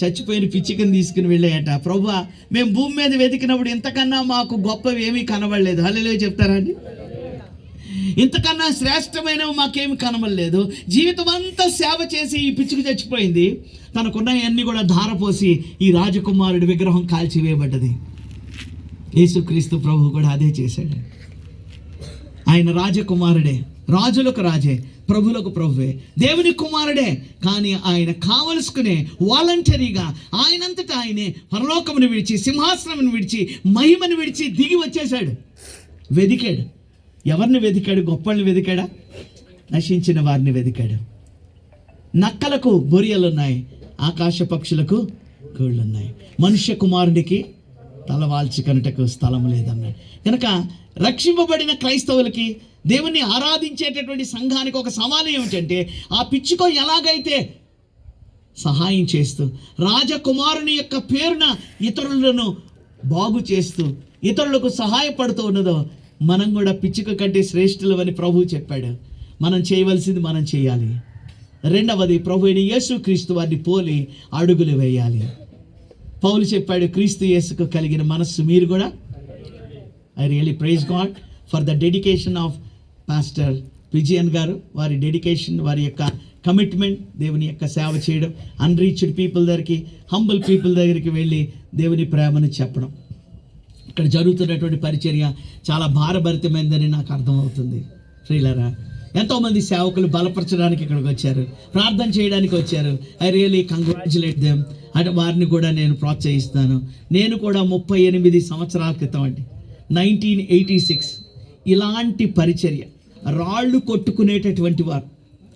చచ్చిపోయిన పిచ్చికని తీసుకుని వెళ్ళాయట. ప్రభువా, మేము భూమి మీద వెతికినప్పుడు ఇంతకన్నా మాకు గొప్పవి ఏమీ కనబడలేదు. హల్లెలూయా చెప్తారా అండి? ఇంతకన్నా శ్రేష్టమైనవి మాకేమి కనబడలేదు. జీవితం అంతా సేవ చేసి ఈ పిచ్చుకు చచ్చిపోయింది. తనకున్నవన్నీ కూడా ధారపోసి ఈ రాజకుమారుడి విగ్రహం కాల్చివేయబడ్డది. యేసుక్రీస్తు ప్రభు కూడా అదే చేశాడు. ఆయన రాజకుమారుడే, రాజులకు రాజే, ప్రభులకు ప్రభువే, దేవుని కుమారుడే. కానీ ఆయన కావలసుకునే వాలంటరీగా ఆయనంతటా ఆయనే పరలోకమును విడిచి, సింహాసనమును విడిచి, మహిమను విడిచి దిగి వచ్చేశాడు. వెదికాడు. ఎవరిని వెదికాడు? గొప్పల్ని వెదికాడా? నశించిన వారిని వెదికాడు. నక్కలకు బొరియలున్నాయి, ఆకాశ పక్షులకు గూళ్ళున్నాయి, మనుష్య కుమారుడికి తలవాల్చి కనుటకు స్థలం లేదన్నాడు. కనుక రక్షింపబడిన క్రైస్తవులకి, దేవుణ్ణి ఆరాధించేటటువంటి సంఘానికి ఒక సవాలు ఏమిటంటే, ఆ పిచ్చుకో ఎలాగైతే సహాయం చేస్తూ రాజకుమారుని యొక్క పేరున ఇతరులను బాగు చేస్తూ ఇతరులకు సహాయపడుతూ ఉన్నదో మనం కూడా పిచ్చుక కంటే శ్రేష్ఠులమని ప్రభువు చెప్పాడు. మనం చేయవలసింది మనం చేయాలి. రెండవది, ప్రభు అయిన యేసుక్రీస్తు వారిని పోలి అడుగులు వేయాలి. పౌలు చెప్పాడు, క్రీస్తు యేసుకు కలిగిన మనస్సు మీరు కూడా. I really praise God for the dedication of pastor Vijayan garu, వారి డెడికేషన్, వారి యొక్క కమిట్మెంట్, దేవుని యొక్క సేవ చేయడం, అన్రీచ్డ్ పీపుల్ దగ్గరికి, హంబుల్ పీపుల్ దగ్గరికి వెళ్ళి దేవుని ప్రేమను చెప్పడం. ఇక్కడ జరుగుతున్నటువంటి పరిచర్య చాలా భారభరితమైందని నాకు అర్థమవుతుంది. శ్రీలరా, ఎంతోమంది సేవకులు బలపరచడానికి ఇక్కడికి వచ్చారు, ప్రార్థన చేయడానికి వచ్చారు. I really congratulate them. అంటే వారిని కూడా నేను ప్రోత్సహిస్తాను. నేను కూడా 38 సంవత్సరాల క్రితం అండి, 1986 ఇలాంటి పరిచర్య, రాళ్ళు కొట్టుకునేటటువంటి వారు,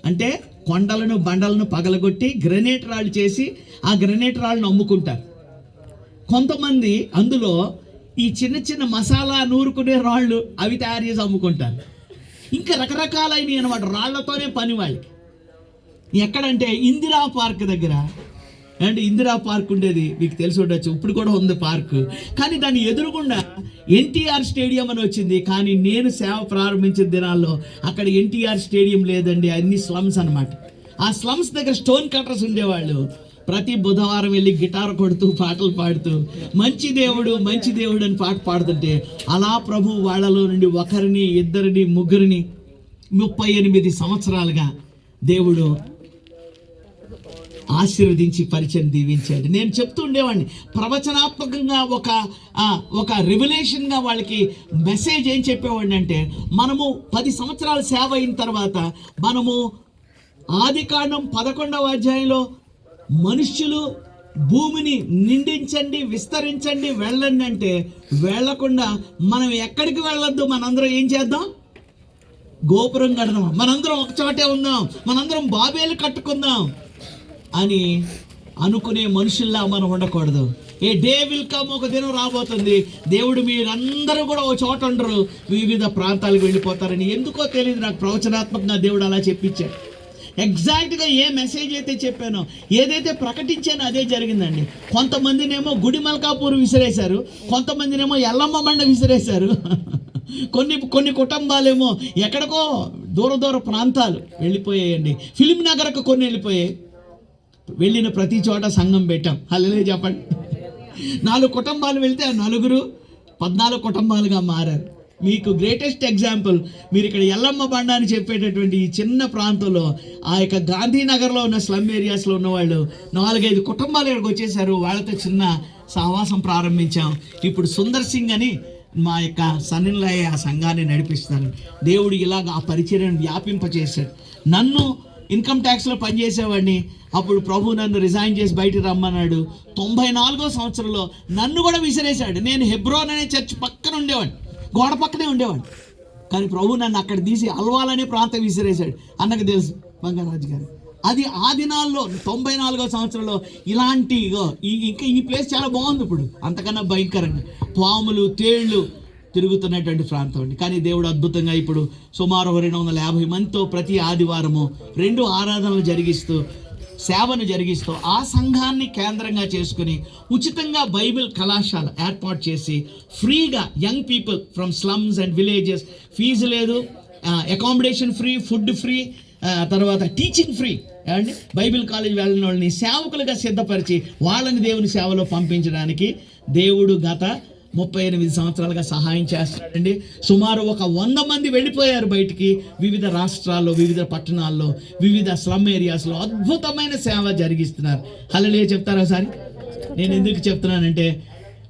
అంటే కొండలను బండలను పగలగొట్టి గ్రెనేట్ రాళ్ళు చేసి ఆ గ్రెనేట్ రాళ్ళను అమ్ముకుంటారు. కొంతమంది అందులో ఈ చిన్న చిన్న మసాలా నూరుకునే రాళ్ళు అవి తయారు చేసి అమ్ముకుంటారు. ఇంకా రకరకాలైనవి అనమాట, రాళ్లతోనే పని వాళ్ళకి. ఎక్కడంటే ఇందిరా పార్క్ దగ్గర, అంటే ఇందిరా పార్క్ ఉండేది మీకు తెలిసి ఉండొచ్చు, ఇప్పుడు కూడా ఉంది పార్క్. కానీ దాని ఎదురుగుండా ఎన్టీఆర్ స్టేడియం అని వచ్చింది. కానీ నేను సేవ ప్రారంభించిన దినాల్లో అక్కడ ఎన్టీఆర్ స్టేడియం లేదండి, అన్ని స్లమ్స్ అనమాట. ఆ స్లమ్స్ దగ్గర స్టోన్ కట్టర్స్ ఉండేవాళ్ళు. ప్రతి బుధవారం వెళ్ళి గిటార్ కొడుతూ పాటలు పాడుతూ మంచి దేవుడు అని పాట పాడుతుంటే అలా ప్రభు వాళ్ళలో నుండి ఒకరిని, ఇద్దరిని, ముగ్గురిని 38 సంవత్సరాలుగా దేవుడు ఆశీర్వదించి పరిచయం దీవించాడు. నేను చెప్తూ ఉండేవాడిని, ప్రవచనాత్మకంగా ఒక రెవల్యూషన్గా వాళ్ళకి మెసేజ్ ఏం చెప్పేవాడిని అంటే, మనము 10 సంవత్సరాలు సేవ అయిన తర్వాత మనము ఆదికాండం 11వ అధ్యాయంలో మనుష్యులు భూమిని నిండించండి, విస్తరించండి, వెళ్ళండి అంటే వెళ్ళకుండా మనం ఎక్కడికి వెళ్ళొద్దు, మనందరం ఏం చేద్దాం, గోపురం కడదాం, మనందరం ఒక చోటే ఉందాం, మనందరం బాబేలు కట్టుకుందాం అని అనుకునే మనుషుల్లా మనం ఉండకూడదు. ఏ డే విల్ కమ్, ఒక దినం రాబోతుంది, దేవుడు మీరందరూ కూడా ఒక చోట ఉండరు, వివిధ ప్రాంతాలకు వెళ్ళిపోతారని. ఎందుకో తెలియదు, నాకు ప్రవచనాత్మకంగా దేవుడు అలా చెప్పించాడు. ఎగ్జాక్ట్గా ఏ మెసేజ్ అయితే చెప్పానో, ఏదైతే ప్రకటించానో అదే జరిగిందండి. కొంతమందినేమో గుడిమల్కాపూర్ విసిరేశారు, కొంతమందినేమో ఎల్లమ్మ బండ విసిరేశారు, కొన్ని కుటుంబాలేమో ఎక్కడికో దూర ప్రాంతాలు వెళ్ళిపోయాయండి. ఫిలిం నగర్కు కొన్ని వెళ్ళిపోయాయి. వెళ్ళిన ప్రతి చోట సంఘం పెట్టాం. హల్లెలూయా చెప్పండి. 4 కుటుంబాలు వెళ్తే ఆ 4 14 కుటుంబాలుగా మారారు. మీకు గ్రేటెస్ట్ ఎగ్జాంపుల్, మీరు ఇక్కడ ఎల్లమ్మ బండ అని చెప్పేటటువంటి ఈ చిన్న ప్రాంతంలో ఆ యొక్క గాంధీనగర్లో ఉన్న స్లమ్ ఏరియాస్లో ఉన్నవాళ్ళు 4-5 కుటుంబాలు ఇక్కడికి వచ్చేసారు. వాళ్ళతో చిన్న సహవాసం ప్రారంభించాం. ఇప్పుడు సుందర్ సింగ్ అని మా యొక్క సన్నిలయ ఆ సంఘాన్ని నడిపిస్తారు. దేవుడు ఇలాగ ఆ పరిచర్యను వ్యాపింపచేశాడు. నన్ను ఇన్కమ్ ట్యాక్స్లో పనిచేసేవాడిని. అప్పుడు ప్రభు నన్ను రిజైన్ చేసి బయటికి రమ్మన్నాడు. 94వ సంవత్సరంలో నన్ను కూడా విసిరేశాడు. నేను హెబ్రోన్ అనే చర్చ్ పక్కన ఉండేవాడిని, గోడ పక్కనే ఉండేవాడిని. కానీ ప్రభు నన్ను అక్కడ తీసి అల్వాలనే ప్రాంతం విసిరేశాడు. అన్నకు తెలుసు బంగారాజు గారు. అది ఆ దినాల్లో 94వ సంవత్సరంలో ఇలాంటి ఇంకా ఈ ప్లేస్ చాలా బాగుంది. ఇప్పుడు అంతకన్నా భయంకరంగా పాములు, తేళ్లు తిరుగుతున్నటువంటి ప్రాంతం అండి. కానీ దేవుడు అద్భుతంగా ఇప్పుడు సుమారు 250 మందితో ప్రతి ఆదివారము 2 ఆరాధనలు జరిగిస్తూ, సేవను జరిగిస్తూ ఆ సంఘాన్ని కేంద్రంగా చేసుకుని ఉచితంగా బైబిల్ కళాశాల ఏర్పాటు చేసి ఫ్రీగా young people from slums and villages, fees లేదు, అకామిడేషన్ ఫ్రీ, ఫుడ్ ఫ్రీ, తర్వాత టీచింగ్ ఫ్రీ అండి. బైబిల్ కాలేజ్ వెళ్ళిన వాళ్ళని సేవకులుగా సిద్ధపరిచి వాళ్ళని దేవుని సేవలో పంపించడానికి దేవుడు గత 38 సంవత్సరాలుగా సహాయం చేస్తాడండి. సుమారు 100 మంది వెళ్ళిపోయారు బయటికి, వివిధ రాష్ట్రాల్లో, వివిధ పట్టణాల్లో, వివిధ స్లమ్ ఏరియాస్లో అద్భుతమైన సేవ జరిగిస్తున్నారు. హల్లెలూయా చెప్తారా ఒకసారి? నేను ఎందుకు చెప్తున్నానంటే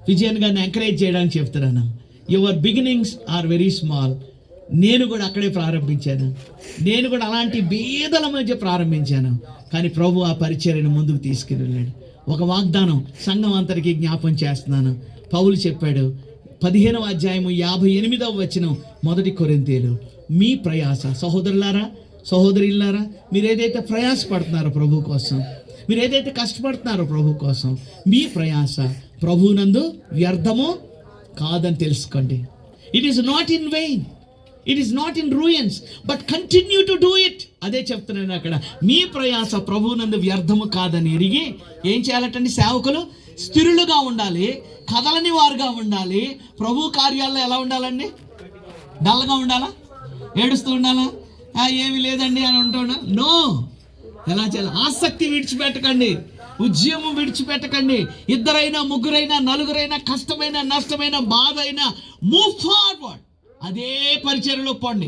విజయన్ గారిని ఎంకరేజ్ చేయడానికి చెప్తున్నాను. Your beginnings are very small. నేను కూడా అక్కడే ప్రారంభించాను. నేను కూడా అలాంటి బీదల మధ్య ప్రారంభించాను. కానీ ప్రభు ఆ పరిచర్యను ముందుకు తీసుకెళ్ళాడు. ఒక వాగ్దానం సంఘం అంతరికి జ్ఞాపం చేస్తున్నాను. పౌలు చెప్పాడు 15వ అధ్యాయము 58వ వచనం, 1 కొరింథీయులు, మీ ప్రయాస, సహోదరులారా, సహోదరులారా, మీరు ఏదైతే ప్రయాసపడుతున్నారో ప్రభు కోసం, మీరు ఏదైతే కష్టపడుతున్నారో ప్రభు కోసం, మీ ప్రయాస ప్రభువునందు వ్యర్థము కాదని తెలుసుకోండి. It is not in vain, it is not in ruins, but continue to do it. అదే చెప్తున్నాను అక్కడ, మీ ప్రయాస ప్రభువునందు వ్యర్థము కాదని ఎరిగి ఏం చేయాలటండి సేవకులు? స్థిరులుగా ఉండాలి, కదలని వారుగా ఉండాలి. ప్రభు కార్యాల్లో ఎలా ఉండాలండి? డల్గా ఉండాలా? ఏడుస్తూ ఉండాలా? ఏమీ లేదండి అని ఉంటున్నా? నో. ఎలా చేయాలి? ఆసక్తి విడిచిపెట్టకండి, ఉద్యమం విడిచిపెట్టకండి. ఇద్దరైనా, ముగ్గురైనా, నలుగురైనా, కష్టమైన, నష్టమైన, బాధ అయినా మూవ్ ఫార్వర్డ్. అదే పరిచర్యలో పోండి,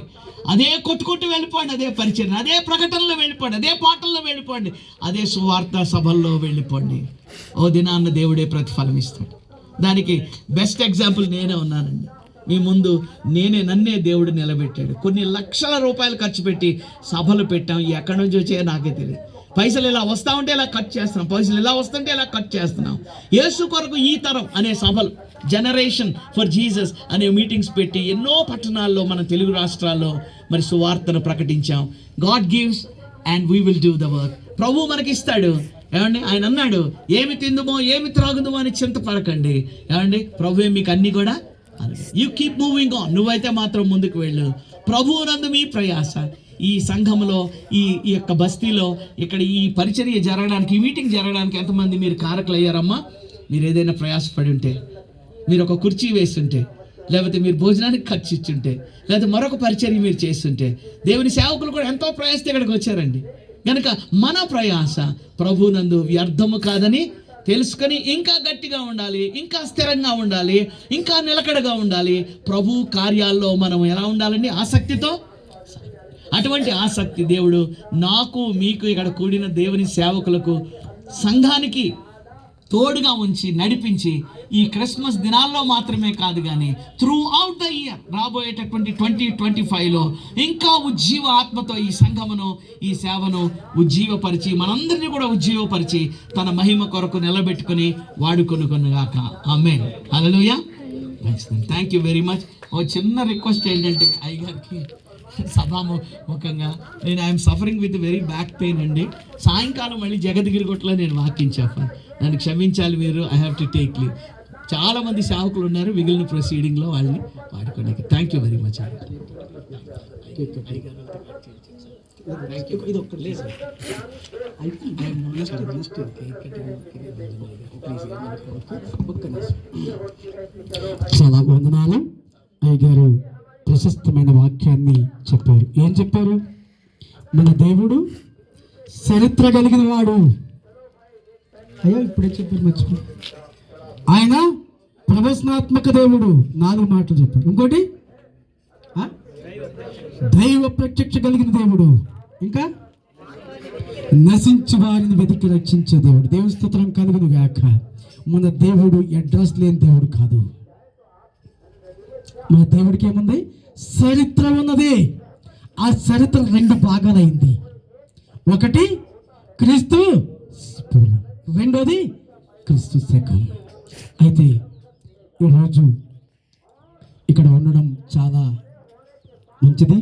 అదే కొట్టుకుంటూ వెళ్ళిపోండి, అదే పరిచర్య, అదే ప్రకటనలో వెళ్ళిపోండి, అదే పాటల్లో వెళ్ళిపోండి, అదే సువార్త సభల్లో వెళ్ళిపోండి. ఓ దినాన్న దేవుడే ప్రతిఫలం ఇస్తాడు. దానికి బెస్ట్ ఎగ్జాంపుల్ నేనే ఉన్నానండి. మీ ముందు నన్నే దేవుడు నిలబెట్టాడు. కొన్ని లక్షల రూపాయలు ఖర్చు పెట్టి సభలు పెట్టాం. ఎక్కడి నుంచి వచ్చాయో నాకే తెలియదు. పైసలు ఇలా వస్తూ ఉంటే ఇలా ఖర్చు చేస్తున్నాం, పైసలు ఇలా వస్తుంటే ఇలా ఖర్చు చేస్తున్నాం. యేసు కొరకు ఈ తరం అనే సభలు, జనరేషన్ ఫర్ జీసస్ అనే మీటింగ్స్ పెట్టి ఎన్నో పట్టణాల్లో, మన తెలుగు రాష్ట్రాల్లో మరి సువార్తను ప్రకటించాం. God gives and we will do the work. ప్రభు మనకిస్తాడు. ఏమండి, ఆయన అన్నాడు, ఏమి తిందుమో ఏమి త్రాగుదుమో అని చింతపడకండి. ఏమండి, ప్రభువే మీకు అన్నీ కూడా. You keep moving on. నువ్వైతే మాత్రం ముందుకు వెళ్ళు. ప్రభువునందు మీ ప్రయాస. ఈ సంఘంలో, ఈ యొక్క బస్తీలో, ఇక్కడ ఈ పరిచర్య జరగడానికి, ఈ మీటింగ్ జరగడానికి ఎంతమంది మీరు కారకులు అయ్యారమ్మా? మీరు ఏదైనా ప్రయాసపడి ఉంటే, మీరు ఒక కుర్చీ వేస్తుంటే, లేకపోతే మీరు భోజనానికి ఖర్చు ఇచ్చుంటే, లేకపోతే మరొక పరిచర్య మీరు చేస్తుంటే, దేవుని సేవకులు కూడా ఎంతో ప్రయాసతో ఇక్కడికి వచ్చారండి. కనుక మన ప్రయాస ప్రభువునందు వ్యర్థము కాదని తెలుసుకొని ఇంకా గట్టిగా ఉండాలి, ఇంకా స్థిరంగా ఉండాలి, ఇంకా నిలకడగా ఉండాలి. ప్రభు కార్యాల్లో మనం ఎలా ఉండాలండి? ఆసక్తితో. అటువంటి ఆసక్తి దేవుడు నాకు, మీకు, ఇక్కడ కూడిన దేవుని సేవకులకు, సంఘానికి తోడుగా ఉంచి నడిపించి ఈ క్రిస్మస్ దినాల్లో మాత్రమే కాదు కానీ త్రూ అవుట్ ద ఇయర్, రాబోయేటటువంటి 2025లో ఇంకా ఉజ్జీవ ఆత్మతో ఈ సంఘమును, ఈ సేవను ఉజ్జీవపరిచి, మనందరినీ కూడా ఉజ్జీవపరిచి తన మహిమ కొరకు నిలబెట్టుకుని వాడుకొనుకొనుగాక. ఆమేన్. హల్లెలూయా. Thank you very much. ఓ చిన్న రిక్వెస్ట్ ఏంటంటే అయ్యగారికి సభాముఖంగా, నేను I'm suffering with very back pain అండి. సాయంకాలం మళ్ళీ జగద్గిరి గుట్టలో నేను వాకింగ్ చెప్పాను, నన్ను క్షమించాలి మీరు. I have to take leave. చాలామంది సేవకులు ఉన్నారు మిగిలిన ప్రొసీడింగ్లో, వాళ్ళని వాడుకోండి. Thank you very much. చాలా వందనాలు. అయ్యగారు ప్రశస్తమైన వాక్యాన్ని చెప్పారు. ఏం చెప్పారు? మన దేవుడు చరిత్ర కలిగిన వాడు. అయ్యా ఇప్పుడే చెప్పారు, మర్చిపో. ఆయన ప్రవచనాత్మక దేవుడు. 4 మాటలు చెప్పారు. ఇంకోటి దైవ ప్రత్యక్ష కలిగిన దేవుడు. ఇంకా నశించు వారిని వెతికి రక్షించే దేవుడు. దేవుని స్తోత్రం కలుగును గాక. మన దేవుడు అడ్రస్ లేని దేవుడు కాదు. మన దేవుడికి ఏముంది? చరిత్ర ఉన్నది. ఆ చరిత్ర 2 భాగాలైంది. ఒకటి క్రీస్తు పూర్వం, రెండోది క్రీస్తు శకం. అయితే ఈరోజు ఇక్కడ ఉండడం చాలా మంచిది.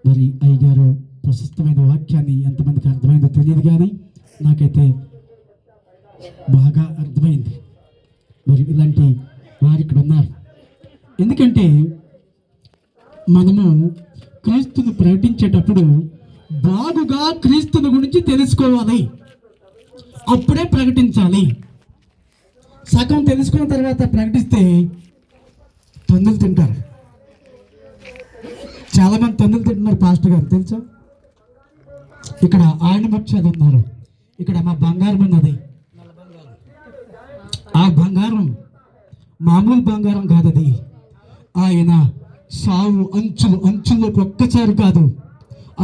మరి అయ్యగారు ప్రశస్తమైన వాక్యాన్ని ఎంతమందికి అర్థమైందో తెలియదు కానీ నాకైతే బాగా అర్థమైంది. మరి ఇలాంటి వారు ఇక్కడ ఉన్నారు. ఎందుకంటే మనము క్రీస్తుని ప్రకటించేటప్పుడు బాగుగా క్రీస్తుని గురించి తెలుసుకోవాలి, అప్పుడే ప్రకటించాలి. సగం తెలుసుకున్న తర్వాత ప్రకటిస్తే తొందరలు తింటారు. చాలామంది తొందరలు తింటున్నారు పాస్టర్ గారు, తెలుసా? ఇక్కడ ఆయన పక్షాలు ఉన్నారు, ఇక్కడ మా బంగారం ఉన్నది. ఆ బంగారం మామూలు బంగారం కాదది. ఆయన సావు అంచుల్లోకి ఒక్కసారి కాదు,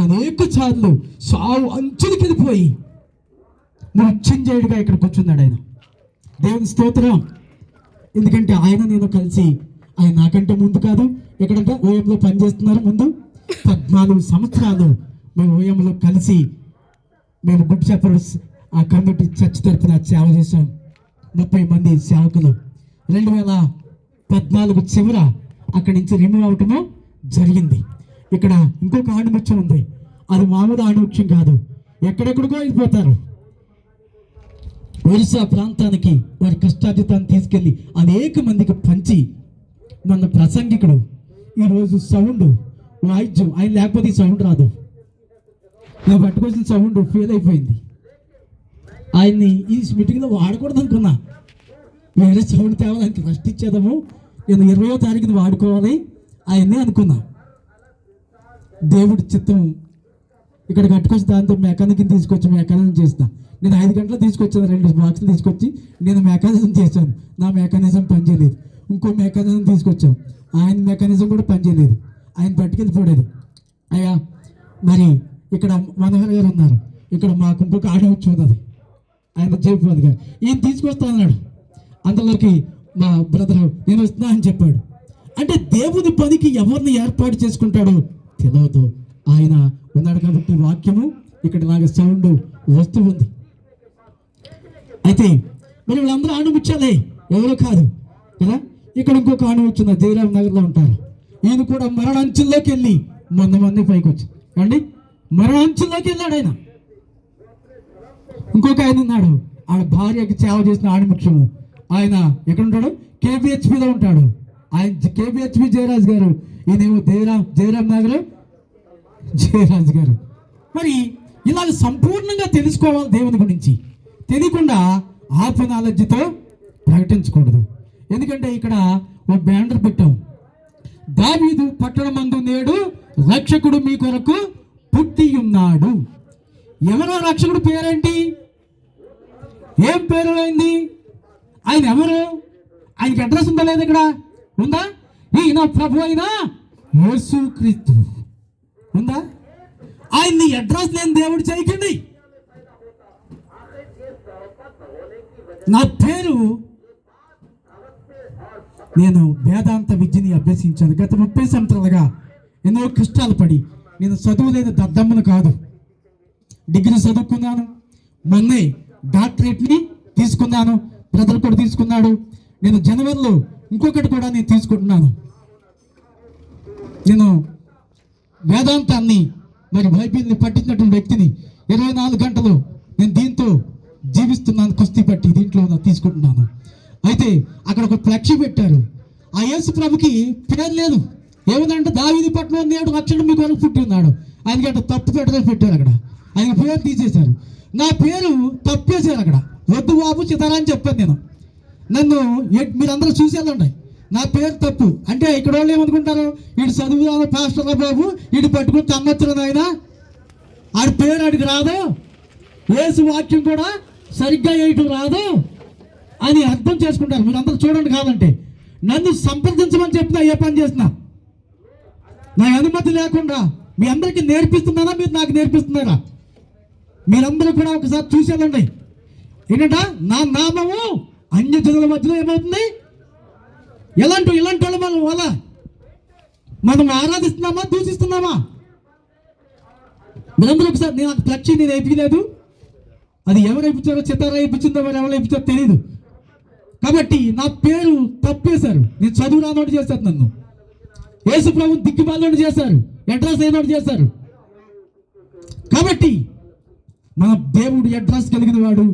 అనేక సార్లు సావు అంచులకి వెళ్ళిపోయి మృత్యుంజయుడిగా ఇక్కడ కూర్చున్నాడు ఆయన. దేవుని స్తోత్రం. ఎందుకంటే ఆయన నేను కలిసి, ఆయన నాకంటే ముందు కాదు, ఎక్కడంటే ఓయంలో పనిచేస్తున్నారు. ముందు 14 సంవత్సరాలు మేము ఓయంలో కలిసి, మేము గుడ్ షెపర్డ్స్ ఆ కమ్యూనిటీ చర్చ్ తరఫున సేవ చేసాం. 30 మంది సేవకులు. 2014 చివర అక్కడి నుంచి రిమూవ్ అవటము జరిగింది. ఇక్కడ ఇంకొక ఆణిముత్యం ఉంది. అది మామూలు ఆణిముత్యం కాదు, ఎక్కడెక్కడికో వెళ్ళిపోతారు. ఒరిస్సా ప్రాంతానికి వారి కష్టార్జితాన్ని తీసుకెళ్ళి అనేక మందికి పంచి, మన ప్రసంగికుడు ఈరోజు సౌండ్ వాయిద్యం, ఆయన లేకపోతే ఈ సౌండ్ రాదు. నేను పట్టుకొచ్చిన సౌండ్ ఫెయిల్ అయిపోయింది. ఆయన్ని ఈ మీటింగ్లో వాడకూడదు అనుకున్నా, వేరే సౌండ్ తేవడానికి ఫస్ట్ ఇచ్చేదాము, నేను 20వ తారీఖున వాడుకోవాలి ఆయన్ని అనుకున్నా. దేవుడి చిత్తం ఇక్కడ కట్టుకొచ్చి దాంతో మెకానిక్ని తీసుకొచ్చి మెకానిజం చేస్తా. నేను 5 గంటలు తీసుకొచ్చాను, 2 బాక్సులు తీసుకొచ్చి నేను మెకానిజం చేశాను. నా మెకానిజం పనిచేయలేదు. ఇంకో మెకానిజం తీసుకొచ్చాం, ఆయన మెకానిజం కూడా పనిచేయలేదు. ఆయన పట్టుకెళ్ళిపోలేదు. అయ్యా మరి ఇక్కడ మనోహర్ గారు ఉన్నారు, ఇక్కడ మా కుంపుకి ఆడవచ్చు ఉన్నది, ఆయన జయపాల్ గారు, ఈయన తీసుకొస్తా అన్నాడు. అందులోకి మా బ్రదరు నేను వస్తున్నా అని చెప్పాడు. అంటే దేవుని పనికి ఎవరిని ఏర్పాటు చేసుకుంటాడో తెలియదు. ఆయన ఉన్నాడు కాబట్టి వాక్యము ఇక్కడ ఇలాగ సౌండ్ వస్తూ ఉంది. అయితే మరి వీళ్ళందరూ ఆణిముచ్చాలే, ఎవరో కాదు కదా. ఇక్కడ ఇంకొక ఆణిముచ్చున్న జయరామ్ నగర్లో ఉంటారు. ఈయన కూడా మరణాంచుల్లోకి వెళ్ళి 100 మంది పైకి వచ్చి అండి మరణాంచుల్లోకి వెళ్ళాడు ఆయన. ఇంకొక ఆయన ఉన్నాడు, ఆడ భార్యకి సేవ చేసిన ఆణిముఖ్యము. ఆయన ఎక్కడ ఉంటాడు? కేబిహెచ్పిలో ఉంటాడు. ఆయన కేబిహెచ్పి జయరాజ్ గారు, ఈయనేమో జయరామ్ నగర్ జయరాజ్ గారు. మరి ఇలాగ సంపూర్ణంగా తెలుసుకోవాలి దేవుని గురించి. తెలియకుండా హాఫ్ నాలెడ్జ్తో ప్రకటించకూడదు. ఎందుకంటే ఇక్కడ ఒక బ్యానర్ పెట్టాం, దావీదు పట్టణమందు నేడు రక్షకుడు మీ కొరకు పుట్టి ఉన్నాడు. ఎవరో రక్షకుడు పేరేంటి? ఏం పేరు అయింది? ఆయన ఎవరు? ఆయనకి అడ్రస్ ఉందా లేదు? ఇక్కడ ఉందా? ఈయన ప్రభు అయినా యేసుక్రీస్తు ఉందా? ఆయన్ని అడ్రస్ లేని దేవుడు చేయకండి. నా పేరు, నేను వేదాంత విద్యని అభ్యసించాను. గత 30 సంవత్సరాలుగా ఎన్నో కష్టాలు పడి, నేను చదువులేని దద్దమ్మను కాదు, డిగ్రీ చదువుకున్నాను, మొన్నే డాక్టరేట్ని తీసుకున్నాను, బ్రదర్ కూడా తీసుకున్నాడు. నేను జనవరిలో ఇంకొకటి కూడా నేను తీసుకుంటున్నాను. నేను వేదాంతాన్ని మరి బైబిల్ని పట్టించినటువంటి వ్యక్తిని. 24 గంటలు నేను దీంతో జీవిస్తున్నాను, కుస్తీ పట్టి దీంట్లో తీసుకుంటున్నాను. అయితే అక్కడ ఒక ఫ్లెక్సీ పెట్టారు. ఆ యేసు ప్రభుకి పేరు లేదు. ఏముందంటే దావీదు పట్టణం నేడు రక్షకుడు మీ కొరకు పుట్టి ఉన్నాడు. ఆయనకంటే తప్పు పెట్టారు అక్కడ. ఆయన పేరు తీసేశారు. నా పేరు తప్పేశారు అక్కడ. వద్దు బాబు చితారా అని చెప్పాను నేను. నన్ను మీరందరూ చూసేదండి, నా పేరు తప్పు అంటే ఇక్కడ వాళ్ళు ఏమనుకుంటారు? వీడు చదువుదాను పాస్టర్ బాబు, వీడు పట్టుకుని తమ్మొచ్చును ఆయన, ఆడి పేరు ఆడికి రాదు, యేసు వాక్యం కూడా సరిగ్గా వేయటం రాదు అని అర్థం చేసుకుంటారు. మీరందరూ చూడండి. కాదంటే నన్ను సంప్రదించమని చెప్పినా ఏ పని చేసినా నా అనుమతి లేకుండా మీ అందరికీ నేర్పిస్తున్నానా? మీరు నాకు నేర్పిస్తున్నారా? మీరందరూ కూడా ఒకసారి చూసేదండి. ఏంటంట నా నామము అన్య జనుల మధ్యలో ఏమవుతుంది? ఇలాంటి వాళ్ళు మనం ఆరాధిస్తున్నామా, దూషిస్తున్నామా? మీరందరూ ఒకసారి, నేను ఫ్లెక్సీ నేను వేయించలేదు, అది ఎవరు వేయించారో, చితారా వేయించిందో మరి ఎవరు వేయించారో తెలియదు. కాబట్టి నా పేరు తప్పేశారు. నేను చదువు రానోడు చేశారు, నన్ను యేసు ప్రభు దిక్కుమాలోడు చేశారు, అడ్రస్ అయినోడు చేశారు. కాబట్టి మన దేవుడు అడ్రస్ కలిగిన వాడు.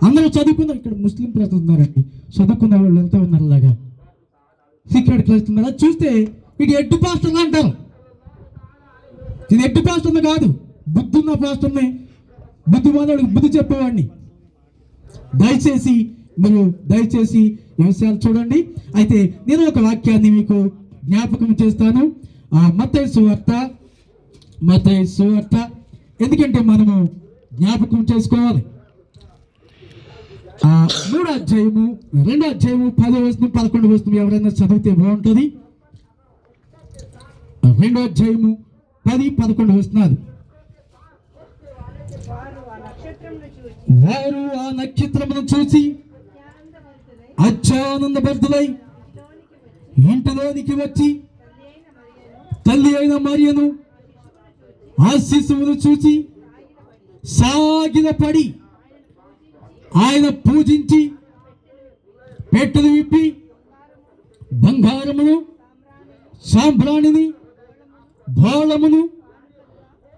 అందరూ చదువుకున్నారు. ఇక్కడ ముస్లిం ప్రజలు ఉన్నారండి, చదువుకున్న వాళ్ళు వెళ్తా ఉన్నారు, అలాగా సీక్రెట్ క్లాస్ ఉన్నారా? చూస్తే ఇది ఎడ్డు పాస్టర్లు అంటారు. ఇది ఎడ్డు పాస్టర్ని కాదు, బుద్ధున్న పాస్టర్ని, బుద్ధిమానుడికి బుద్ధి చెప్పేవాడిని. దయచేసి ఈ విషయాలు చూడండి. అయితే నేను ఒక వాక్యాన్ని మీకు జ్ఞాపకం చేస్తాను. మత్తయి సువార్త ఎందుకంటే మనము జ్ఞాపకం చేసుకోవాలి. 3వ అధ్యాయము 2వ అధ్యాయము 10వ వచనం 11వ వచనం ఎవరైనా చదివితే బాగుంటుంది. 2వ అధ్యాయము 10-11 వచనాలు. వారు ఆ నక్షత్రమును చూసి అత్యానందభరితులై ఇంటిలోనికి వచ్చి తల్లి అయిన మరియను ఆ శిశువును చూసి సాగిలపడి ఆయన పూజించి పెట్టెలు విప్పి బంగారమును, సాంబ్రాణిని, బోళమును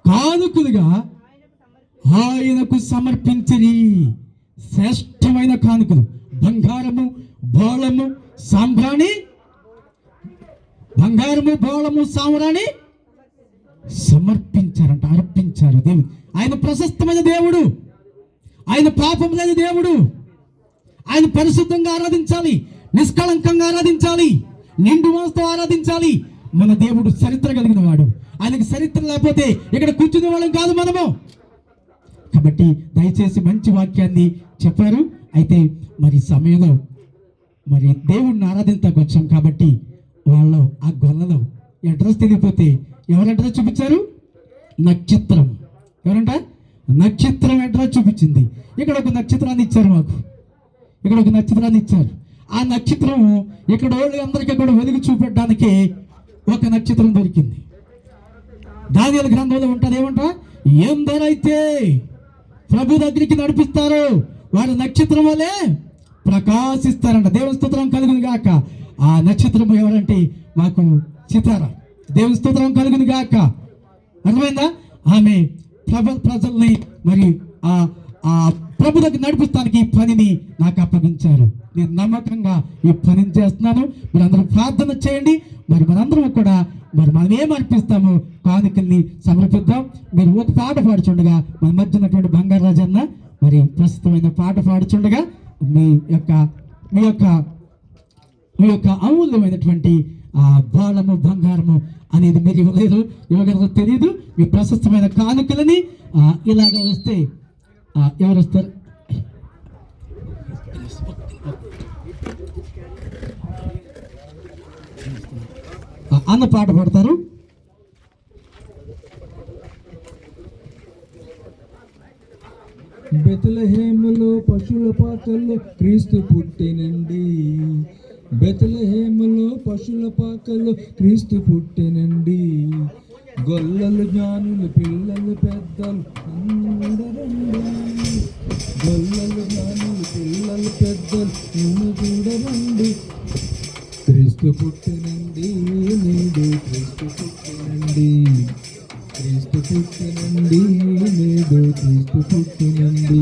కానుకలుగా ఆయనకు సమర్పించిరి. శ్రేష్టమైన కానుకలు, బంగారము, బోళము, సాంబ్రాణి, బంగారము, బోళము, సాంబ్రాణి సమర్పించారంట, అర్పించారు దేవుడు. ఆయన ప్రశస్తమైన దేవుడు. ఆయన పాపం లేని దేవుడు. ఆయన పరిశుద్ధంగా ఆరాధించాలి, నిష్కళంకంగా ఆరాధించాలి, నిండు మనసుతో ఆరాధించాలి. మన దేవుడు చరిత్ర కలిగిన వాడు. ఆయనకి చరిత్ర లేకపోతే ఇక్కడ కూర్చునే వాళ్ళం కాదు మనము. కాబట్టి దయచేసి మంచి వాక్యాన్ని చెప్పారు. అయితే మరి సమయంలో మరి దేవుడిని ఆరాధించడానికి వచ్చాం కాబట్టి వాళ్ళు ఆ గొల్లలో అడ్రస్ తెలియపోతే ఎవరు అడ్రస్ చూపించారు? నక్షత్రం. ఎవరంట? నక్షత్రం అడ్రస్ చూపించింది. ఇక్కడ ఒక నక్షత్రాన్ని ఇచ్చారు మాకు, ఇక్కడ ఒక నక్షత్రాన్ని ఇచ్చారు. ఆ నక్షత్రం ఇక్కడ వాళ్ళందరికీ కూడా వెలుగు చూపెట్టడానికి ఒక నక్షత్రం దొరికింది. దానియేలు గ్రంథంలో ఉంటుంది, ఏమంట? ఎందరైతే ప్రభు దగ్గరికి నడిపిస్తారో వారి నక్షత్రం వలె ప్రకాశిస్తారంట. దేవుని స్తోత్రం కలుగును గాక. ఆ నక్షత్రం ఎవరంటే మాకు సితార. దేవుని స్తోత్రం కలుగును గాక. అర్థమైందా? ఆమె ప్రజల్ని మరి ఆ ప్రభు దగ్గర నడిపిస్తానికి ఈ పనిని నాకు అప్పగించారు. నేను నమ్మకంగా ఈ పనిని చేస్తున్నాను. మీరు అందరూ ప్రార్థన చేయండి. మరి మనందరం కూడా మరి మనం ఏం అర్పిస్తామో కానుకల్ని సమర్పిద్దాం. మీరు ఒక పాట పాడుచుండగా మన మధ్య ఉన్నటువంటి బంగారు రాజన్న మరి ప్రస్తుతమైన పాట పాడుచుండగా మీ యొక్క అమూల్యమైనటువంటి ఆ బాలము బంగారము అనేది మీరు ఇవ్వలేదు, ఇవ్వగలరో తెలియదు. మీ ప్రశస్తమైన కానుకలని ఇలాగ వస్తే ఎవరు వస్తారు? అన్న పాట పాడతారు. బెత్లెహేములో పశువుల పాకల్లో క్రీస్తు పుట్టినండి. బెత్లెహేములో పశువుల పాకల్లో క్రీస్తు పుట్టినండి. గొల్లలు జ్ఞానులు పిల్లలు పెద్దలు అందరండి. గొల్లలు జ్ఞానులు పిల్లలు పెద్దలు నిన్ను చూడరండి. క్రీస్తు పుట్టినండి, నేడు క్రీస్తు పుట్టినండి. క్రీస్తు పుట్టినండి, నేడు క్రీస్తు పుట్టినండి.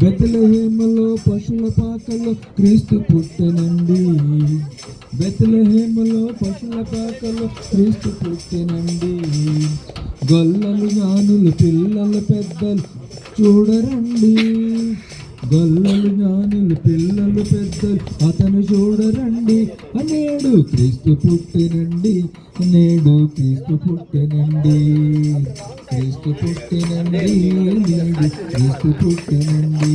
బెత్లెహేములో పశువుల పాకల్లో క్రీస్తు పుట్టినండి. బెత్లెహేములో పశువుల పాకల్లో క్రీస్తు పుట్టినండి. గొల్లలు జ్ఞానులు పిల్లలు పెద్దలు చూడరండి. గొల్లలు జ్ఞానులు పిల్లలు పెద్దలు అతను చూడరండి. నేడు క్రీస్తు పుట్టినండి, నేడు క్రీస్తు పుట్టినండి. క్రీస్తు పుట్టినండి, నేడు క్రీస్తు పుట్టినండి.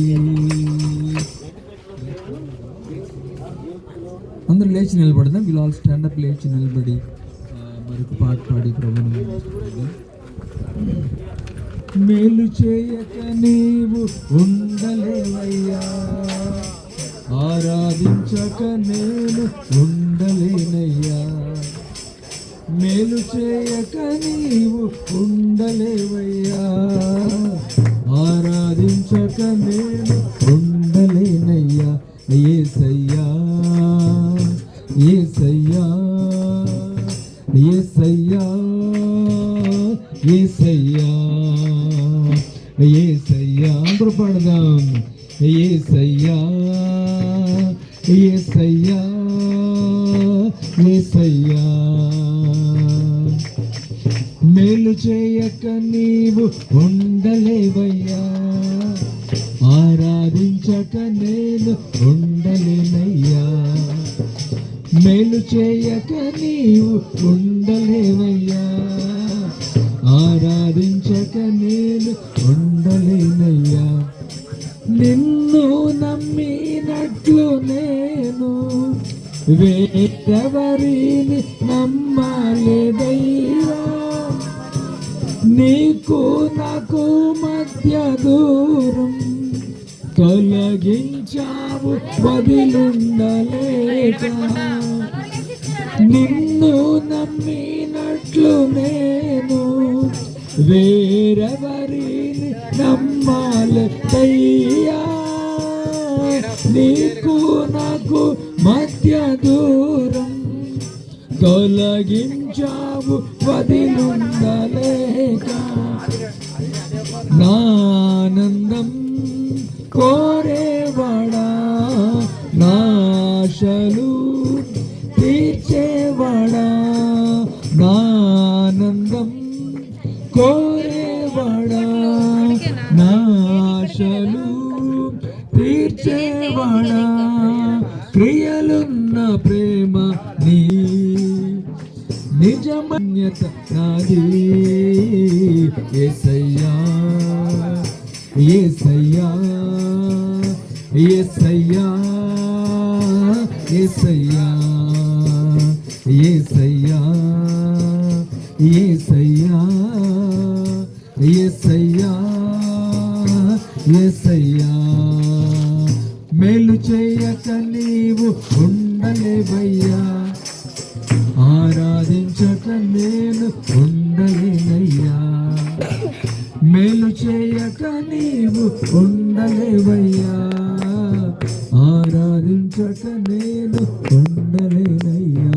అందరూ లేచి నిలబడదాం. వీళ్ళు ఆల్ స్టాండప్ లేచి నిలబడి మరొక పాట పాడి ప్రభుని మేలు చేయక నీవు ఉండలేవయ్యా, ఆరాధించక నేను ఉండలేనయ్యా. మేలు చేయక నీవు ఉండలేవయ్యా, ఆరాధించక నేను ఉండలేనయ్యా. యేసయ్యా యేసయ్యా యేసయ్యా యేసయ్యా యేసయ్యా. అందరూ పాడదాం. యేసయ్యా యేసయ్యా యేసయ్యా. మేలు చేయక నీవు ఉండలేవయ్యా, ఆరాధించక నేను ఉండలేనయ్యా. మేలు చేయక నీవు ఉండలేవయ్యా, ఆరాధించక నేను ఉండలేనయ్యా. నిన్ను నమ్మినట్లు నేను వేరెవరిని నమ్మలేదయ్యా. నీకు నాకు మధ్య దూరం తొలగించావు వదిలుండలేక. నిన్ను నమ్మినట్లు నేను వేరెవరిని నమ్మాలయ్యా. నీకు నాకు మధ్య దూరం తొలగించావు వదిలుండలేక. నానందం కోరేవాడా, నాశలు తీర్చేవాడా. నానందం కోరేవాడా, నాశలు నిజమన్యత నాది యేసయ్యా యేసయ్యా యేసయ్యా యేసయ్యా యేసయ్యా యేసయ్యా యేసయ్యా యేసయ్యా మేలు చేయక నీవు ఉండలేవయ్యా ఆరాధించక నేను ఉండలేనయ్యా మేలు చేయక నీవు ఉండలేవయ్యా ఆరాధించక నేను ఉండలేనయ్యా.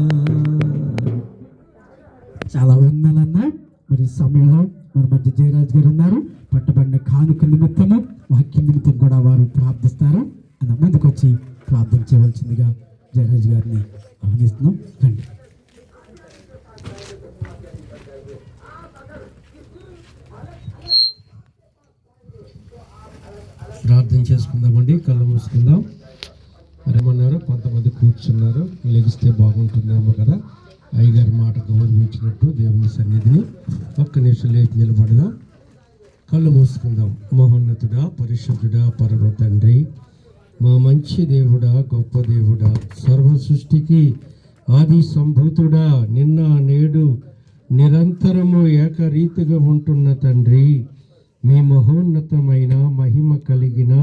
చాలా వందలన్నా. మరి సమయంలో మన మధ్య జయరాజ్ గారు ఉన్నారు. పట్టబడిన కానుక నిమిత్తము వాక్యం నిమిత్తం కూడా వారు ప్రార్థిస్తారు. అన్న ముందుకు వచ్చి ప్రార్థన చేయవలసిందిగా జయరాజ్ గారిని ఆహ్వానిస్తున్నాం. రండి. ప్రార్థన చేసుకుందామండి. కళ్ళు మూసుకుందాం. మరేమన్నారు, కొంతమంది కూర్చున్నారు, లెగిస్తే బాగుంటుందేమో కదా. అయ్యగారి మాట గౌరవించినట్టు దేవుని సన్నిధిని ఒక్క నిమిషం లేచి నిలబడదాం. కళ్ళు మూసుకుందాం. మహోన్నతుడా, పరిశుద్ధుడా, పరమ తండ్రి, మా మంచి దేవుడా, గొప్ప దేవుడా, సర్వ సృష్టికి ఆది సంభూతుడా, నిన్న నేడు నిరంతరము ఏకరీతిగా ఉంటున్న తండ్రి, మీ మహోన్నతమైన మహిమ కలిగిన,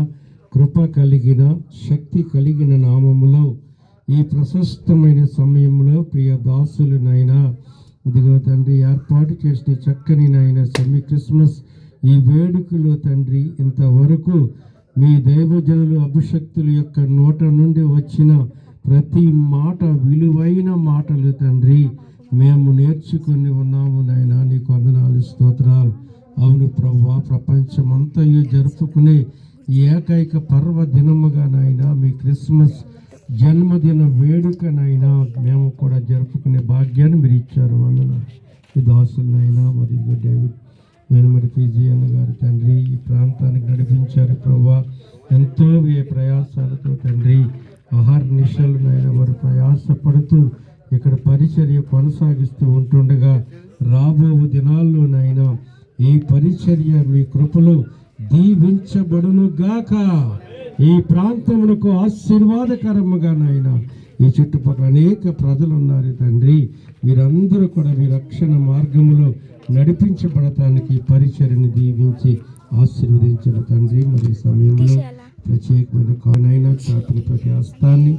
కృప కలిగిన, శక్తి కలిగిన నామములో ఈ ప్రశస్తమైన సమయంలో ప్రియ దాసులనైనా ఇదిగో తండ్రి ఏర్పాటు చేసిన చక్కని నాయన సెమీ క్రిస్మస్ ఈ వేడుకలో తండ్రి ఇంతవరకు మీ దైవజనులు అభిషక్తుల యొక్క నోట నుండి వచ్చిన ప్రతి మాట విలువైన మాటలు తండ్రి మేము నేర్చుకుని ఉన్నాము నాయన. నీకు వందనాలు, స్తోత్రాలు. అవును ప్రభువా, ప్రపంచమంతయు జరుపుకునే ఏకైక పర్వదినముగా నాయన మీ క్రిస్మస్ జన్మదిన వేడుకనైనా మేము కూడా జరుపుకునే భాగ్యాన్ని మీరు ఇచ్చారు. వందనాలు. ఈ దాసులనైనా మరి డేవిడ్ మరి పీజీ అన్న గారు తండ్రి ఈ ప్రాంతానికి నడిపించారు ప్రభువా. ఎంతో ప్రయాసాలతో తండ్రి ఆహార నిశలనైనా వారు ప్రయాసపడుతూ ఇక్కడ పరిచర్య కొనసాగిస్తూ ఉంటుండగా రాబో దినాల్లోనైనా ఈ పరిచర్య మీ కృపలో దీవించబడును గాక. ఈ ప్రాంతమునకు ఆశీర్వాదకరముగా నాయనా ఈ చుట్టుపక్కల అనేక ప్రజలు ఉన్నారు తండ్రి. వీరందరూ కూడా మీ రక్షణ మార్గములో నడిపించబడటానికి పరిచర్యను దీవించి ఆశీర్వదించిన తండ్రి. మరి సమయంలో ప్రత్యేకమైన కానైనా చాపిన ప్రతి హస్తాన్ని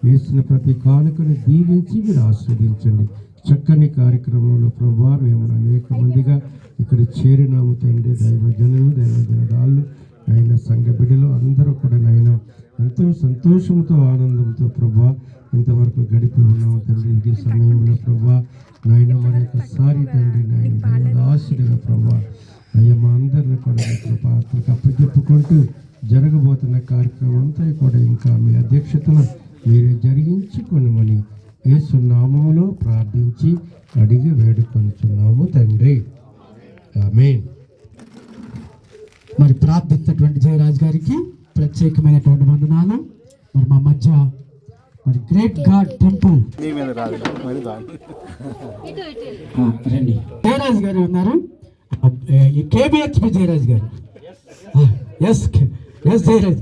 వేసిన ప్రతి కానుకను దీవించి మీరు ఆస్వాదించండి. చక్కని కార్యక్రమంలో ప్రభువా మేము అనేక మందిగా ఇక్కడ చేరినాము తండ్రి. దైవజనులు, దైవజనరాళ్ళు, ఆయన సంఘ బిడ్డలు అందరూ కూడా నాయన ఎంతో సంతోషంతో ఆనందంతో ప్రభువా ఇంతవరకు గడిపి ఉన్నాము తండ్రి. ఈ సమయంలో ప్రభువా నాయన మరొకసారి తండ్రి నాయన దైవదాసుడిగా ప్రభువా అయ్యా మా అందరిని కూడా పాత్రకు అప్పచెప్పుకుంటూ జరగబోతున్న కార్యక్రమం అంతా కూడా ఇంకా మీ అధ్యక్షతను మీరే జరిగించుకొనమని యేసు నామములో ప్రార్థించి అడిగి వేడుకొనుచున్నాము తండ్రి. ఆమేన్. మరి ప్రార్థించినటువంటి జయరాజ్ గారికి ప్రత్యేకమైనటువంటి వందనాలు. మరి మా మధ్య మరి గ్రేట్ గాడ్ టెంపుల్ రండి జయరాజ్ గారు ఉన్నారు. కేబిహెచ్పి జయరాజ్ గారు. ఎస్ జయరాజ్.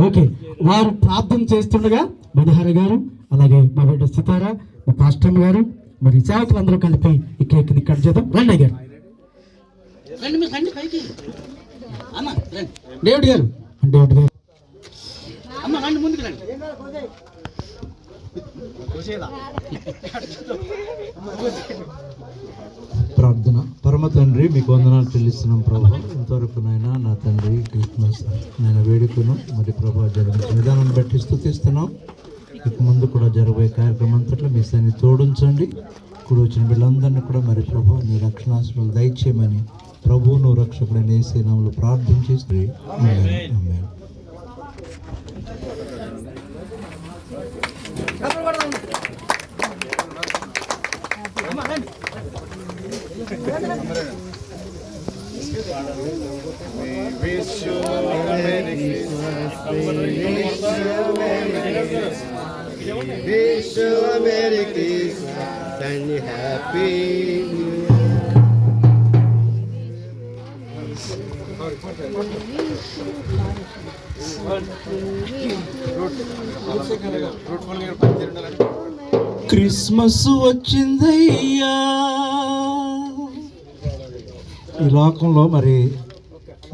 ఓకే, వారు ప్రార్థన చేస్తుండగా మనోహర్ గారు, అలాగే మా బిడ్డ సితారా, మా పాస్టర్ గారు, మరి సేవకులందరూ కలిపి ఈ కేక్ని కట్ చేద్దాం. రండి గారు, డేవిడ్ గారు, డేవిడ్ గారు ప్రార్థన. పరమ తండ్రి మీకు వందనాలు చెల్లిస్తున్నాం ప్రభు. ఇంతవరకు నాయన నా తండ్రి క్రిస్మస్ నేను వేడుకను మరి ప్రభు జరిగిన విధానాన్ని బట్టి స్తుతిస్తున్నాం. ఇక ముందు కూడా జరగబోయే కార్యక్రమం అంతట్లో మీ సన్ని తోడుంచండి. ఇప్పుడు వచ్చిన వీళ్ళందరినీ కూడా మరి ప్రభు నీ రక్షణాశ్రమాలు దయచేయమని ప్రభువును రక్షకుడైన యేసు నామములో ప్రార్థించి ఆమేన్. Wish you a Merry Christmas. and happy new year. Christmas వచ్చిందయ్యా. ఈ లోకంలో మరి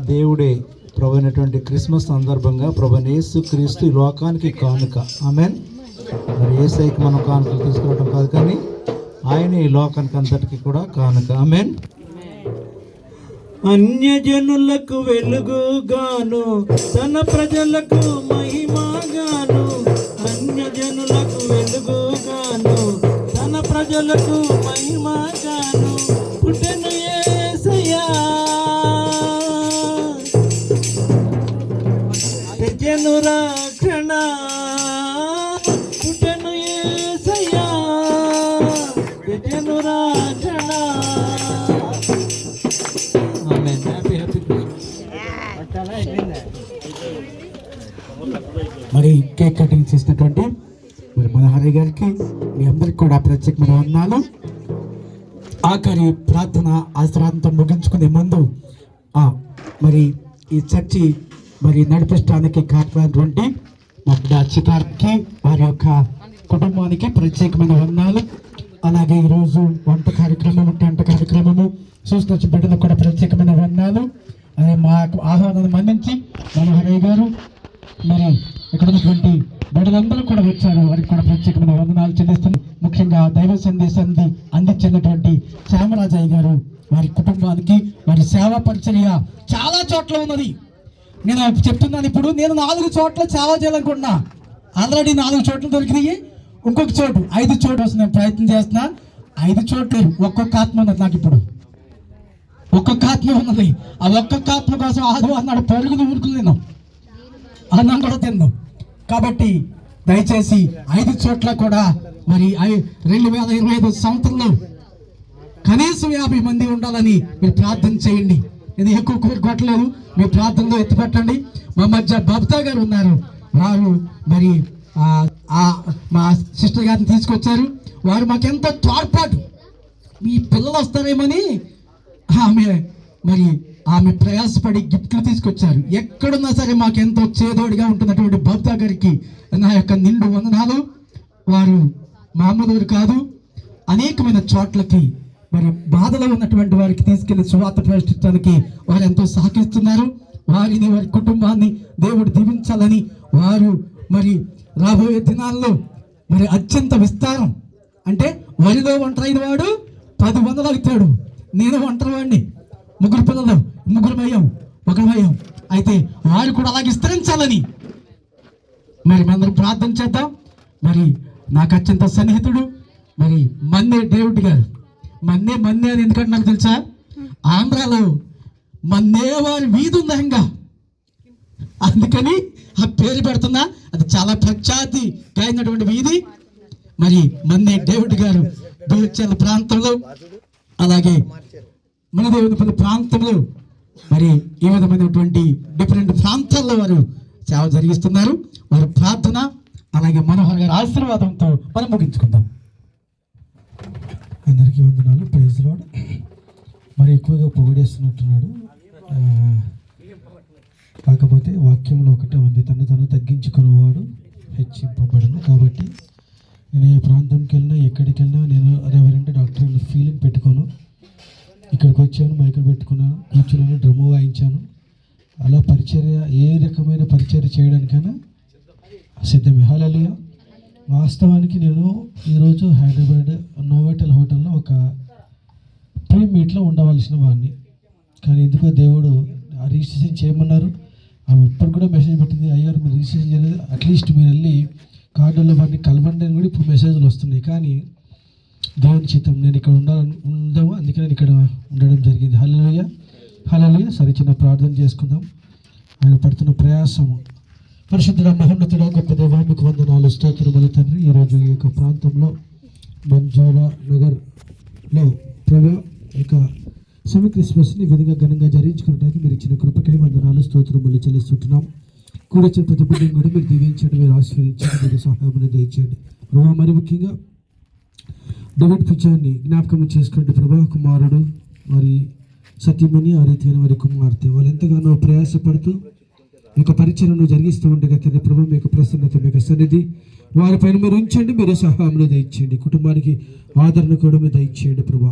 దేవుడే ప్రభు అయినటువంటి క్రిస్మస్ సందర్భంగా ప్రభు యేసు క్రీస్తు ఈ లోకానికి కానుక. ఆమేన్. మరి యేసయ్యకి మనం కానుకలు తీసుకురావడం కాదు, కానీ ఆయన ఈ లోకానికి అంతటికి కూడా కానుక. ఆమేన్. అన్యజనులకు వెలుగుగాను తన ప్రజలకు మహిమగాను, అన్యజనులకు వెలుగుగాను తన ప్రజలకు మహిమగాను పుట్టెను యేసయ్యా. తెచ్చెను రక్షణ, పుట్టెను యేసయ్యా, తెచ్చెను రక్షణ. ఆమేన్. హ్యాపీ మరి కేక్ కటింగ్ చేసినటువంటి మరి మన హరి గారికి మీ అందరికి కూడా ప్రత్యేకమైన వందనాలు. ఆఖరి ప్రార్థన ఆశ్రాంతో ముగించుకునే ముందు మరి ఈ చర్చి మరి నడిపించడానికి కారణమైనటువంటి మా చితార్కి వారి యొక్క కుటుంబానికి ప్రత్యేకమైన వందనాలు. అలాగే ఈరోజు వంట కార్యక్రమము, టెంట కార్యక్రమము చూసిన బిడ్డలకు కూడా ప్రత్యేకమైన వందనాలు. అదే మాకు ఆహ్వానాన్ని మన్నించి మన హరయ్య గారు మరి ఇక్కడ ఉన్నటువంటి బిడ్డలందరూ కూడా వచ్చారు, వారికి కూడా ప్రత్యేకమైన వందనాలు చెల్లిస్తున్నాం. ముఖ్యంగా దైవ సందేశాన్ని అందించినటువంటి శ్యామరాజయ్య గారు, వారి కుటుంబానికి వారి సేవా పరిచర్య చాలా చోట్ల ఉన్నది. నేను చెప్తున్నాను, ఇప్పుడు నేను 4 చోట్ల సేవ చేయాలనుకుంటున్నా. ఆల్రెడీ 4 చోట్ల దొరికినాయి, ఇంకొక చోటు 5 చోట్ల వస్తుంది. నేను ప్రయత్నం చేస్తున్నా. 5 చోట్ల ఒక్కొక్క ఆత్మ ఉన్నది నాకు. ఇప్పుడు ఒక్కొక్క ఆత్మ ఉన్నది. ఆ ఒక్కొక్క ఆత్మ కోసం ఆదివారం నాడు పరుగులు ఊరుకులు నేను అన్నం కూడా తిన్నాం. కాబట్టి దయచేసి 5 చోట్ల కూడా మరి 2025 సంవత్సరంలో కనీసం 50 మంది ఉండాలని మీరు ప్రార్థన చేయండి. నేను ఎక్కువ కోరుకోవట్లేదు, మీ ప్రార్థనలో ఎత్తుపెట్టండి. మా మధ్య బబ్తా గారు ఉన్నారు, వారు మరి మా సిస్టర్ గారిని తీసుకొచ్చారు. వారు మాకెంతో తోడ్పాటు, మీ పిల్లలు వస్తారేమని ఆమె ప్రయాసపడి గిఫ్ట్లు తీసుకొచ్చారు. ఎక్కడున్నా సరే మాకెంతో చేదోడిగా ఉంటున్నటువంటి బబ్తా గారికి నా యొక్క నిండు వందనాలు. వారు మామూలు కాదు, అనేకమైన చోట్లకి మరి బాధలో ఉన్నటువంటి వారికి తీసుకెళ్లి సువార్త ప్రకటించడానికి వారు ఎంతో సహకరిస్తున్నారు. వారిని, వారి కుటుంబాన్ని దేవుడు దీవించాలని వారు మరి రాబోయే దినాల్లో మరి అత్యంత విస్తారం, అంటే వరిలో ఒంటరైన వాడు 10 వందలు అవుతాడు. నేను ఒంటరి వాడిని, 3 పిల్లలు, 3 భయం, 1 భయం. అయితే వారు కూడా అలాగే విస్తరించాలని మరి మనందరం ప్రార్థన చేద్దాం. మరి నాకు అత్యంత సన్నిహితుడు మరి మన్నే డేవిడ్ గారు. మన్నే అని ఎందుకంటే నాకు తెలుసా, ఆంధ్రాలో మన్నేవారి వీధి ఉందంగా, అందుకని ఆ పేరు పెడుతున్నా. అది చాలా ప్రఖ్యాతి అయినటువంటి వీధి. మరి మన్నే డేవిడ్ గారు బీహెచ్ఎల్ ప్రాంతంలో, అలాగే మన దేవునిపల్లి ప్రాంతంలో మరి ఈ విధమైనటువంటి డిఫరెంట్ ప్రాంతాల్లో వారు సేవ జరిగిస్తున్నారు. వారి ప్రార్థన అలాగే మనోహర్ గారి ఆశీర్వాదంతో మనం ముగించుకుందాం. అందరికీ వందనాలు. Praise Lord. మరి ఎక్కువగా పొగిడేస్తున్నట్టున్నాడు. కాకపోతే వాక్యంలో ఒకటే ఉంది, తను తగ్గించుకునేవాడు హెచ్చింపబడను. కాబట్టి నేను ఏ ప్రాంతంకి వెళ్ళినా, ఎక్కడికి వెళ్ళినా నేను రెవరెంట్ డాక్టర్ అనే ఫీలింగ్ పెట్టుకోను. ఇక్కడికి వచ్చాను, మైకులు పెట్టుకున్నాను, కూర్చున్నాను, డ్రమ్ము వాయించాను. అలా పరిచర్య, ఏ రకమైన పరిచర్య చేయడానికైనా సిద్ధమే. హల్లెలూయా. వాస్తవానికి నేను ఈరోజు హైదరాబాద్ నోవోటెల్ హోటల్లో ఒక ప్రీ మీట్లో ఉండవలసిన వాడిని, కానీ ఎందుకో దేవుడు ఆ రిజిస్ట్రేషన్ చేయమన్నారు. ఆమె ఇప్పుడు కూడా మెసేజ్ పెట్టింది, అయ్యారు మీరు రిజిస్ట్రేషన్ చేయలేదు, అట్లీస్ట్ మీరు వెళ్ళి కార్డుల్లో వాడిని కలవండి అని కూడా ఇప్పుడు మెసేజ్లు వస్తున్నాయి. కానీ దేవుని చిత్తం నేను ఇక్కడ ఉందాము, అందుకే నేను ఇక్కడ ఉండడం జరిగింది. హల్లెలూయా, హల్లెలూయా. సరే, చిన్న ప్రార్థన చేసుకుందాం. ఆయన పడుతున్న ప్రయాసము. పరిశుద్ధుడ, మహోన్నతుడ, గొప్ప దేవా, మీకు వందనాలు, స్తోత్రములు తండ్రి. ఈరోజు ఈ యొక్క ప్రాంతంలో మంజోలా నగర్లో ప్రభు యొక్క సెమీ క్రిస్మస్ని విధిగా ఘనంగా జరిగించుకోవడానికి మీరు ఇచ్చిన కృపకై వందనాలు, స్తోత్రములు చెల్లిస్తుంటున్నాం. కూడొచ్చిన ప్రతి బిడ్డను కూడా మీరు దీవించండి, మీరు ఆశీర్వదించండి, మీరు సహాయములు దయచేయండి ప్రభు. మరి ముఖ్యంగా డేవిడ్ పిచ్చాన్ని జ్ఞాపకం చేసుకోండి ప్రభా. కుమారుడు మరి సత్యమని, ఆ రీతిగా వారి కుమార్తె వాళ్ళు ఎంతగానో ప్రయాసపడుతూ మీ యొక్క పరిచయను జరిగిస్తూ ఉండగా తండ్రి ప్రభా, మీ యొక్క ప్రసన్నత, మీ యొక్క సన్నిధి వారిపైన మీరు ఉంచండి. మీరు సహాయం దయచేయండి. కుటుంబానికి ఆదరణ కూడా మీరు దయచేయండి ప్రభా.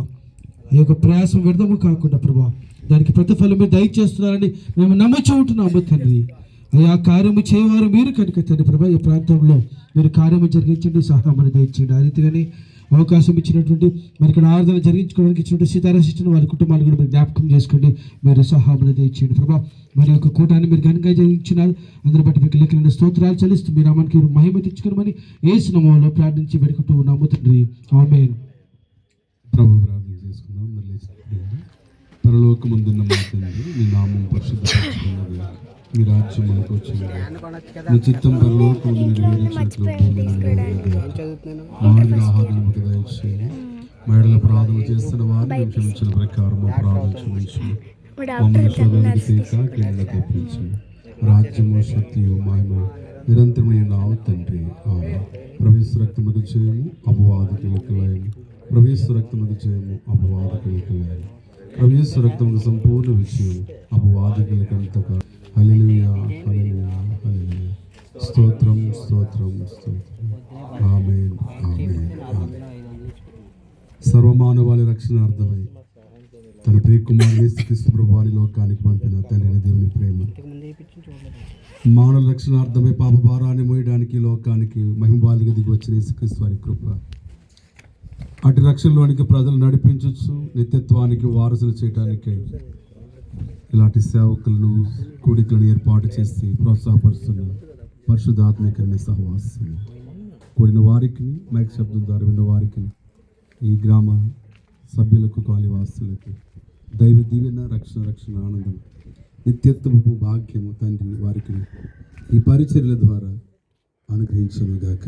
ఈ యొక్క ప్రయాసం వ్యర్థము కాకుండా ప్రభా, దానికి ప్రతిఫలం మీరు దయచేస్తున్నారని మేము నమ్మచుంటున్నాము తండ్రి. అయ్యా కార్యము చేయవారు మీరు కనుక తండ్రి ప్రభా, ఈ ప్రాంతంలో మీరు కార్యము జరిగించండి, సహాయం దయచేయండి. ఆ రీతిగానే అవకాశం ఇచ్చినటువంటి మరి ఇక్కడ ఆరాధన జరిగించుకోవడానికి ఇచ్చినటువంటి సీతారాశిని వారి కుటుంబాలు కూడా మీరు జ్ఞాపకం చేసుకోండి, మీరు సహాయం దయచేయండి ప్రభా. మరి యొక్క కూటాన్ని మీరు ఘనంగా జరిగించినారు. అందరి బట్టి మీకు లెక్కలైన స్తోత్రాలు చెల్లిస్తూ మీరు నామానికి మహిమ తెచ్చుకోమని యేసు నామములో ప్రార్థించి వేడుకుంటూ ఉన్నాము తండ్రి. ఆమేన్. ప్రభు ప్రార్థన చేసుకుందాం. పరలోకమందున్న మా తండ్రి, మీ నామం పరిశుద్ధపరచుకున్నది, మీ రాజ్యం మనకు వచ్చింది, మీ చిత్తం పరలోకం నెరవేర్చినట్లు మాదిరి ఆహారానికి దయచేయండి. మేడల ప్రార్థన చేస్తున్న వారిని క్షమించిన ప్రకారం మా ప్రార్థన క్షమించండి. మమ్మల్ని శోధనకు తీక కీళ్ళ తెప్పించండి. రాజ్యము, శక్తియు, మహిమ నిరంతరమైన నావు తండ్రి. ప్రవేశ రక్తముకు చేయము, అపవాదకులకు లయము. ప్రవేశ రక్తముకు చేయము, అపవాదకులకు లయము. ప్రవేశ రక్తముకు సంపూర్ణ విజయం, అపవాదకులకు అంతగా. హల్లెలూయా, హల్లెలూయా, హల్లెలూయా. స్తోత్రం, స్తోత్రం, స్తోత్రం. ఆమేన్, ఆమేన్, ఆమేన్. సర్వమానవాళి రక్షణార్థమై తన ప్రియ కుమారుని యేసుక్రీస్తు ప్రభువారి లోకానికి పంపిన తండ్రి దేవుని ప్రేమ, మానవ రక్షణార్థమై పాప భారాన్ని మోయడానికి లోకానికి మహిమబాలిగా దిగి వచ్చిన యేసుక్రీస్తు వారి కృప, అటు రక్షణలోనికి ప్రజలు నడిపించవచ్చు, నిత్యత్వానికి వారసులు చేయడానికి ఇలాంటి సేవకులను, కూడికలను ఏర్పాటు చేసి ప్రోత్సాహపరుస్తున్న పరిశుద్ధాత్మీకరణ సహవాసం కూడిన వారికి, మైక్ శబ్దం ద్వారా విన్న వారికి, ఈ గ్రామ సభ్యులకు, కాళీవాసులకు దైవ దీవెన, రక్షణ ఆనందం, నిత్యత్వపు భాగ్యము తండ్రి వారికి ఈ పరిచర్యల ద్వారా అనుగ్రహించునుగాక.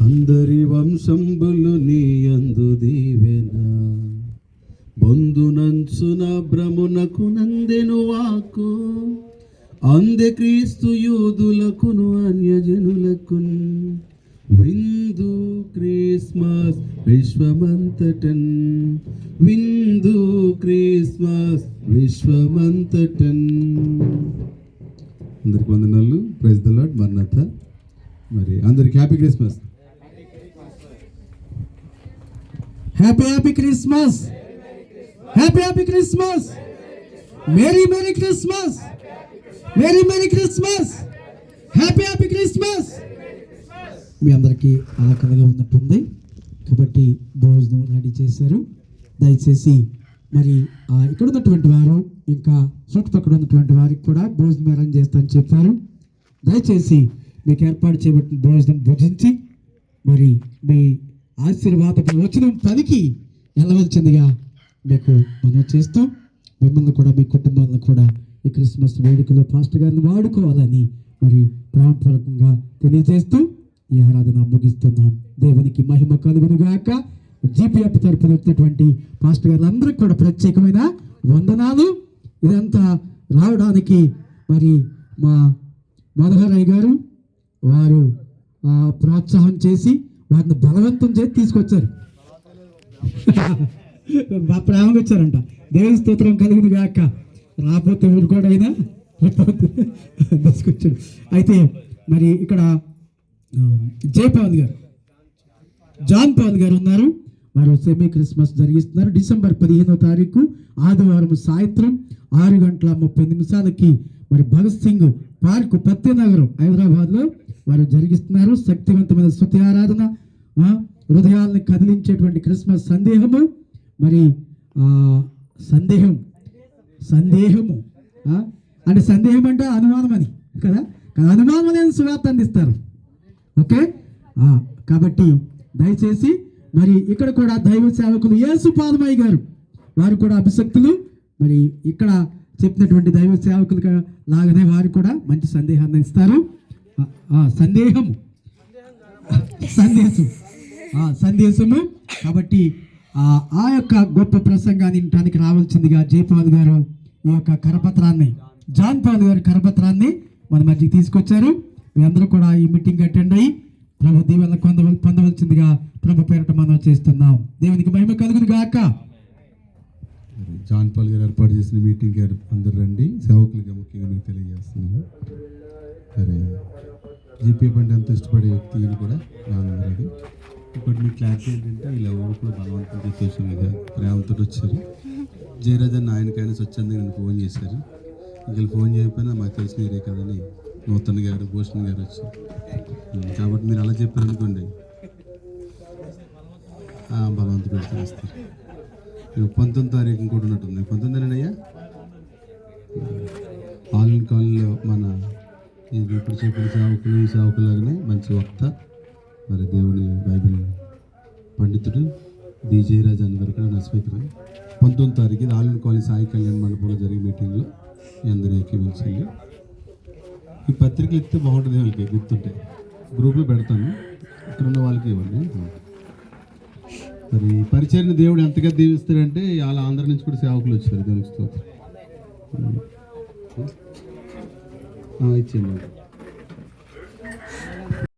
అందరి వంశంబులు నీ యందు దీవెన, బొందునంచున భ్రమునకు నందెను వాకు, అందే క్రీస్తు యూదులకును అన్యజనులకున్ విందు క్రిస్మస్ విశ్వమంతటన్, విందు క్రిస్మస్ విశ్వమంతటన్. అందరికి వందనాలు. Praise the Lord. మరణాత. మరి అందరికి happy Christmas. Happy happy Christmas. Happy happy Christmas. Merry merry Christmas. Merry merry Christmas. Happy happy Christmas. మీ అందరికీ ఆకలిగా ఉన్నట్టుంది కాబట్టి భోజనం రెడీ చేశారు. దయచేసి మరి ఇక్కడ ఉన్నటువంటి వారు ఇంకా చుట్టుపక్కల ఉన్నటువంటి వారికి కూడా భోజనం అరేంజ్ చేస్తానని చెప్పారు. దయచేసి మీకు ఏర్పాటు చేయబడిన భోజనం భుజించి మరి మీ ఆశీర్వాద వచనం పనికి వెళ్ళవలసిందిగా మీకు మనం చేస్తూ మిమ్మల్ని కూడా మీ కుటుంబాలను కూడా ఈ క్రిస్మస్ వేడుకలో పాస్టర్ గారిని వాడుకోవాలని మరి ప్రేమపూర్వకంగా తెలియజేస్తూ ఈ ఆరాధన ముగిస్తున్నాం. దేవునికి మహిమ కలుగునుగాక. జీపీఎఫ్ తరపున వచ్చినటువంటి పాస్టర్ గారు అందరికి కూడా ప్రత్యేకమైన వందనాలు. ఇదంతా రావడానికి మరి మా మనోహరయ్య గారు వారు ప్రోత్సాహం చేసి వారిని బలవంతం చేసి తీసుకొచ్చారు. ప్రేమగా వచ్చారంట. దేవుని స్తోత్రం కలుగునుగాక. రాకపోతే ఊరు కూడా అయినా తీసుకొచ్చాడు. అయితే మరి ఇక్కడ జయపాల్ గారు, జాన్ పాల్ గారు ఉన్నారు. వారు సెమీ క్రిస్మస్ జరిగిస్తున్నారు. డిసెంబర్ 15వ తారీఖు ఆదివారం సాయంత్రం 6:30 మరి భగత్ సింగ్ పార్క్, పత్తినగరం, హైదరాబాద్లో వారు జరిగిస్తున్నారు. శక్తివంతమైన స్తుతి ఆరాధన, హృదయాలను కదిలించేటువంటి క్రిస్మస్ సందేహము. మరి సందేహము అంటే సందేహం అంటే అనుమానం అని కదా, అనుమానం అనేది సువార్త అందిస్తారు. ఓకే, కాబట్టి దయచేసి మరి ఇక్కడ కూడా దైవ సేవకులు యేసు పాదమయ్య గారు వారు కూడా అభిషక్తులు. మరి ఇక్కడ చెప్పినటువంటి దైవ సేవకులు లాగానే వారు కూడా మంచి సందేహాన్ని ఇస్తారు. సందేశము. కాబట్టి ఆ యొక్క గొప్ప ప్రసంగాన్ని వినటానికి రావాల్సిందిగా జయపాల్ గారు ఈ యొక్క కరపత్రాన్ని, జాన్ పాల్ గారి కరపత్రాన్ని మన మధ్యకి తీసుకొచ్చారు. మీ అందరూ కూడా ఈ మీటింగ్ అటెండ్ అయ్యి ప్రభు దీవెన పొందవలసిందిగా ప్రభు పేరట మనం చేస్తున్నాం. దేవునికి మహిమ కలుగును గాక. జాన్ పాల్ గారు ఏర్పాటు చేసిన మీటింగ్ గారు అందరు రండి. సేవకులుగా ముఖ్యంగా మీకు తెలియజేస్తున్నాను. సరే, జీపీ బండి ఎంత ఇష్టపడే వ్యక్తి ఈయన కూడా నాన్నగారు. ఇప్పుడు మీ క్లారిటీ ఏంటంటే వీళ్ళు ఎవరు కూడా బలవంతంగా సోషల్ మీడియా ప్రేమతో వచ్చారు. జయరాజ్ అన్న ఆయనకైనా స్వచ్ఛందంగా నేను ఫోన్ చేశారు. ఇంకా ఫోన్ చేయకపోయినా మాకు తెలిసిన ఏరే కదని నూతన్ గారు, భూషణ్ గారు వచ్చారు. కాబట్టి మీరు అలా చెప్పారనుకోండి, బలవంతుడు చేస్తారు. 19వ తారీఖు కూడా ఉన్నట్టుంది. 19థ్యా ఆన్లైన్ కాల్లో మన ఇది ఇప్పుడు చెప్పిన సేవకులు ఈ సేవకులాగానే మంచి వక్త, మరి దేవుని బైబిల్ పండితుడు జయరాజ్ అన్న గారు కూడా నా స్పీకర్. 19వ తారీఖు ఆన్లైన్ కాలేజ్ సాయి కళ్యాణ్ మండపంలో జరిగే మీటింగ్లో మీ అందరూ ఎక్కించండి. ఈ పత్రికలు ఇస్తే బాగుంటుంది, వాళ్ళకి గుర్తుంటాయి. గ్రూప్లో పెడతాను, ఇక్కడ ఉన్న వాళ్ళకి ఇవ్వండి. మరి పరిచయని దేవుడు ఎంతగా దీవిస్తాడంటే వాళ్ళ ఆంధ్ర నుంచి కూడా సేవకులు వచ్చారు. దేవునికి స్తోత్రం. ఇచ్చేయండి.